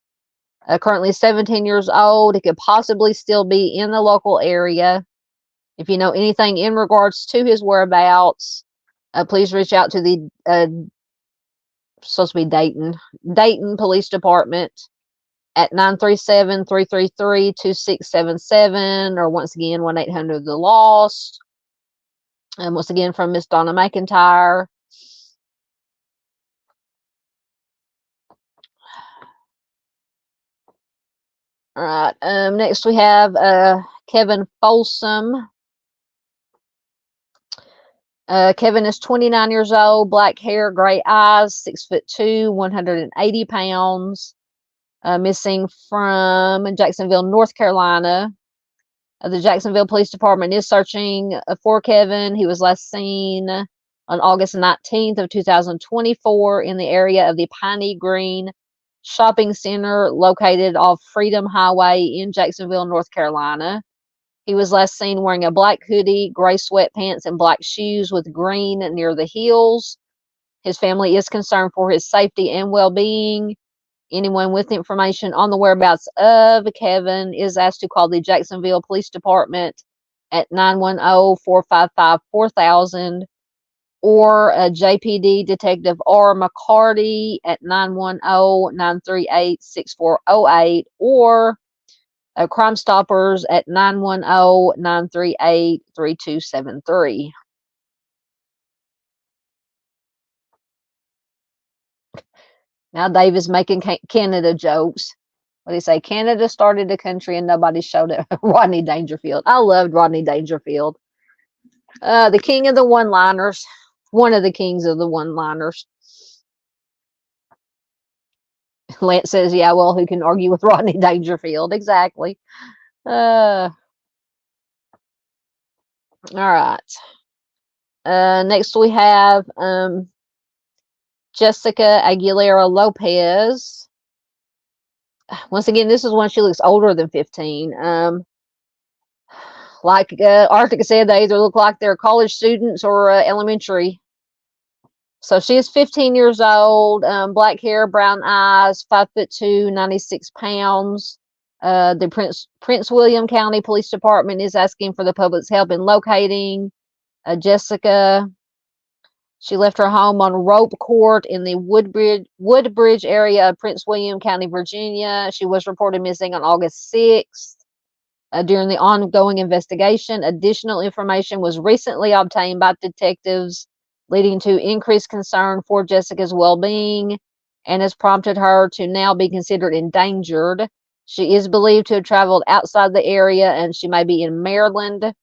Speaker 1: currently 17 years old. He could possibly still be in the local area. If you know anything in regards to his whereabouts, please reach out to the supposed to be Dayton Police Department at 937-333-2677, or once again 1-800-THE-LOST. And once again from Miss Donna McIntyre. All right. Next we have Kevin Folsom. Kevin is 29 years old, black hair, gray eyes, 6'2", 180 pounds. Missing from Jacksonville, North Carolina. The Jacksonville Police Department is searching for Kevin. He was last seen on August 19th of 2024 in the area of the Piney Green Shopping Center located off Freedom Highway in Jacksonville, North Carolina. He was last seen wearing a black hoodie, gray sweatpants, and black shoes with green near the heels. His family is concerned for his safety and well-being. Anyone with information on the whereabouts of Kevin is asked to call the Jacksonville Police Department at 910-455-4000 or JPD Detective R. McCarty at 910-938-6408 or Crime Stoppers at 910-938-3273. Now Dave is making Canada jokes. What do you say? Canada started the country and nobody showed it. Rodney Dangerfield. I loved Rodney Dangerfield. The king of the one-liners. One of the kings of the one-liners. Lance says, yeah, well, who can argue with Rodney Dangerfield? Exactly. All right. Next we have Jessica Aguilera Lopez. Once again, this is when she looks older than 15. Like Arctic said, they either look like they're college students or elementary. So she is 15 years old, black hair, brown eyes, 5'2", 96 pounds. The Prince William County Police Department is asking for the public's help in locating Jessica. She left her home on Rope Court in the Woodbridge area of Prince William County, Virginia. She was reported missing on August 6th. During the ongoing investigation, additional information was recently obtained by detectives, leading to increased concern for Jessica's well-being and has prompted her to now be considered endangered. She is believed to have traveled outside the area and she may be in Maryland.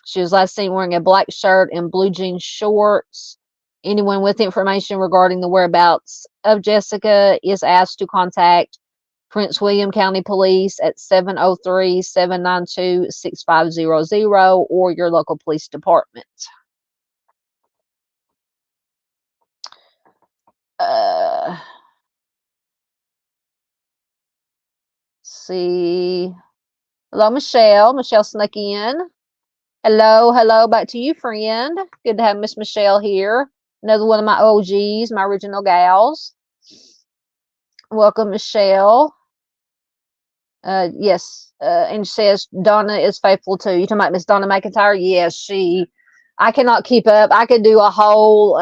Speaker 1: She was last seen wearing a black shirt and blue jean shorts. Anyone with information regarding the whereabouts of Jessica is asked to contact Prince William County Police at 703-792-6500 or your local police department. See. Hello, Michelle. Michelle snuck in. Hello. Back to you, friend. Good to have Miss Michelle here. Another one of my OGs, my original gals. Welcome, Michelle. Yes. And she says Donna is faithful too. You talking about Miss Donna McIntyre? Yes, I cannot keep up. I could do a whole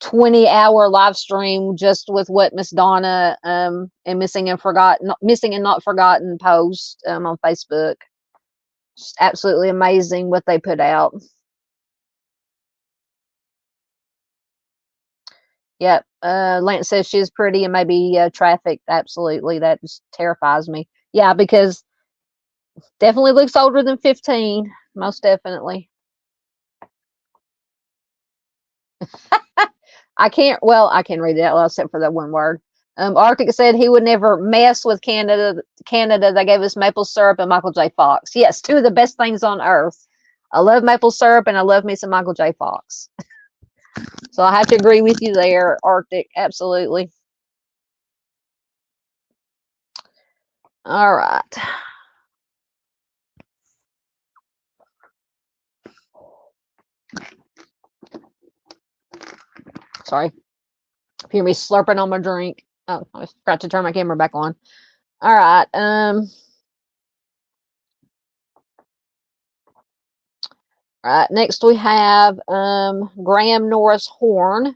Speaker 1: 20-hour live stream just with what Miss Donna and missing and not forgotten post on Facebook. Just absolutely amazing what they put out. Yep. Lance says she's pretty and maybe trafficked. Absolutely. That just terrifies me. Yeah, because definitely looks older than 15. Most definitely. I can read it out loud except for that one word. Arctic said he would never mess with Canada. They gave us maple syrup and Michael J. Fox. Yes, two of the best things on earth. I love maple syrup and I love me some Michael J. Fox. So I have to agree with you there, Arctic. Absolutely. All right. Sorry. Hear me slurping on my drink. Oh, I forgot to turn my camera back on. All right. Right, next we have Graham Norris Horn.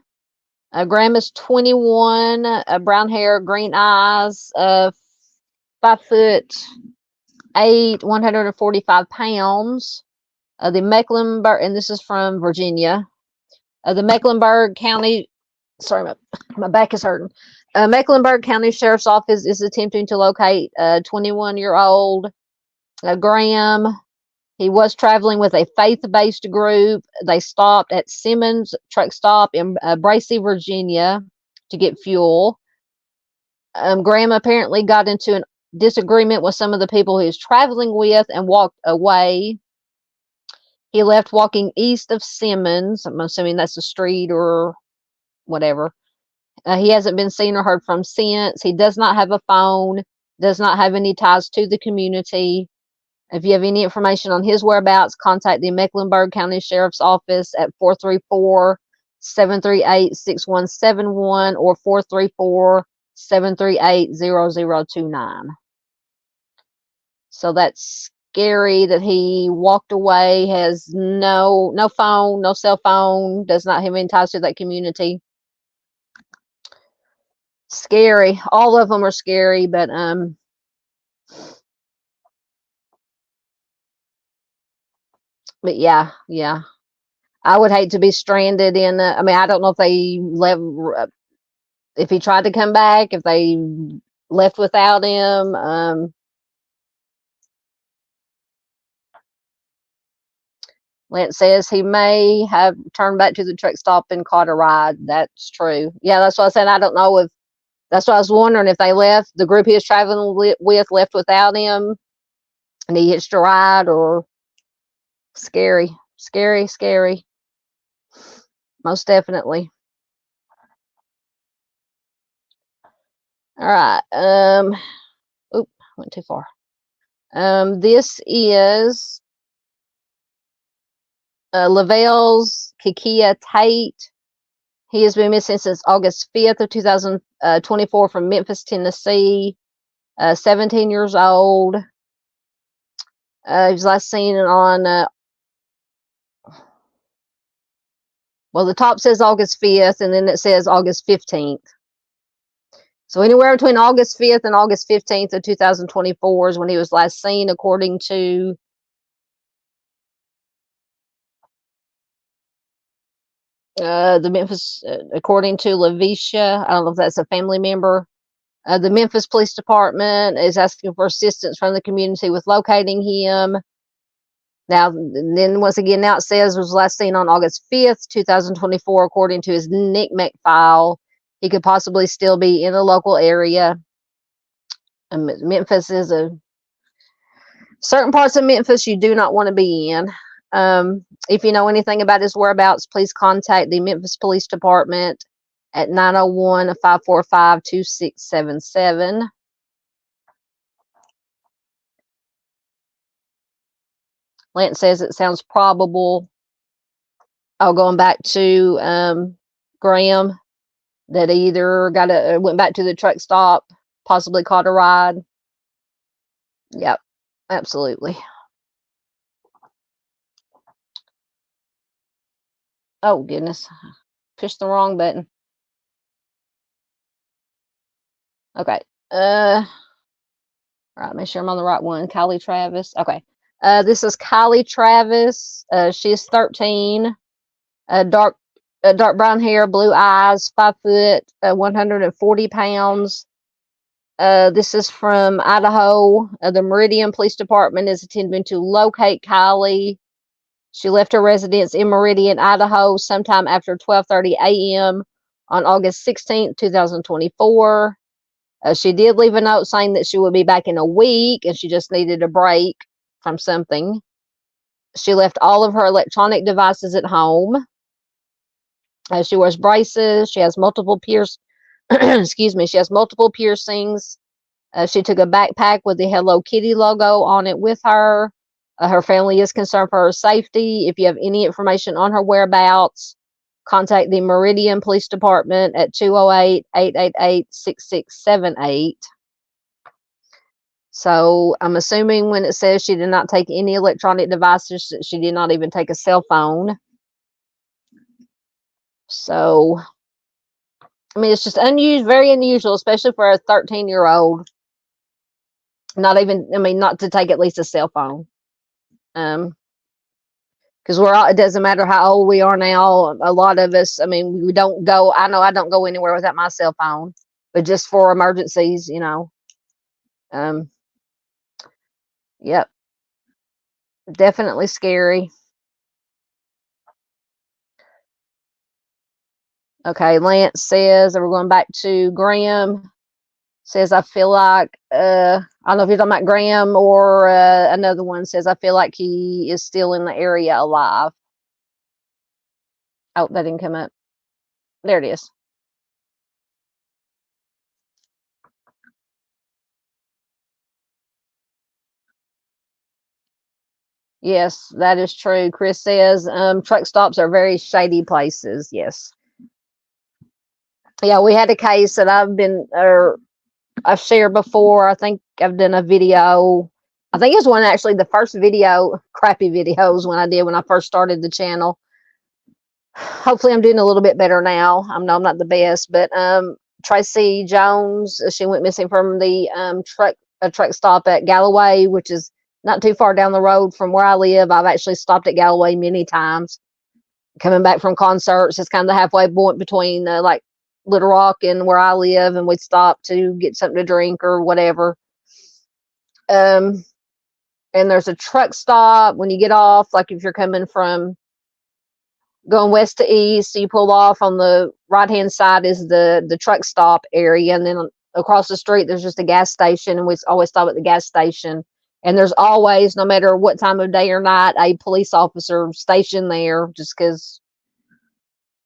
Speaker 1: Graham is 21, brown hair, green eyes, 5'8", 145 pounds. The Mecklenburg, and this is from Virginia. The Mecklenburg County, sorry, my back is hurting. Mecklenburg County Sheriff's Office is attempting to locate 21-year-old Graham. He was traveling with a faith-based group. They stopped at Simmons truck stop in Bracy, Virginia to get fuel. Graham apparently got into a disagreement with some of the people he was traveling with and walked away. He left walking east of Simmons. I'm assuming that's a street or whatever. He hasn't been seen or heard from since. He does not have a phone, does not have any ties to the community. If you have any information on his whereabouts, contact the Mecklenburg County Sheriff's Office at 434-738-6171 or 434-738-0029. So that's scary that he walked away, has no phone, no cell phone, does not have any ties to that community. Scary. All of them are scary, but yeah. I would hate to be stranded in. I mean, I don't know if they left, if he tried to come back, if they left without him. Lance says he may have turned back to the truck stop and caught a ride. That's true. Yeah, that's what I said. I don't know if, that's what I was wondering, if they left, the group he was traveling with left without him and he hitched a ride, or scary. Most definitely. All right. Oop, went too far. This is Lavelle's Kikia Tate. He has been missing since August 5th of 2024 from Memphis, Tennessee. 17 years old. He was last seen on, well, the top says August 5th, and then it says August 15th. So anywhere between August 5th and August 15th of 2024 is when he was last seen, according to the Memphis, according to Lavisha. I don't know if that's a family member. The Memphis Police Department is asking for assistance from the community with locating him. Now, then once again, now it says was last seen on August 5th, 2024, according to his NCMEC file. He could possibly still be in the local area. Memphis is certain parts of Memphis you do not want to be in. If you know anything about his whereabouts, please contact the Memphis Police Department at 901-545-2677. Lance says it sounds probable. Going back to Graham, that he either went back to the truck stop, possibly caught a ride. Yep, absolutely. Oh goodness, pushed the wrong button. Okay. All right, make sure I'm on the right one. Kylie Travis. Okay. This is Kylie Travis. She's 13. Dark brown hair, blue eyes, 5 foot, 140 pounds. This is from Idaho. The Meridian Police Department is attempting to locate Kylie. She left her residence in Meridian, Idaho, sometime after 12:30 a.m. on August 16th, 2024. She did leave a note saying that she would be back in a week and she just needed a break from something. She left all of her electronic devices at home. She wears braces. She has multiple excuse me. She has multiple piercings. She took a backpack with the Hello Kitty logo on it with her. Her family is concerned for her safety. If you have any information on her whereabouts, contact the Meridian Police Department at 208-888-6678. So I'm assuming when it says she did not take any electronic devices, she did not even take a cell phone. So, I mean, it's just very unusual, especially for a 13-year-old. Not even, I mean, not to take at least a cell phone. Because it doesn't matter how old we are now. A lot of us, I mean, we don't go, I know I don't go anywhere without my cell phone, but just for emergencies, you know. Yep. Definitely scary. Okay, Lance says, and we're going back to Graham. Says, I feel like, I don't know if you're talking about Graham or another one, says, I feel like he is still in the area alive. Oh, that didn't come up. There it is. Yes, that is true. Chris says, truck stops are very shady places. Yes. Yeah, we had a case that I've shared before. I think I've done a video. I think it's one actually the first video, crappy videos when I first started the channel. Hopefully I'm doing a little bit better now. I know I'm not the best, but Tracy Jones, she went missing from the truck stop at Galloway, which is not too far down the road from where I live. I've actually stopped at Galloway many times. Coming back from concerts, it's kind of the halfway point between like Little Rock and where I live, and we'd stop to get something to drink or whatever. And there's a truck stop when you get off, like if you're coming from going west to east, so you pull off on the right hand side is the truck stop area, and then across the street there's just a gas station, and we always stop at the gas station. And there's always, no matter what time of day or night, a police officer stationed there, just because.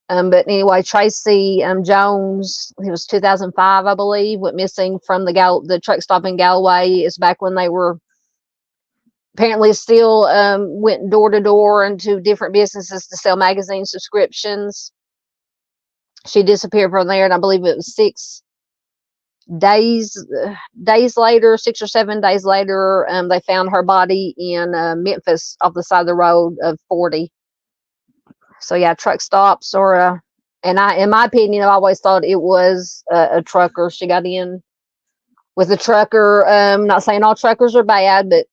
Speaker 1: But anyway, Tracy Jones, he was 2005, I believe, went missing from the truck stop in Galloway. It's back when they were apparently still went door to door into different businesses to sell magazine subscriptions. She disappeared from there, and I believe it was 6 days later, 6 or 7 days later, they found her body in Memphis off the side of the road of 40. So yeah, truck stops or and in my opinion, I always thought it was a trucker. She got in with a trucker. Not saying all truckers are bad, but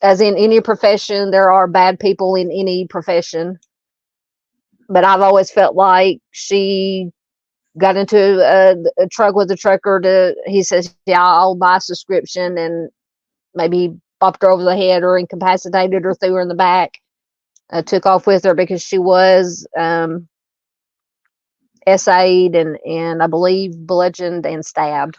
Speaker 1: as in any profession, there are bad people in any profession. But I've always felt like she got into a truck with a trucker he says, yeah, I'll buy a subscription, and maybe bopped her over the head or incapacitated her, threw her in the back, took off with her because she was SA'd and I believe bludgeoned and stabbed.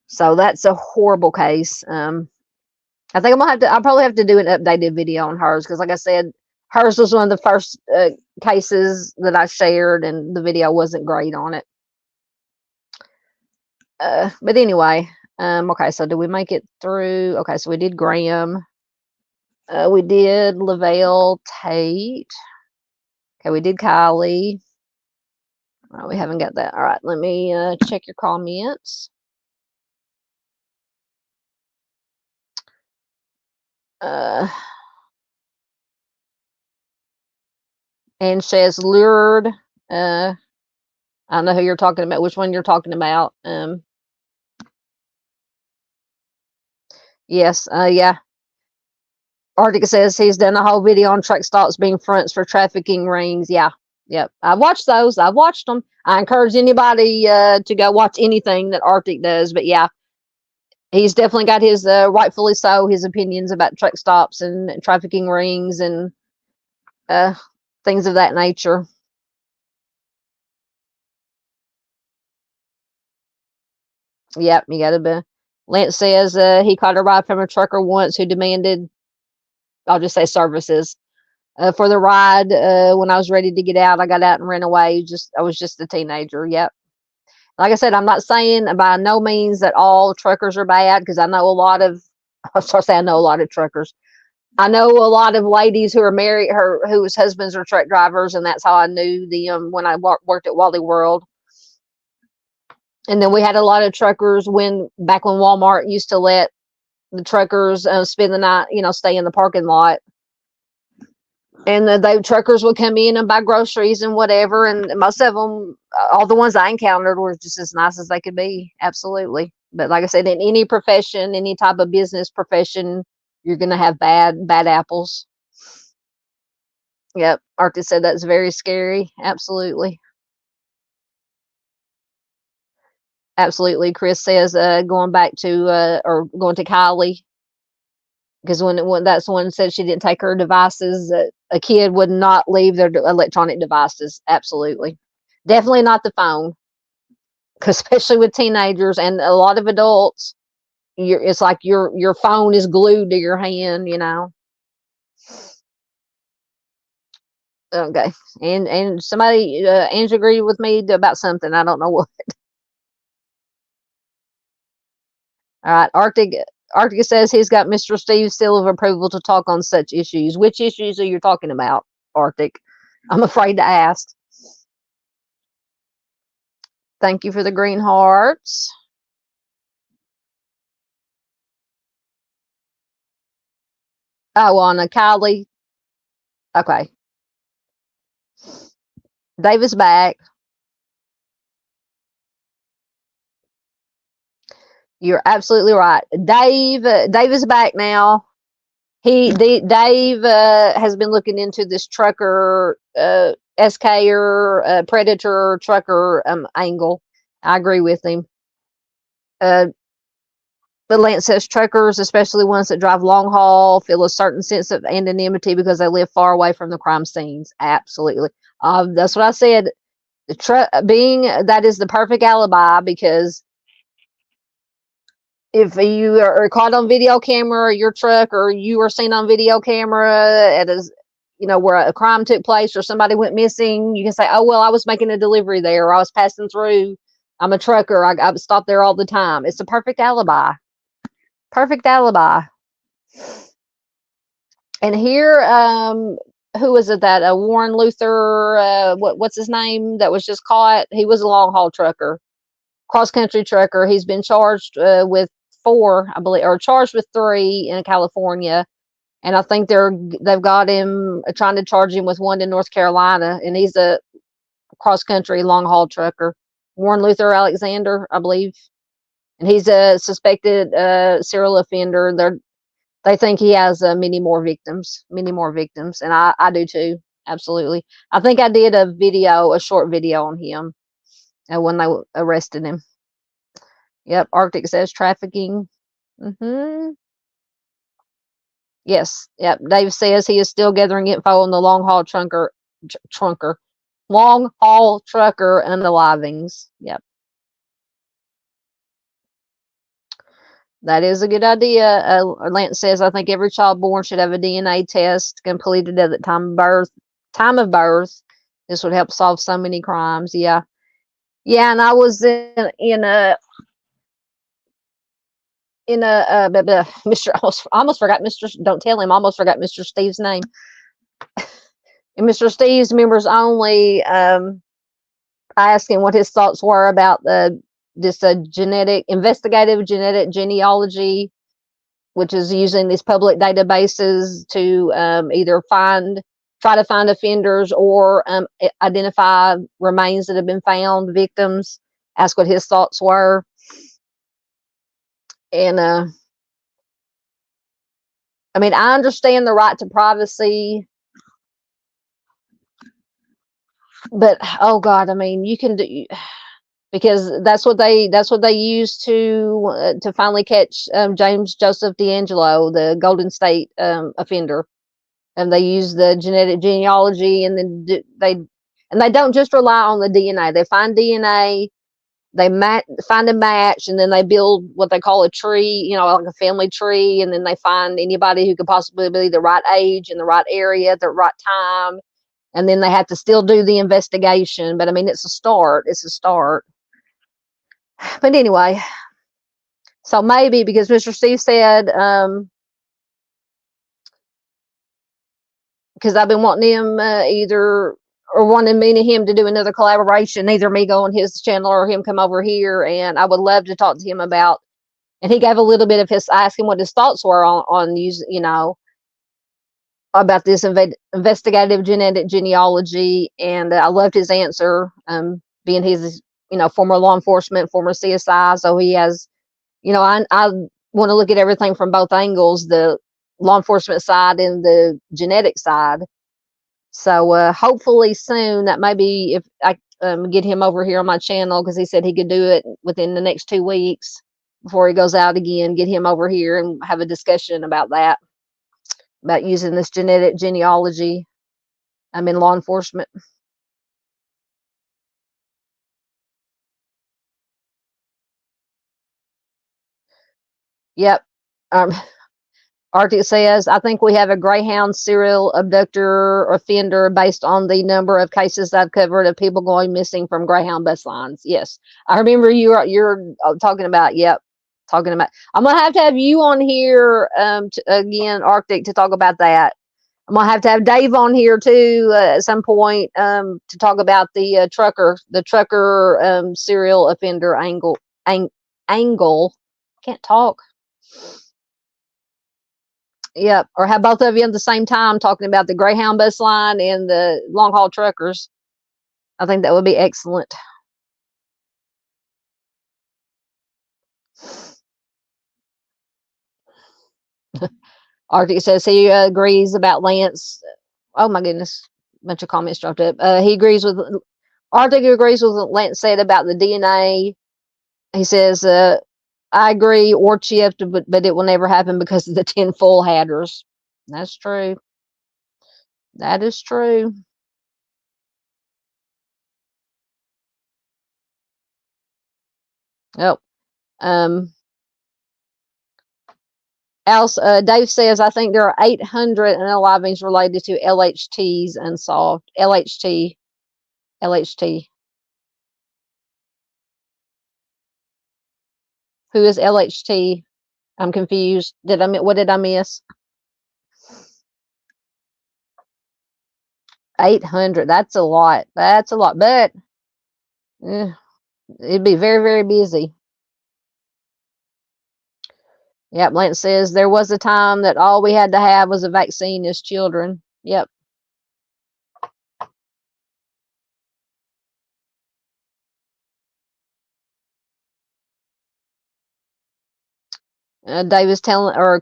Speaker 1: So that's a horrible case. I think I'll probably have to do an updated video on hers, because like I said, hers was one of the first cases that I shared, and the video wasn't great on it. But anyway, okay, so did we make it through? Okay, so we did Graham. We did Lavelle Tate. Okay, we did Kylie. Oh, we haven't got that. All right, let me check your comments. And says lured. I don't know who you're talking about, which one you're talking about. Yes, yeah. Arctic says he's done a whole video on truck stops being fronts for trafficking rings. Yeah, yep. I've watched those. I've watched them. I encourage anybody to go watch anything that Arctic does. But yeah, he's definitely got his, rightfully so, his opinions about truck stops and trafficking rings and things of that nature. Yep, you gotta be. Lance says he caught a ride from a trucker once who demanded, I'll just say, services for the ride. When I was ready to get out, I got out and ran away. I was just a teenager. Yep. Like I said, I'm not saying by no means that all truckers are bad, because I know a lot of, I know a lot of truckers. I know a lot of ladies who are married, whose husbands are truck drivers, and that's how I knew them when I worked at Wally World. And then we had a lot of truckers back when Walmart used to let the truckers spend the night, stay in the parking lot. And the truckers would come in and buy groceries and whatever. And most of them, all the ones I encountered, were just as nice as they could be. Absolutely. But like I said, in any profession, any type of business profession, you're going to have bad apples. Yep. Arctic said that's very scary. Absolutely. Absolutely. Chris says going back to or going to Kylie, because when that's one said she didn't take her devices, a kid would not leave their electronic devices. Absolutely. Definitely not the phone, especially with teenagers and a lot of adults. It's like your phone is glued to your hand, Okay. And somebody, Angie, agreed with me about something. I don't know what. All right. Arctic says he's got Mr. Steve's seal of approval to talk on such issues. Which issues are you talking about, Arctic? I'm afraid to ask. Thank you for the green hearts. Oh, on Kylie. Okay. Dave is back. You're absolutely right. Dave is back now. Dave has been looking into this trucker, SK or predator trucker angle. I agree with him. But Lance says truckers, especially ones that drive long haul, feel a certain sense of anonymity because they live far away from the crime scenes. Absolutely. That's what I said. That is the perfect alibi, because if you are caught on video camera, your truck, or you are seen on video camera where a crime took place or somebody went missing, you can say, oh, well, I was making a delivery there, or I was passing through. I'm a trucker. I stop there all the time. It's a perfect alibi. Perfect alibi. And here, who was it that Warren Luther, what's his name, that was just caught? He was a long haul trucker, cross country trucker. He's been charged with 4, I believe, or charged with 3 in California, and I think they've got him trying to charge him with 1 in North Carolina, and he's a cross country long haul trucker. Warren Luther Alexander, I believe, and he's a suspected serial offender. They think he has many more victims, and I do too. Absolutely. I think I did a short video on him when they arrested him. Yep. Arctic says trafficking. Yes. Yep. Dave says he is still gathering info on the long haul long haul trucker unalivings. Yep. That is a good idea. Lance says, I think every child born should have a DNA test completed at the time of birth. This would help solve so many crimes. Yeah. Yeah. And I was in a Mr. I almost forgot Mr. Don't tell him. I almost forgot Mr. Steve's name. And Mr. Steve's members only. I asked him what his thoughts were about this investigative genetic genealogy, which is using these public databases to either try to find offenders or identify remains that have been found, victims. Ask what his thoughts were. And I mean, I understand the right to privacy, but oh God, I mean, you can do, because that's what they used to finally catch James Joseph D'Angelo, the Golden State offender. And they use the genetic genealogy, and then they don't just rely on the DNA. They find DNA, they find a match, and then they build what they call a tree, like a family tree, and then they find anybody who could possibly be the right age in the right area at the right time, and then they have to still do the investigation. But I mean, it's a start. But anyway, so maybe because Mr. Steve said, because I've been wanting him wanting me and him to do another collaboration, either me go on his channel or him come over here, and I would love to talk to him about and he gave a little bit of his, asking what his thoughts were on using, you know, about this investigative genetic genealogy. And I loved his answer, being he's, you know, former law enforcement, former CSI. So he has, you know, I want to look at everything from both angles, the law enforcement side and the genetic side. So hopefully soon, that maybe if I get him over here on my channel, because he said he could do it within the next 2 weeks before he goes out again, get him over here and have a discussion about that, about using this genetic genealogy in law enforcement. Yep. Arctic says, I think we have a Greyhound serial abductor offender based on the number of cases I've covered of people going missing from Greyhound bus lines. Yes, I remember you're talking about. Yep, talking about. I'm gonna have to have you on here again, Arctic, to talk about that. I'm gonna have to have Dave on here too at some point to talk about the trucker serial offender angle. Can't talk. Yep, or have both of you at the same time talking about the Greyhound bus line and the long haul truckers. I think that would be excellent. Arctic says he agrees about Lance. Oh my goodness, bunch of comments dropped up. He agrees with Arctic agrees with what Lance said about the DNA. He says, I agree, or chipped, but it will never happen because of the 10 full hatters. That's true. That is true. Oh, Dave says, I think there are 800 unalivings related to LHTs unsolved. LHT. Who is LHT? I'm confused. What did I miss? 800. That's a lot. That's a lot. But it'd be very, very busy. Yep, Lance says there was a time that all we had to have was a vaccine as children. Yep.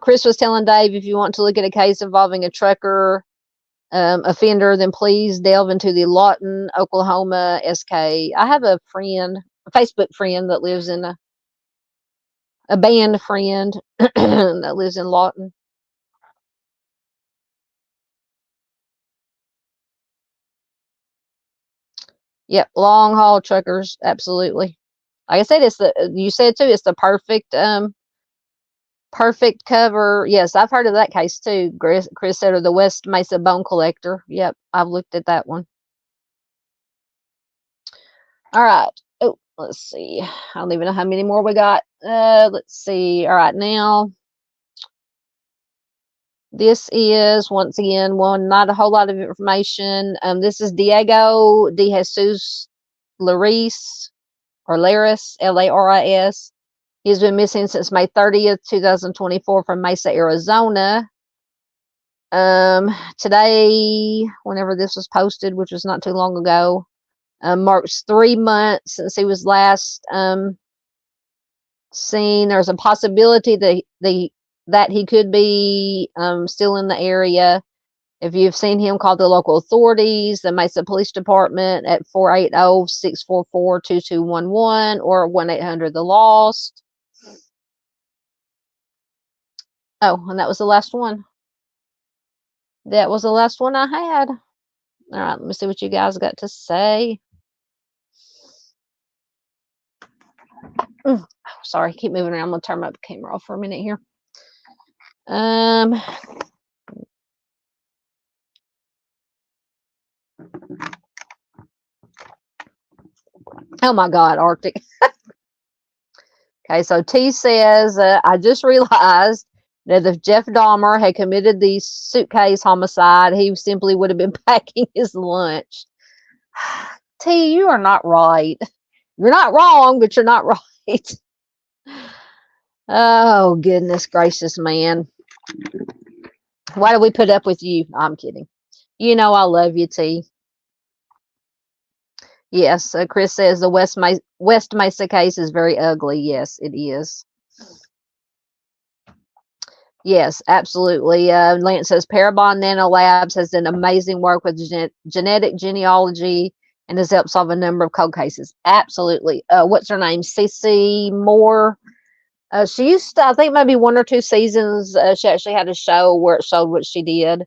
Speaker 1: Chris was telling Dave, if you want to look at a case involving a trucker offender, then please delve into the Lawton, Oklahoma SK. I have a Facebook friend that lives in a band friend that lives in Lawton. Yep, long haul truckers, absolutely. Like I said, you said too, it's the perfect cover. Yes, I've heard of that case too. Chris said, or the West Mesa Bone Collector. Yep, I've looked at that one. All right. Oh, let's see. I don't even know how many more we got. Let's see. All right, now this is once again not a whole lot of information. This is Diego De Jesus Laris or Laris, Laris. He's been missing since May 30th, 2024 from Mesa, Arizona. Today, whenever this was posted, which was not too long ago, marks 3 months since he was last seen. There's a possibility that he could be still in the area. If you've seen him, call the local authorities, the Mesa Police Department at 480-644-2211 or 1-800-THE-LOST. Oh, and that was the last one. That was the last one I had. All right, let me see what you guys got to say. Oh, sorry, keep moving around. I'm gonna turn my camera off for a minute here. Oh my God, Arctic. Okay, so T says, I just realized that if Jeff Dahmer had committed the suitcase homicide, he simply would have been packing his lunch. T, you are not right. You're not wrong, but you're not right. Oh, goodness gracious, man. Why do we put up with you? I'm kidding. You know I love you, T. Yes, Chris says the West Mesa case is very ugly. Yes, it is. Yes, absolutely. Lance says Parabon Nanolabs has done amazing work with genetic genealogy and has helped solve a number of cold cases. Absolutely. What's her name? CC Moore. She used to, I think maybe 1 or 2 seasons, she actually had a show where it showed what she did.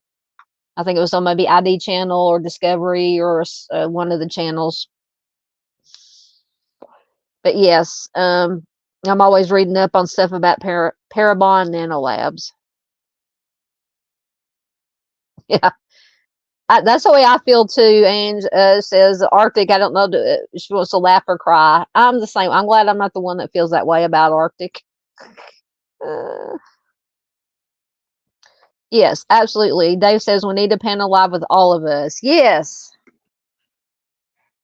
Speaker 1: I think it was on maybe ID channel or Discovery or one of the channels. But yes, I'm always reading up on stuff about Parabon Nanolabs. Yeah. That's the way I feel too. And says Arctic. I don't know. She wants to laugh or cry. I'm the same. I'm glad I'm not the one that feels that way about Arctic. Yes, absolutely. Dave says we need a panel live with all of us. Yes,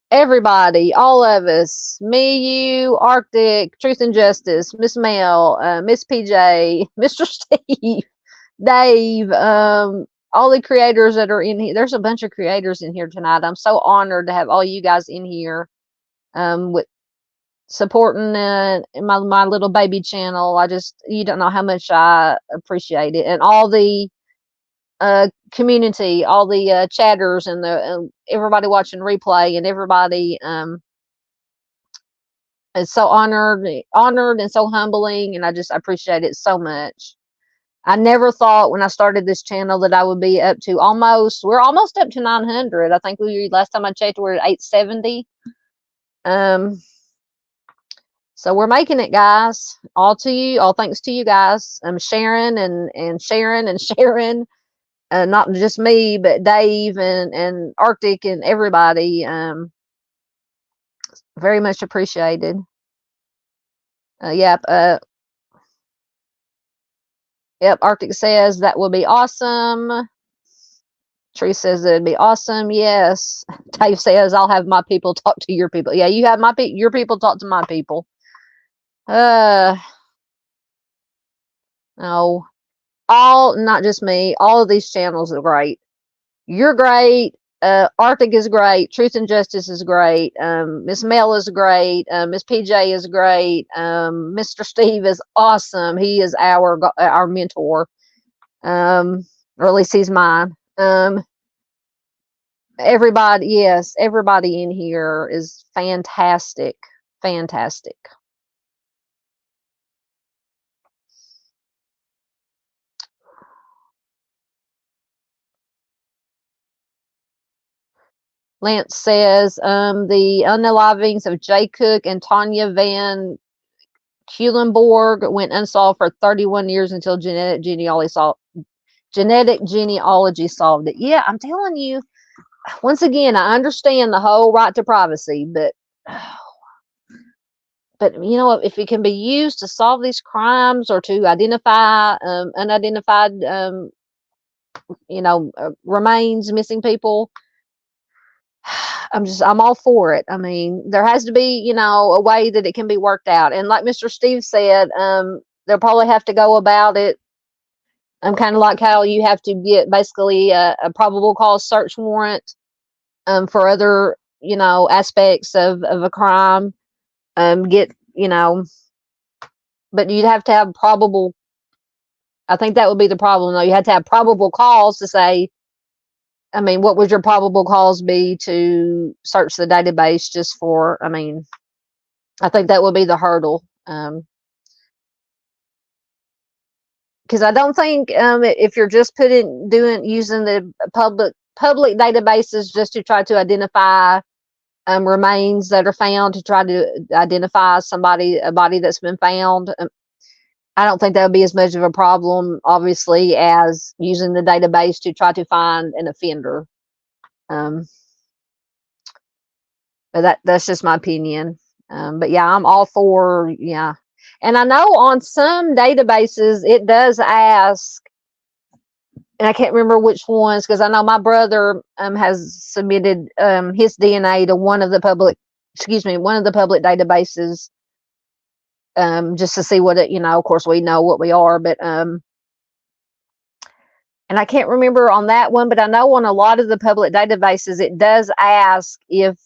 Speaker 1: everybody, all of us. Me, you, Arctic, Truth and Justice, Miss Mel, Miss PJ, Mr. Steve, Dave. All the creators that are in here. There's a bunch of creators in here tonight. I'm so honored to have all you guys in here with supporting my little baby channel. You don't know how much I appreciate it. And all the community, all the chatters and the everybody watching replay and everybody is so honored and so humbling. And I appreciate it so much. I never thought when I started this channel that I would be up to we're almost up to 900. I think last time I checked, we're at 870. So we're making it, guys. All thanks to you guys. Sharon and Sharon and Sharon, not just me, but Dave and Arctic and everybody. Very much appreciated. Yep. Yep, Arctic says that will be awesome. Tree says it'd be awesome. Yes. Dave says I'll have my people talk to your people. Yeah, you have your people talk to my people. No. Not just me. All of these channels are great. You're great. Arctic is great. Truth and Justice is great. Miss Mel is great. Miss PJ is great. Mr. Steve is awesome. He is our mentor. Or at least he's mine. Everybody in here is fantastic. Fantastic. Lance says the unalivings of Jay Cook and Tanya Van Kulenborg went unsolved for 31 years until genetic genealogy solved it. Yeah, I'm telling you. Once again, I understand the whole right to privacy, but you know, if it can be used to solve these crimes or to identify unidentified, remains, missing people, I'm all for it. I mean, there has to be, a way that it can be worked out. And like Mr. Steve said, they'll probably have to go about it. I'm kind of like how you have to get basically a probable cause search warrant for other, aspects of a crime. But you'd have to have probable. I think that would be the problem, though. You had to have probable cause to say, I mean, what would your probable cause be to search the database just for, I think that would be the hurdle. Because I don't think if you're just using the public databases just to try to identify remains that are found, to try to identify a body that's been found, I don't think that would be as much of a problem, obviously, as using the database to try to find an offender. But that's just my opinion. But yeah, I'm all for, yeah. And I know on some databases it does ask, and I can't remember which ones, because I know my brother has submitted his DNA to one of the public databases. just to see what it, of course we know what we are, but and I can't remember on that one, but I know on a lot of the public databases it does ask if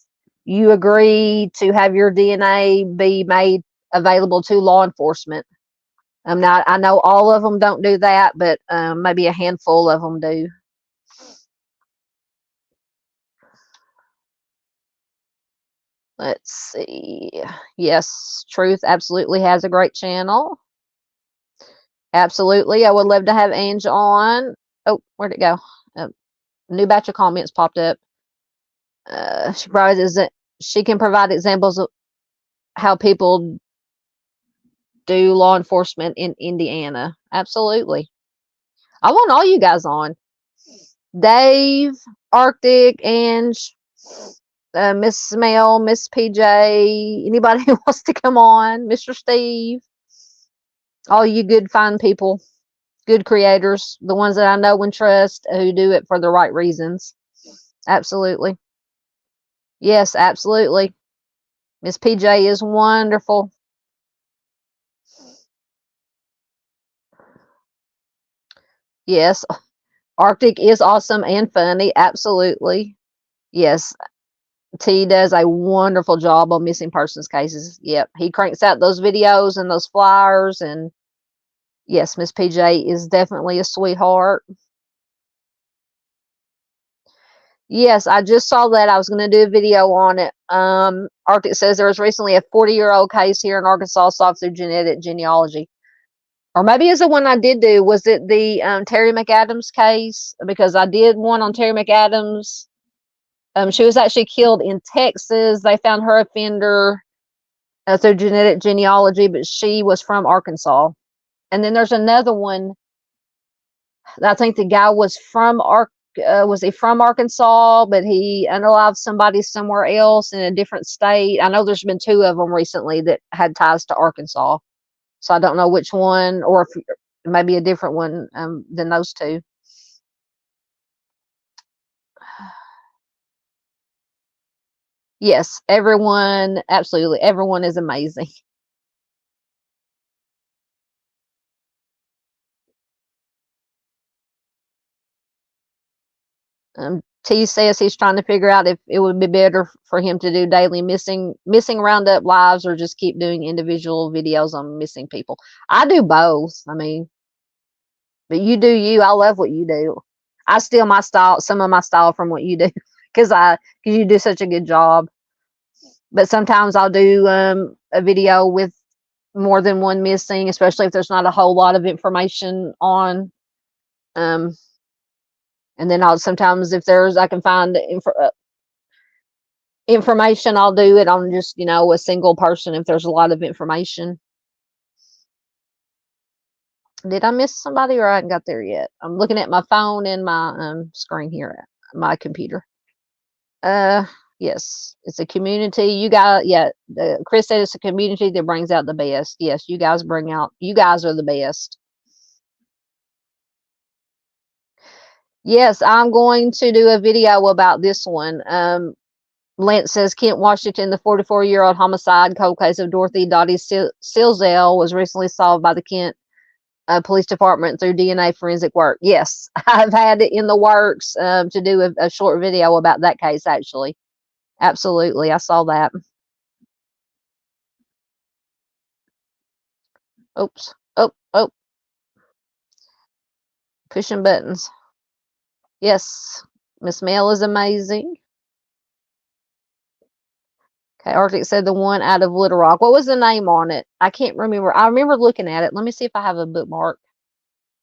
Speaker 1: you agree to have your DNA be made available to law enforcement. Now I know all of them don't do that, but maybe a handful of them do. Let's see. Yes, Truth absolutely has a great channel. Absolutely. I would love to have Ange on. Oh, where'd it go? New batch of comments popped up. She can provide examples of how people do law enforcement in Indiana. Absolutely. I want all you guys on. Dave, Arctic, Ange, Miss Mel, Miss PJ, anybody who wants to come on, Mr. Steve, all you good, fine people, good creators, the ones that I know and trust who do it for the right reasons. Absolutely. Yes, absolutely. Miss PJ is wonderful. Yes, Arctic is awesome and funny. Absolutely. Yes, T does a wonderful job on missing persons cases. Yep, he cranks out those videos and those flyers, and yes, Miss PJ is definitely a sweetheart. Yes, I just saw that. I was going to do a video on it. Arctic says there was recently a 40-year-old case here in Arkansas solved through genetic genealogy. Or maybe it's the one I did do. Was it the Terry McAdams case? Because I did one on Terry McAdams. She was actually killed in Texas. They found her offender through genetic genealogy, but she was from Arkansas. And then there's another one. I think the guy was from was he from Arkansas, but he unalived somebody somewhere else in a different state. I know there's been 2 of them recently that had ties to Arkansas. So I don't know which one, or if maybe a different one than those 2. Yes, everyone, absolutely, everyone is amazing. T says he's trying to figure out if it would be better for him to do daily missing roundup lives or just keep doing individual videos on missing people. I do both. I mean, but you do you. I love what you do. I steal my style, some of my style from what you do, because you do such a good job. But sometimes I'll do a video with more than one missing, especially if there's not a whole lot of information on. And then I'll sometimes, if I can find information, I'll do it on just, a single person if there's a lot of information. Did I miss somebody, or I haven't got there yet? I'm looking at my phone and my screen here, my computer. Yes, it's a community. You guys, yeah, Chris said it's a community that brings out the best. Yes, you guys are the best. Yes, I'm going to do a video about this one. Lance says Kent Washington, the 44-year-old homicide cold case of Dorothy Dottie Silzel, was recently solved by the Kent Police Department through DNA forensic work. Yes, I've had it in the works to do a short video about that case, actually. Absolutely, I saw that. Oops. Oh. Pushing buttons. Yes, Miss Mel is amazing. Okay, Arctic said the one out of Little Rock. What was the name on it? I can't remember. I remember looking at it. Let me see if I have a bookmark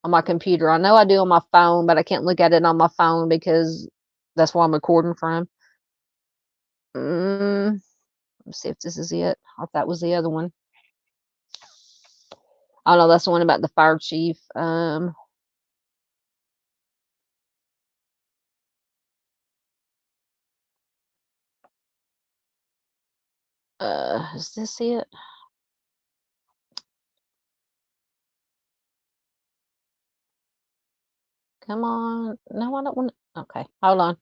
Speaker 1: on my computer. I know I do on my phone, but I can't look at it on my phone because that's where I'm recording from. Let's see if this is it, or if that was the other one. Oh no, that's the one about the fire chief. Is this it? Come on. No, I don't want to. Okay, hold on.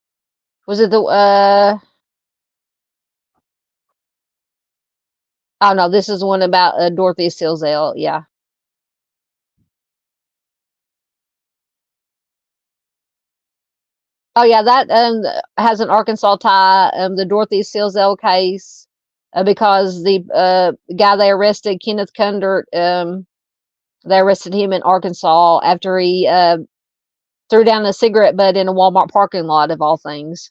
Speaker 1: Was it the Oh no, this is one about Dorothy Silzel. Yeah. Oh yeah, that has an Arkansas tie. The Dorothy Silzel case, because the guy they arrested, Kenneth Kundert, they arrested him in Arkansas after he threw down a cigarette butt in a Walmart parking lot, of all things.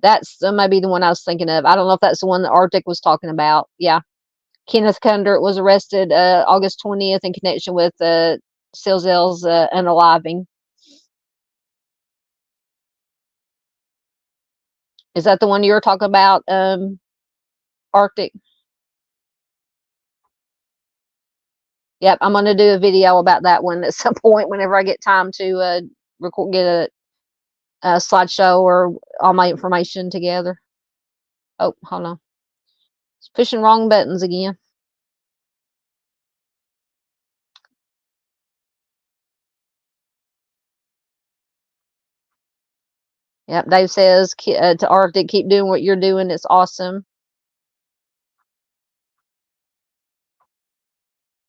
Speaker 1: That's maybe the one I was thinking of. I don't know if that's the one that Arctic was talking about. Yeah. Kenneth Kundert was arrested August 20th in connection with Silzel's unaliving. Is that the one you were talking about, Arctic? Yep, I'm going to do a video about that one at some point whenever I get time to record, get a slideshow or all my information together. Oh, hold on. It's pushing wrong buttons again. Yep, Dave says to Arctic, keep doing what you're doing. It's awesome.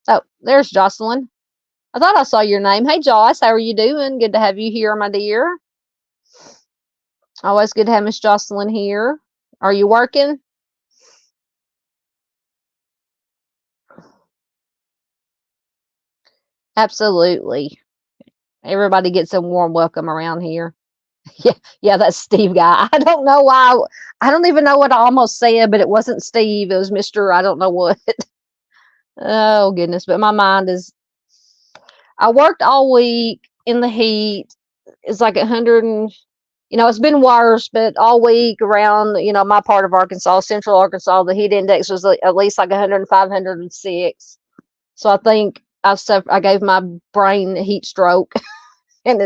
Speaker 1: Oh, there's Jocelyn. I thought I saw your name. Hey, Joss, how are you doing? Good to have you here, my dear. Always good to have Miss Jocelyn here. Are you working? Absolutely. Everybody gets a warm welcome around here. Yeah, that's Steve guy. I don't know why. I don't even know what I almost said, but it wasn't Steve. It was Mr. I don't know what. Oh, goodness. But my mind is, I worked all week in the heat. It's like 100 and, it's been worse, but all week around, my part of Arkansas, central Arkansas, the heat index was at least like 105, 106. So I think I gave my brain a heat stroke. and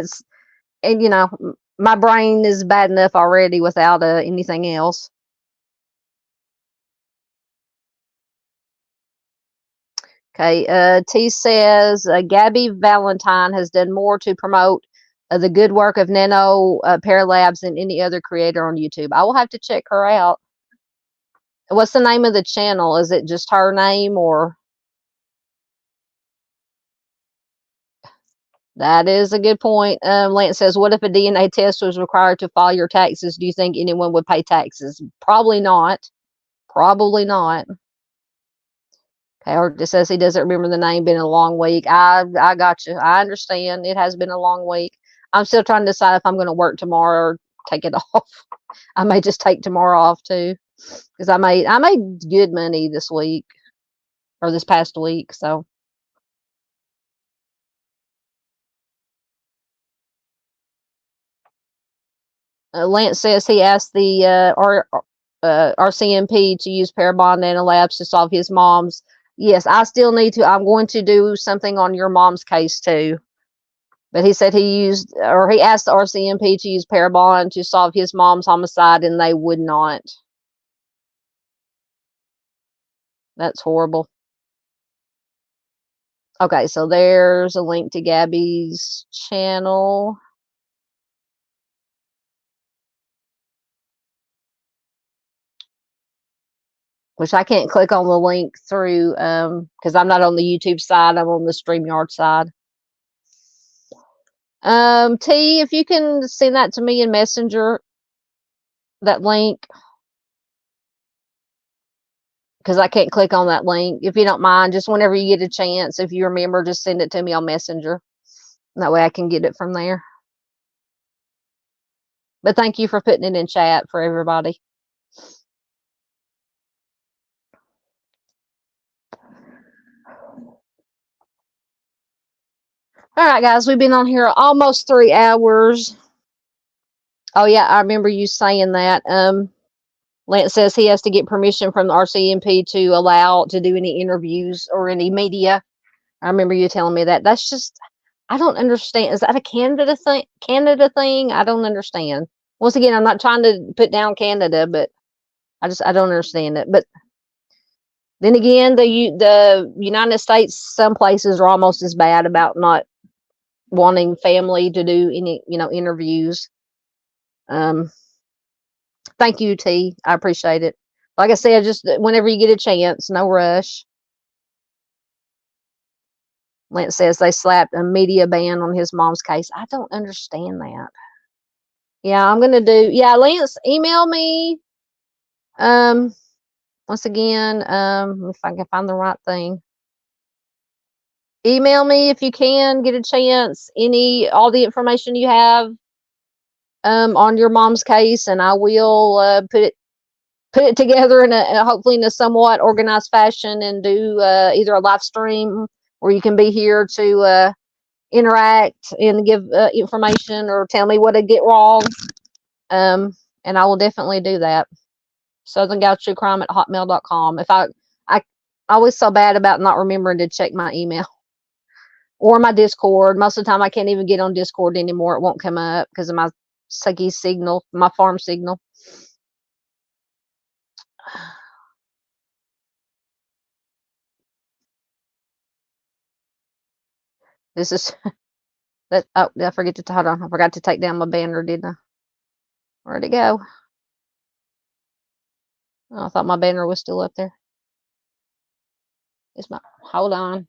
Speaker 1: my brain is bad enough already without anything else. Okay, T says Gabby Valentine has done more to promote the good work of Nano Paralabs than any other creator on YouTube. I will have to check her out. What's the name of the channel? Is it just her name, or? That is a good point. Lance says, what if a DNA test was required to file your taxes? Do you think anyone would pay taxes? Probably not. Probably not. Okay, or just says he doesn't remember the name. Been a long week. I got you. I understand. It has been a long week. I'm still trying to decide if I'm going to work tomorrow or take it off. I may just take tomorrow off too, because I made good money this week or this past week. So Lance says he asked the RCMP to use Parabon Nanolabs to solve his mom's. Yes, I still need to. I'm going to do something on your mom's case too. But he said he asked the RCMP to use Parabon to solve his mom's homicide, and they would not. That's horrible. Okay, so there's a link to Gabby's channel. Which I can't click on the link through because I'm not on the YouTube side. I'm on the StreamYard side. T, if you can send that to me in Messenger, that link, because I can't click on that link. If you don't mind, just whenever you get a chance, if you remember, just send it to me on Messenger. That way I can get it from there. But thank you for putting it in chat for everybody. All right, guys, we've been on here almost 3 hours. Oh, yeah, I remember you saying that. Lance says he has to get permission from the RCMP to allow to do any interviews or any media. I remember you telling me that. That's just, I don't understand. Is that a Canada thing? I don't understand. Once again, I'm not trying to put down Canada, but I don't understand it. But then again, the United States, some places are almost as bad about not wanting family to do any, interviews. Thank you, T. I appreciate it. Like I said, just whenever you get a chance, no rush. Lance says they slapped a media ban on his mom's case. I don't understand that. Yeah, I'm gonna do. Yeah, Lance, email me. Once again, if I can find the right thing. Email me if you can get a chance. All the information you have on your mom's case, and I will put it together in a hopefully in a somewhat organized fashion, and do either a live stream where you can be here to interact and give information or tell me what I get wrong. And I will definitely do that. southerngaltruecrime@hotmail.com. If I always so bad about not remembering to check my email or my Discord. Most of the time I can't even get on Discord anymore. It won't come up because of my sucky signal, my farm signal. This is that. Oh, did I forget to hold on? I forgot to take down my banner, didn't I? Where'd it go? Oh, I thought my banner was still up there. It's my. Hold on.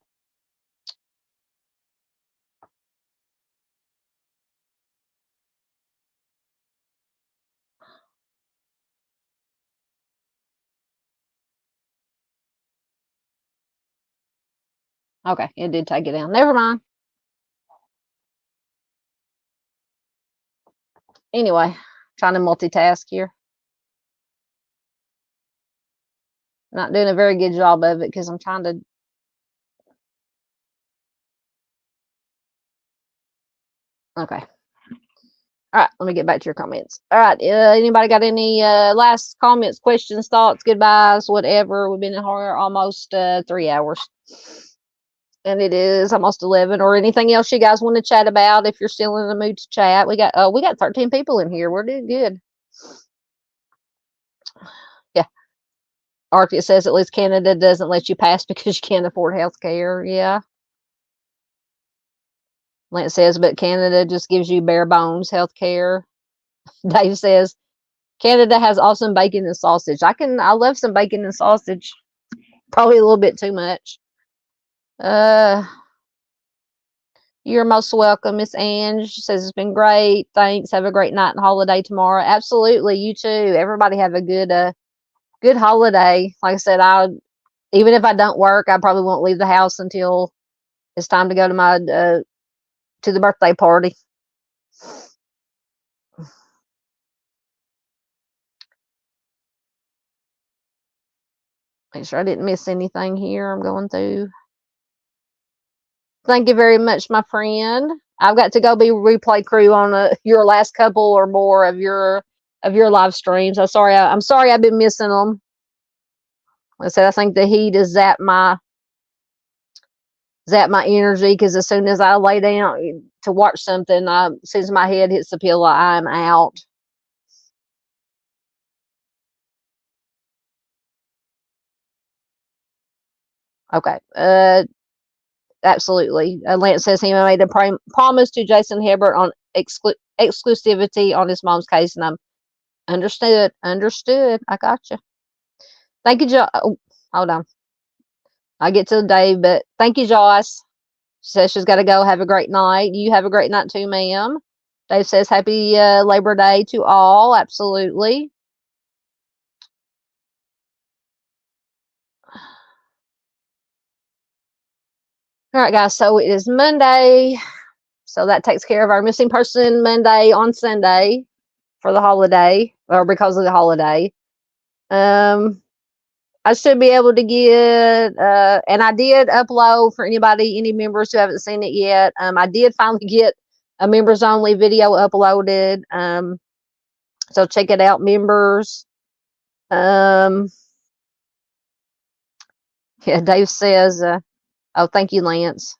Speaker 1: Okay, it did take it down. Never mind. Anyway, trying to multitask here. Not doing a very good job of it because I'm trying to. Okay. All right, let me get back to your comments. All right, anybody got any last comments, questions, thoughts, goodbyes, whatever? We've been in here almost 3 hours, and it is almost 11. Or anything else you guys want to chat about? If you're still in the mood to chat, we got 13 people in here. We're doing good. Yeah, Arctic says at least Canada doesn't let you pass because you can't afford health care. Yeah. Lance says, but Canada just gives you bare bones health care. Dave says, Canada has awesome bacon and sausage. I love some bacon and sausage. Probably a little bit too much. You're most welcome, Miss Ange. Says it's been great. Thanks. Have a great night and holiday tomorrow. Absolutely, you too. Everybody have a good holiday. Like I said, even if I don't work, I probably won't leave the house until it's time to go to my to the birthday party. Make sure I didn't miss anything here. I'm going through. Thank you very much, my friend. I've got to go be replay crew on your last couple or more of your live streams. I'm sorry I've been missing them. Like I said, I think the heat has zapped my energy because as soon as I lay down to watch something, as soon as my head hits the pillow, I'm out. Okay. Absolutely. Lance says he made a promise to Jason Hebert on exclusivity on his mom's case, and I'm understood. I got you. Thank you, Josh. Oh, hold on. I'll get to Dave, but thank you, Josh. She says she's got to go. Have a great night. You have a great night too, ma'am. Dave says happy Labor Day to all. Absolutely. All right, guys. So it is Monday. So that takes care of our missing person Monday on Sunday for the holiday, or because of the holiday. I should be able to get, and I did upload for any members who haven't seen it yet. I did finally get a members only video uploaded. So check it out, members. Yeah, Dave says, oh, thank you, Lance.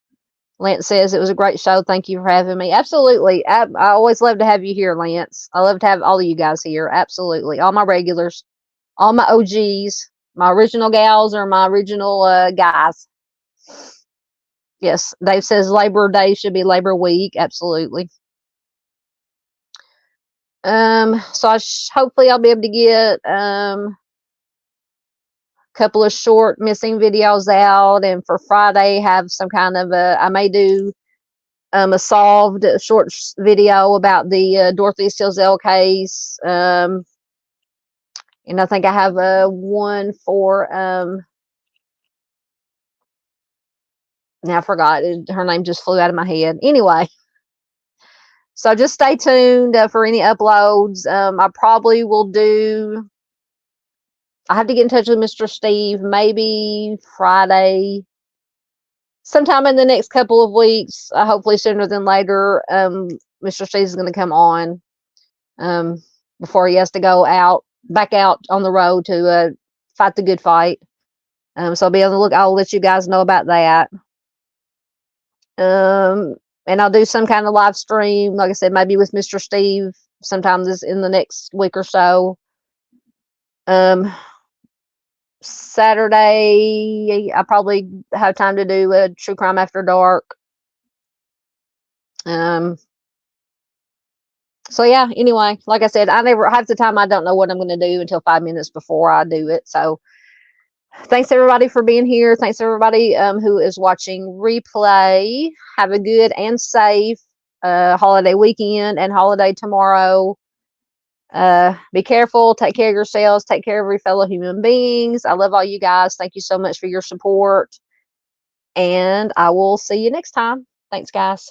Speaker 1: Lance says it was a great show. Thank you for having me. Absolutely. I always love to have you here, Lance. I love to have all of you guys here. Absolutely. All my regulars, all my OGs, my original gals or my original guys. Yes. Dave says Labor Day should be Labor Week. Absolutely. So hopefully I'll be able to get couple of short missing videos out, and for Friday have some kind of I may do a solved short video about the Dorothy Stilzell case. And I think I have one for now I forgot, her name just flew out of my head. Anyway, so just stay tuned for any uploads. I probably will do, I have to get in touch with Mr. Steve maybe Friday, sometime in the next couple of weeks, hopefully sooner than later. Mr. Steve is going to come on before he has to go back out on the road to fight the good fight. So I'll be on the look. I'll let you guys know about that. And I'll do some kind of live stream, like I said, maybe with Mr. Steve sometime in the next week or so. Saturday, I probably have time to do a True Crime After Dark. So yeah, anyway, like I said, half the time I don't know what I'm going to do until 5 minutes before I do it. So thanks everybody for being here. Thanks everybody who is watching replay. Have a good and safe holiday weekend and holiday tomorrow. Be careful, take care of yourselves, take care of your fellow human beings. I love all you guys. Thank you so much for your support, and I will see you next time. Thanks, guys.